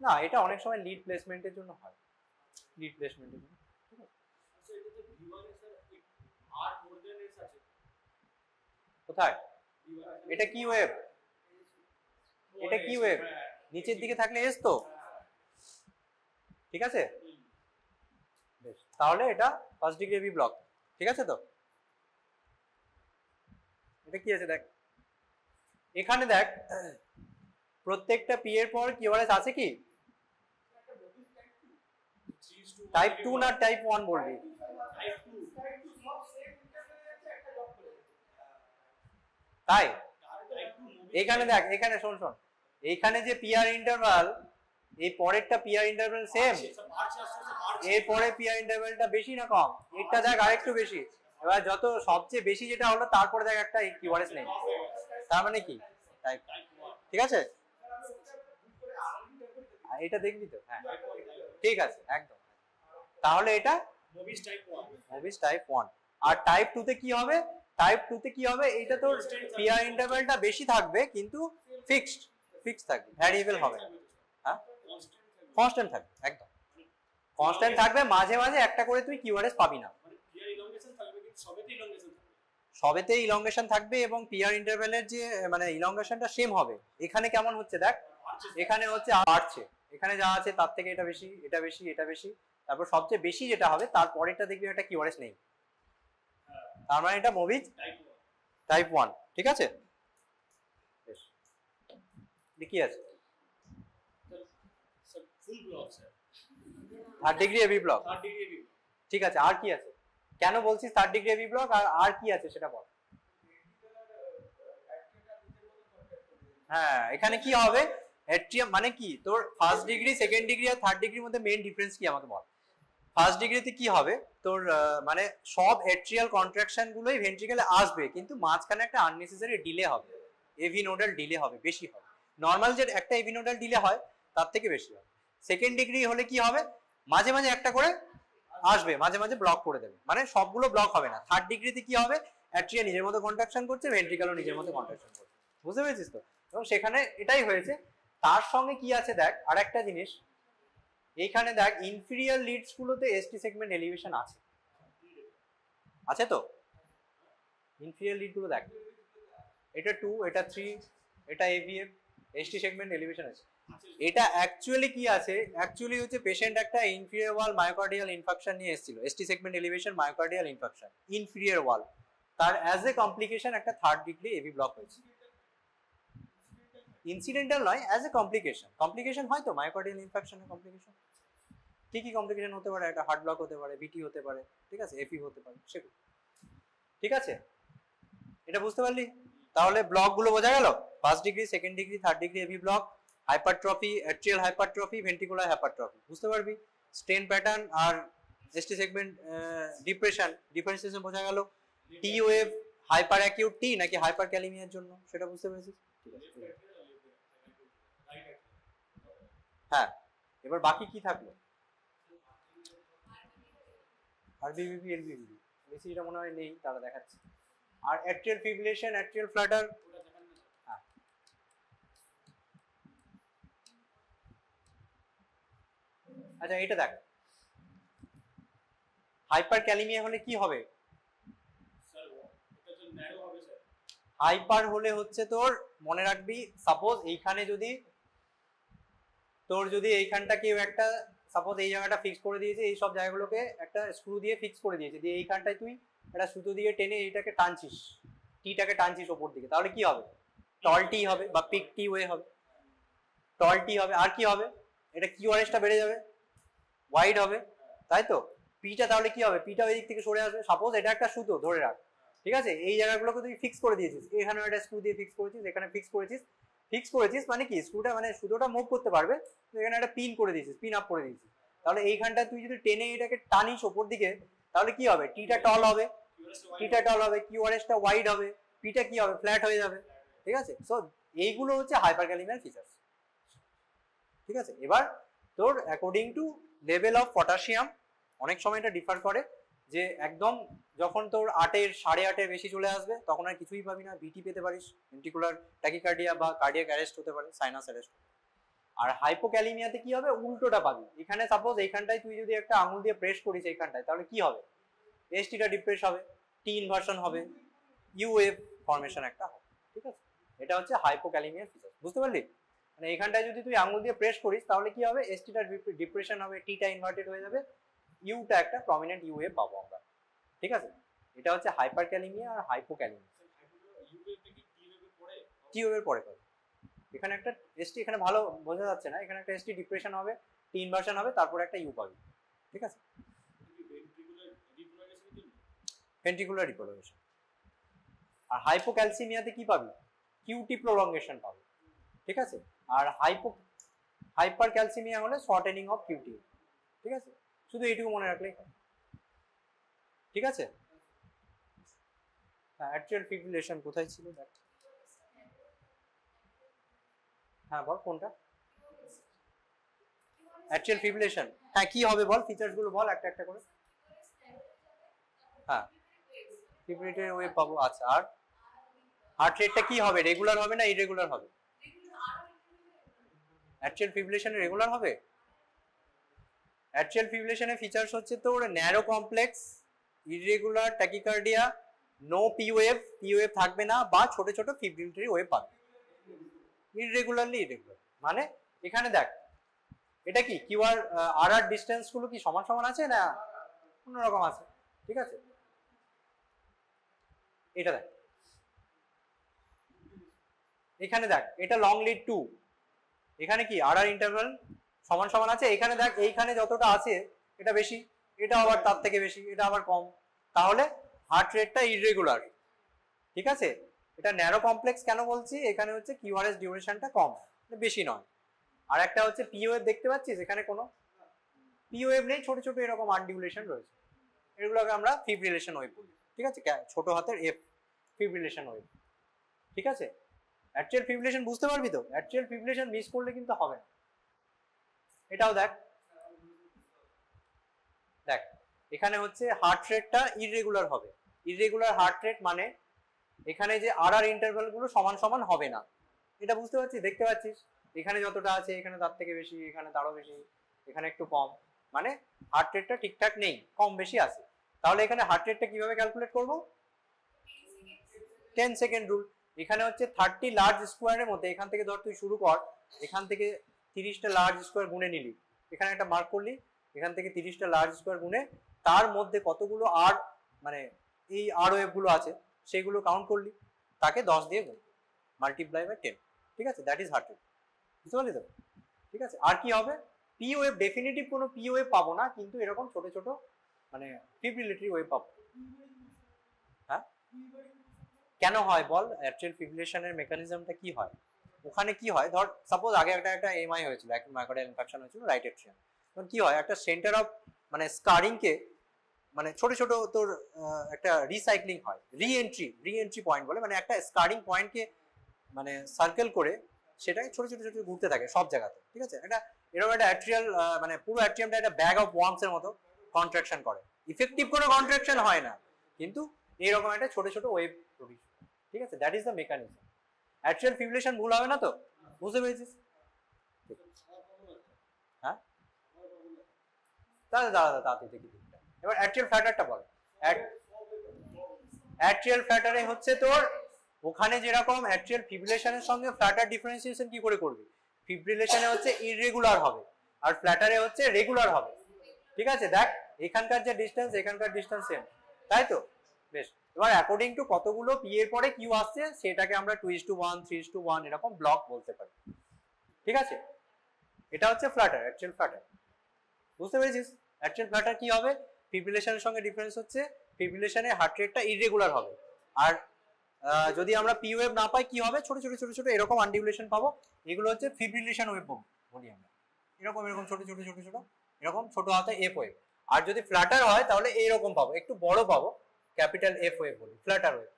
না, এটা অনেক সময় লিড প্লেসমেন্টের জন্য হয়, লিড প্লেসমেন্টের জন্য, ঠিক আছে? কোথায়? এটা কি ওয়েভ? এটা কি ওয়েভ? নিচের দিকে থাকলে এস তো, ঠিক আছে? বেশ, তাহলে এটা ফার্স্ট ডিগ্রি এবি ব্লক, ঠিক আছে তো? এটা কি আছে দেখ, এখানে দেখ প্রত্যেকটা পি এর পর কিউআরএস আছে কি? টাইপ 2 না টাইপ 1 বলবি? তাই এখানে দেখ, এখানে শোন, এইখানে যে পিআর ইন্টারভাল, এই পরেরটা পিআর ইন্টারভাল সেম, এর পরে পিআর ইন্টারভালটা বেশি না কম? এটা দেখ আরেকটু বেশি। এবার যত সবচেয়ে বেশি যেটা হলো তারপরে দেখ একটা কিউআরএস নেই, তার মানে কি? টাইপ, ঠিক আছে? এটা দেখবি তো? হ্যাঁ, ঠিক আছে, একদম। তাহলে এটা মুভিস টাইপ 1। আর টাইপ 2 তে কি হবে? টাইপ 2 তে কি হবে? এটা তোর পিআর ইন্টারভালটা বেশি থাকবে কিন্তু ফিক্সড থাকবে, ভ্যারিয়েবল হবে। হ্যাঁ, কনস্ট্যান্ট থাকবে, একদম কনস্ট্যান্ট থাকবে, মাঝে মাঝে একটা করে তুই কিউআরএস পাবি না, সবেতে ইলংগেশন থাকবে এবং পিআর ইন্টারভ্যালের যে মানে ইলংগেশনটা সেম হবে। এখানে কেমন হচ্ছে দেখ, এখানে হচ্ছে বাড়ছে, এখানে যা আছে তার থেকে এটা বেশি, এটা বেশি, এটা বেশি, তারপর সবচেয়ে বেশি যেটা হবে তারপরেরটা দেখবি একটা কিউআরএস নেই, তার মানে এটা মোভিজ টাইপ 1। ঠিক আছে, বেশ কি আছে থার্ড ডিগ্রি এবি ব্লক। ঠিক আছে, আর কি আছে, কেন বলছিস থার্ড ডিগ্রি এবি ব্লক, আর কি আছে সেটা বল। হ্যাঁ, এখানে কি হবে, অ্যাট্রিয়াম মানে কি তোর ফার্স্ট ডিগ্রি, সেকেন্ড ডিগ্রি আর থার্ড ডিগ্রির মধ্যে মেইন ডিফারেন্স কি আমাকে বল। ফার্স্ট ডিগ্রিতে কি হবে তোর মানে সব অ্যাট্রিয়াল কন্ট্রাকশন গুলোই ভেন্ট্রিকেলে আসবে, কিন্তু মাঝখানে একটা আননেসেসারি ডিলে হবে, এভি নোডাল ডিলে হবে, বেশি হবে। নর্মাল যে একটা এভি নোডাল ডিলে হয় তার থেকে বেশি হবে। সেকেন্ড ডিগ্রি হলে কি হবে, মাঝে মাঝে একটা করে আসবে, মাঝে মাঝে ব্লক করে দেবে, মানে সবগুলো ব্লক হবে না। থার্ড ডিগ্রিতে কি হবে, অ্যাট্রিয়া নিজের মতো কন্ট্রাকশন করছে, ভেন্ট্রিকেলও নিজের মতো কন্ট্রাকশন করছে, বুঝতে পেরেছিস তো। এবং সেখানে এটাই হয়েছে। তার সঙ্গে কি আছে দেখ, আর একটা জিনিস এইখানে দেখ, ইনফিরিয়ার লিডস গুলোতে এসটি সেগমেন্ট এলিভেশন আছে, আছে তো ইনফিরিয়ার লিড গুলো দেখ, এটা 2, এটা 3, এটা এভিএফ, এসটি সেগমেন্ট এলিভেশন আছে। এটা অ্যাকচুয়ালি কি আছে, অ্যাকচুয়ালি হচ্ছে পেশেন্ট একটা ইনফিরিয়ার ওয়াল মায়োকার্ডিয়াল ইনফাকশন নিয়ে এসেছিল, ST segment elevation myocardial infarction inferior wall, তার অ্যাজ এ কমপ্লিকেশন একটা থার্ড ডিগ্রি এভি ব্লক হয়েছে। ইনসিডেন্টাল নয়, অ্যাজ এ কমপ্লিকেশন, কমপ্লিকেশন হয় তো মায়োকার্ডিয়াল ইনফেকশনের কমপ্লিকেশন, কি কি কমপ্লিকেশন হতে পারে, একটা হার্ট ব্লক হতে পারে, বিটি হতে পারে, ঠিক আছে, এফি হতে পারে, সেগুলো ঠিক আছে। এটা বুঝতে পারলি, তাহলে ব্লক গুলো বোঝা গেল, first degree, second degree, third degree AV block, hypertrophy, atrial hypertrophy, ventricular hypertrophy, বুঝতে পারবি। স্টেন প্যাটার্ন আর এসটি সেগমেন্ট ডিপ্রেশন, ডিফারেন্সিয়েশন বোঝা গেল। T wave hyperacute T নাকি হাইপার ক্যালিমিয়ার জন্য সেটা বুঝতে পেরেছিস, ঠিক আছে। হ্যাঁ, এবার বাকি কি থাকলো, আর বিবিপি এর বিবিপি বেশি, এটা মনে হয় নেই, তারা দেখাচ্ছে। আর অ্যাট্রিয়াল ফিব্রিলেশন, অ্যাট্রিয়াল ফ্লাটার, হ্যাঁ আচ্ছা এটা দেখ, হাইপার ক্যালিমিয়া হলে কি হবে, হাইপার হলে হচ্ছে তোর মনে রাখবি, সাপোজ এইখানে যদি তোর যদি এইখানটা কেউ একটা সাপোজ এই জায়গাটা ফিক্স করে দিয়েছে, এই সব জায়গাগুলোকে একটা স্ক্রু দিয়ে ফিক্স করে দিয়েছে, দিয়ে এইখানটায় তুই একটা সুতো দিয়ে টেনে এইটাকে টানছিস, টিটাকে টানছিস ওপর দিকে, তাহলে কি হবে, টল টি হবে বা পিক টি ওয়ে হবে, টল টি হবে। আর কি হবে, এটা কিউআরএসটা বেড়ে যাবে, ওয়াইড হবে, তাই তো। পিটা তাহলে কি হবে, পিটা ওই দিক থেকে সরে আসবে। সাপোজ এটা একটা সুতো ধরে রাখ, ঠিক আছে, এই জায়গাগুলোকে তুই ফিক্স করে দিয়েছিস, এখানে একটা স্ক্রু দিয়ে ফিক্স করেছিস, এখানে ফিক্স করেছিস, ফিক্স করেছিস মানে কি, স্ক্রুটা মানে সুতোটা মুভ করতে পারবে, এখানে একটা পিন করে দিয়েছিস, পিন আপ করে দিয়েছিস, তাহলে এইখানটা তুই যদি টেনে এটাকে টানিস ওপর দিকে, তাহলে কি হবে, টিটা টল হবে, টিটা টল হবে, কিউআরএসটা ওয়াইড হবে, পিটা কি হবে, ফ্ল্যাট হয়ে যাবে, ঠিক আছে। সো এইগুলো হচ্ছে হাইপারক্যালিমিয়ার ফিচার্স, ঠিক আছে। এবার তোর according to level of potassium অনেক সময় এটা ডিফার করে, যে একদম যখন তোর 8-এর 8.5-এর বেশি চলে আসবে তখন আর কিছুই পাবি না, বিটি পেতে পারিস, ভেন্ট্রিকুলার ট্যাকিকার্ডিয়া বা কার্ডিয়াক অ্যারেস্ট হতে পারে, সাইনাস অ্যারেস্ট। আর হাইপোক্যালিমিয়াতে কি হবে, উল্টোটা পাবি, এখানে সাপোজ এইখানটায় তুই যদি একটা আঙুল দিয়ে প্রেস করিস এইখানটায়, তাহলে কি হবে, এসটিটা ডিপ্রেস হবে, টি ইনভার্সন হবে, ইউএফ ফর্মেশন একটা হবে, ঠিক আছে। এটা হচ্ছে হাইপোক্যালিমিয়ার ফিচার, বুঝতে পারলি। মানে এইখানটায় যদি তুই আঙুল দিয়ে প্রেস করিস তাহলে কি হবে, এসটিটা ডিপ্রেশন হবে, টিটা ইনভার্টেড হয়ে যাবে, ইউটা একটা প্রমিনেন্ট ইউএফ পাবো আমরা, ঠিক আছে। এটা হচ্ছে হাইপারক্যালিমিয়া আর হাইপোক্যালিমিয়া। টি ওয়েভের পরে পাবে, এখানে একটা এসটি, এখানে ভালো বোঝা যাচ্ছে না, এখানে একটা এসটি ডিপ্রেশন হবে, টি ইনভার্সন হবে, তারপর একটা ইউ পাবে, ঠিক আছে। Ventricular repolarisation. আর হাইপোক্যালসিমিয়াতে কি পাবি, কিউটি প্রলঙ্গেশন পাবে, ঠিক আছে। আর হাইপার ক্যালসিমিয়া হলে শর্টেনিং অফ কিউটি, ঠিক আছে। শুধু এইটুকু মনে রাখলেই, ঠিক আছে। হ্যাঁ, অ্যাট্রিয়াল ফিব্রিলেশন কোথায় ছিল দেখ, হ্যাঁ বল কোনটা, অ্যাট্রিয়াল ফিব্রিলেশন, হ্যাঁ কি হবে বল, ফিচার্স গুলো বল একটা একটা করে। হ্যাঁ, ফিব্রিলেটরি ওয়েভ পাবো, আচ্ছা। আর হার্ট রেটটা কি হবে, রেগুলার হবে না ইরেগুলার হবে, অ্যাট্রিয়াল ফিব্রিলেশন রেগুলার হবে। অ্যাট্রিয়াল ফিব্রিলেশনের ফিচার্স হচ্ছে তোর narrow complex, irregular tachycardia, no P wave থাকবে না, বা ছোট ছোট ফিব্রিলেটরি ওয়েভ পাবে। ইররেগুলারলি ইররেগুলার মানে এখানে দেখ এটা কি কিউআর আর আর ডিসটেন্স গুলো কি সমান সমান আছে না অন্যরকম আছে, ঠিক আছে। এটা দেখ এখানে দেখ এটা লং লিড 2, এখানে কি আর আর ইন্টারভাল সমান সমান আছে, এখানে দেখ এইখানে যতটা আছে এটা বেশি, এটা আবার তার থেকে বেশি, এটা আবার কম, তাহলে হার্ট রেটটা ইররেগুলার, ঠিক আছে। এটা ন্যারো কমপ্লেক্স কেন বলছি, এখানে হচ্ছে কিউআরএস ডিউরেশনটা কম, বেশি নয়। আর একটা হচ্ছে পি ওয়েভ দেখতে পাচ্ছিস, এখানে কোনো পি ওয়েভ নেই, ছোট ছোট এরকম আনডিউলেশন রয়েছে, এগুলোকে আমরা ফিব্রিলেশন ওয়েভ বলি, ঠিক আছে, ছোট হাতের এফ, ফিব্রিলেশন ওয়েভ, ঠিক আছে। অ্যাট্রিয়াল ফিব্রিলেশন বুঝতে পারবি তো, অ্যাট্রিয়াল ফিব্রিলেশন মিস করলে কিন্তু হবে না। এটাও দেখ দেখ এখানে হচ্ছে হার্ট রেটটা ইররেগুলার হবে, ইররেগুলার হার্ট রেট মানে এখানে যে আর আর ইন্টারভ্যাল গুলো সমান সমান হবে না, এটা বুঝতে পারছিস, দেখতে পাচ্ছিস এখানে যতটা আছে এখানে তার থেকে বেশি, এখানে তারও বেশি, এখানে একটু কম, মানে হার্ট রেটটা ঠিকঠাক নেই, কম বেশি আছে। তাহলে এখানে হার্ট রেটটা কিভাবে ক্যালকুলেট করব, 10 সেকেন্ড রুল। এখানে হচ্ছে 30 লার্জ স্কোয়ারের মধ্যে, এখান থেকে ধর তুই শুরু কর, এখান থেকে 30টা লার্জ স্কোয়ার গুনে নিলি, এখানে একটা মার্ক করলি, এখান থেকে 30টা লার্জ স্কোয়ার গুনে তার মধ্যে কতগুলো আর মানে এই আর ওয়েভ গুলো আছে সেগুলো কাউন্ট করলি, তাকে 10 দিয়ে গুণ, মাল্টিপ্লাই বাই 10, ঠিক আছে, দ্যাট ইজ হার্ট রেট, বুঝতে পারলি তো, ঠিক আছে। আর কি হবে, পি ওয়েভ ডেফিনিটিভ কোনো পি ওয়েভ পাবো না, কিন্তু এরকম ছোট ছোট মানে ফিব্রিলেটরি ওয়েভ পাবো। হ্যাঁ কেন হয় বল, অ্যাট্রিয়াল ফিব্রিলেশনের মেকানিজমটা কি হয়, ওখানে কি হয়, ধর সাপোজ আগে একটা এমআই হয়েছিল, একটা মায়োকার্ডিয়াল ইনফেকশন হয়েছিল রাইট এট্রিয়াম, তখন কি হয় একটা সেন্টার অফ মানে স্কারিং কে মানে ছোট ছোট তোর একটা রিসাইক্লিং হয়, রিএন্ট্রি পয়েন্ট বলে, মানে একটা স্কারিং পয়েন্টকে মানে সার্কেল করে সেটাকে ছোট ছোট ছোট ঘুরতে থাকে সব জায়গাতে, ঠিক আছে। এটা এরকম একটা অ্যাট্রিয়াল মানে পুরো অ্যাট্রিয়ামটা একটা ব্যাগ অফ ওয়ার্মস এর মতো কন্ট্রাকশন করে, ইফেক্টিভ কোনো কন্ট্রাকশন হয় না, কিন্তু এইরকম একটা ছোট ছোট ওয়েভ প্রডিউস, ঠিক আছে, that is the mechanism. Atrial fibrillation ভুল হবে না তো, বুঝতে পেরেছিস? হ্যাঁ দাদা দাদা তাতে দেখি, এবার অ্যাট্রিয়াল ফ্ল্যাটারটা বল। অ্যাট্রিয়াল ফ্ল্যাটারে হচ্ছে তোর ওখানে যেরকম অ্যাট্রিয়াল ফিব্রিলেশনের সঙ্গে ফ্ল্যাটার ডিফারেন্সিয়েশন কি করে করবি, ফিব্রিলেশনে হচ্ছে ইররেগুলার হবে আর ফ্ল্যাটারে হচ্ছে রেগুলার হবে, ঠিক আছে। দেখ এখানকার যে ডিসটেন্স এখানকার ডিসটেন্স সেম, তাই তো, বেশ। এবার অ্যাকর্ডিং টু কতগুলো পি এর পরে কিউ আসছে সেটাকে আমরা 2:1 3:1 এরকম ব্লক বলতে পারি, ঠিক আছে। এটা হচ্ছে ফ্ল্যাটার, অ্যাকচুয়াল ফ্ল্যাটার, বুঝতে পেরেছিস। অ্যাকচুয়াল ফ্ল্যাটার কি হবে, ফিব্রিলেশনের সঙ্গে ডিফারেন্স হচ্ছে ফিব্রিলেশনে হার্ট রেটটা ইররেগুলার হবে, আর যদি আমরা পি ওয়েভ না পাই কি হবে, ছোট ছোট ছোট ছোট এরকম আনডিউলেশন পাবো, এগুলো হচ্ছে ফিব্রিলেশন ওয়েভ বলি আমরা, এরকম এরকম ছোট ছোট ছোট ছোট এরকম ছোট হাতে এফ ওয়েভ। আর যদি ফ্ল্যাটার হয় তাহলে এইরকম পাবো, একটু বড় পাবো, ক্যাপিটাল এফ ওয়েভ বলি, ফ্ল্যাটার ওয়েভ,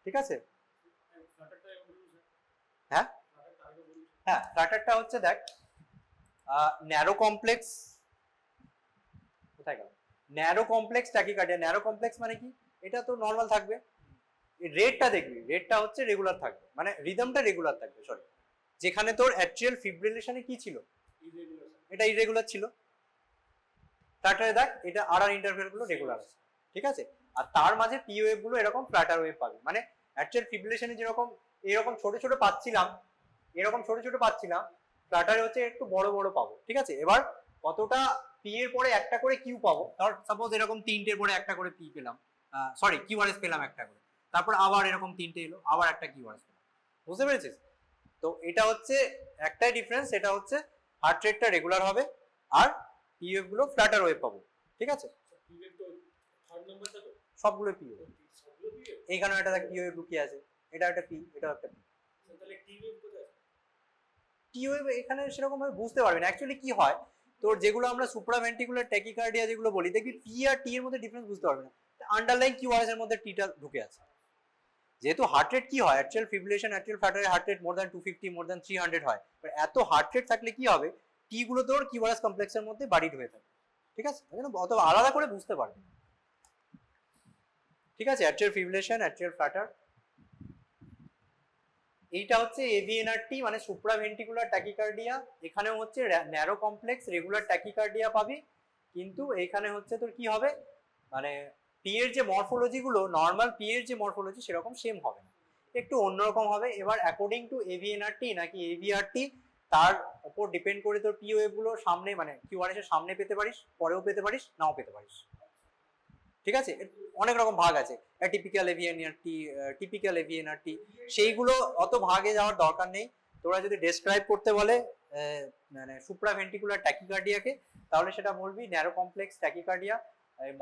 ঠিক আছে। হ্যাঁ হ্যাঁ ফ্ল্যাটারটা হচ্ছে দেখ ন্যারো কমপ্লেক্স, কোথায় গেল, narrow complex tachycardia. Narrow complex মানে কি, এটা তো নর্মাল থাকবে, রেটটা দেখবি, রেটটা হচ্ছে রেগুলার থাকবে, মানে রিদমটা রেগুলার থাকবে, সরি, যেখানে তোর অ্যাট্রিয়াল ফিব্রিলেশনে কি ছিল, এটা ইরেগুলার ছিল, তারপরে দেখ এটা আর আর ইন্টারভেল গুলো রেগুলার আছে, ঠিক আছে। আর তার মাঝে পি ওয়েভ গুলো এরকম ফ্ল্যাটার ওয়েভ পাবে, মানে অ্যাট্রিয়াল ফিব্রিলেশনে যেরকম এরকম ছোট ছোট পাচ্ছিলাম, এরকম ছোট ছোট পাচ্ছিলাম, ফ্ল্যাটারে হচ্ছে একটু বড় বড় পাবো, ঠিক আছে। এবার কতটা পি এর পরে একটা করে কিউ পাবো, ধর সাপোজ এরকম তিনটের পরে একটা করে পি পেলাম, সরি কিউআরএস পেলাম একটা করে, তারপর আবার এরকম তিনটে এলো, আবার একটা কিউআরএস পেলাম, বুঝতে পেরেছিস। তো এটা হচ্ছে একটাই ডিফারেন্স, এটা হচ্ছে হার্ট রেটটা রেগুলার হবে আর পি ওয়েভ গুলো ফ্ল্যাটার ওয়েভ পাবো, ঠিক আছে। সবগুলো পি ওয়েভ, এইখানে একটা দেখ পি ওয়েভ লুকিয়ে আছে, এটা একটা পি, এটা একটা পি, টি ওয়েভ এখানে সেরকম ভাবে বুঝতে পারবি না। অ্যাকচুয়ালি কি হয় তোর, যেগুলো আমরা সুপ্রাভেন্ট্রিকুলার ট্যাকিকার্ডিয়া যেগুলো বলি, দেখবি পি আর টি এর মধ্যে ডিফারেন্স বুঝতে পারবি না, আন্ডারলাইন কিউআরএস এর মধ্যে টিটা ঢুকে আছে। যেহেতু হার্ট রেট কি হয়, অ্যাট্রিয়াল ফিব্রিলেশন অ্যাট্রিয়াল ফ্ল্যাটারে heart rate more than 250 more than 300 হয়, এত হার্ট রেট থাকলে কি হবে, টি গুলো তোর কিউআরএস কমপ্লেক্সের মধ্যে বাড়িড হয়ে থাকে, ঠিক আছে, অত আলাদা করে বুঝতে পারবি, ঠিক আছে। অ্যাট্রিয়াল ফিব্রিলেশন অ্যাট্রিয়াল ফ্ল্যাটার, এইটা হচ্ছে এভিএনআরটি মানে সুপ্রাভেন্ট্রিকুলার ট্যাকিকার্ডিয়া। এখানেও হচ্ছে ন্যারো কমপ্লেক্স রেগুলার ট্যাকিকার্ডিয়া পাবি, কিন্তু এইখানে হচ্ছে তোর কি হবে, মানে পি এর যে মরফোলজি গুলো নর্মাল পি এর যে মরফোলজি সেরকম সেম হবে না, একটু অন্যরকম হবে। এবার অ্যাকর্ডিং টু এভিএনআরটি নাকি এভিআরটি তার উপর ডিপেন্ড করে তোর পি ওয়েভ গুলো সামনে মানে কিউআরএস এর সামনে পেতে পারিস, পরেও পেতে পারিস, নাও পেতে পারিস। ঠিক আছে, অনেক রকম ভাগ আছে, টিপিক্যাল এভিএনআরটি, টিপিক্যাল এভিএনআরটি, সেইগুলো অত ভাগে যাওয়ার দরকার নেই। তোরা যদি ডেসক্রাইব করতে বলে মানে সুপ্রাভেন্টিকুলার ট্যাকিকার্ডিয়াকে, তাহলে সেটা বলবি narrow complex tachycardia,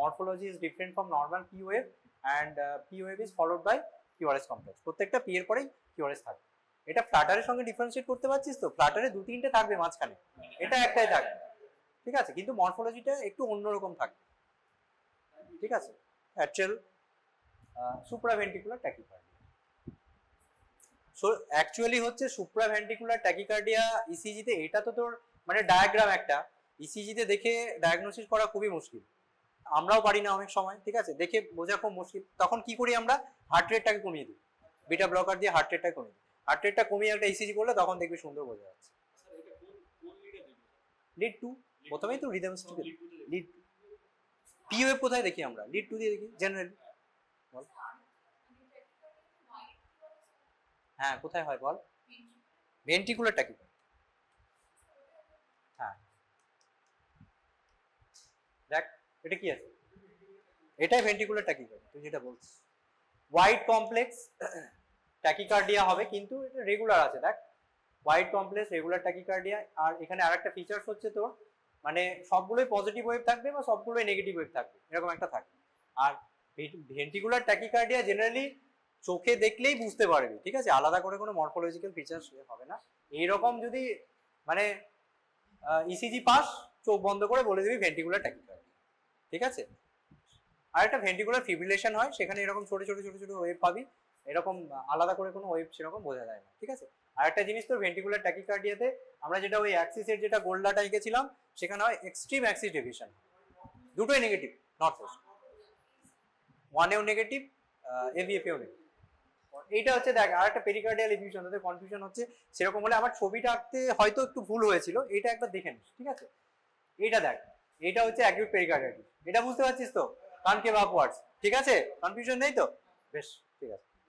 morphology is different from normal P wave and P wave is followed by QRS complex. প্রত্যেকটা পি এর পরেই কিউআরএস থাকবে। এটা ফ্লাটারের সঙ্গে ডিফারেন্সিয়েট করতে পারছিস তো? ফ্লাটারে 2-3টে থাকবে মাঝখানে, এটা একটাই থাকবে। ঠিক আছে, কিন্তু মরফোলজিটা একটু অন্যরকম থাকবে। ঠিক আছে, actual supraventricular tachycardia. So actually হচ্ছে সুপ্রাভেন্টিকুলার ট্যাকিকার্ডিয়া ইসিজিতে, এটা তো তোর মানে ডায়াগ্রাম একটা, ইসিজিতে দেখে ডায়াগনোসিস করা খুবই মুশকিল, আমরাও পারি না অনেক সময়। ঠিক আছে, দেখে বোঝা খুব মুশকিল। তখন কি করি আমরা? হার্ট রেটটাকে কমিয়ে দিই, বিটা ব্লকার দিয়ে হার্ট রেটটা কমিয়ে দিই। হার্ট রেটটা কমিয়ে একটা ইসিজি করলে তখন দেখবি সুন্দর বোঝা যাচ্ছে। লিড 2 প্রথমেই তো রিদম স্টিকেল লিড। পি ওয়েভ কোথায় দেখি আমরা? লিড 2 দিয়ে দেখি জেনারেলি। বল হ্যাঁ, কোথায় হয় বল? Ventricular tachycardia. হ্যাঁ দেখ এটা কি আছে, এটাই ভেন্ট্রিকুলার ট্যাকিকার্ডিয়া তুই যেটা বলছিস। হোয়াইট কমপ্লেক্স ট্যাকিকার্ডিয়া হবে, কিন্তু এটা রেগুলার আছে। দেখ হোয়াইট কমপ্লেক্স রেগুলার ট্যাকিকার্ডিয়া। আর এখানে আরেকটা ফিচার্স হচ্ছে তোর মানে সবগুলোই পজিটিভ ওয়েভ থাকবে বা সবগুলোই নেগেটিভ ওয়েভ থাকবে, এরকম একটা থাকবে। আর ভেন্ট্রিকুলার ট্যাকিকার্ডিয়া জেনারেলি চোখে দেখলেই বুঝতে পারবি। ঠিক আছে, আলাদা করে কোনো মরফোলজিক্যাল ফিচার্স হবে না। এইরকম যদি মানে ইসিজি পাস, চোখ বন্ধ করে বলে দিবি ভেন্ট্রিকুলার ট্যাকিকার্ডিয়া। ঠিক আছে, আর একটা ভেন্ট্রিকুলার ফিব্রিলেশন হয়, সেখানে এরকম ছোট ছোট ছোট ছোট ওয়েভ পাবি, এরকম আলাদা করে কোনো ওয়েভ সেরকম বোঝা যায় না। ঠিক আছে, আর একটা জিনিস তোর ভেন্ট্রিকুলার ট্যাকিকার্ডিয়াতে আমরা যেটা ওই অ্যাক্সিসের যেটা গোল্ডাটা এঁকেছিলাম, সেখানে হয় এক্সট্রিম অ্যাক্সিস ডেভিয়েশন, দুটোই নেগেটিভ, নট ফোর্স, ওয়ানেও নেগেটিভ, এভিএফেও নেগেটিভ। এইটা হচ্ছে দেখ আর একটা পেরিকার্ডিয়াল এফিউশন, তাদের কনফিউশন হচ্ছে। সেরকম হলে আমার ছবিটা আঁকতে হয়তো একটু ভুল হয়েছিল, এটা একবার দেখে নিস। ঠিক আছে, এইটা দেখ, এটা হচ্ছে অ্যাকিউট পেরিকার্ডিয়াল, এটা বুঝতে পারছিস তো? Concave upwards. ঠিক আছে, কনফিউশন নেই তো? বেশ, ঠিক আছে।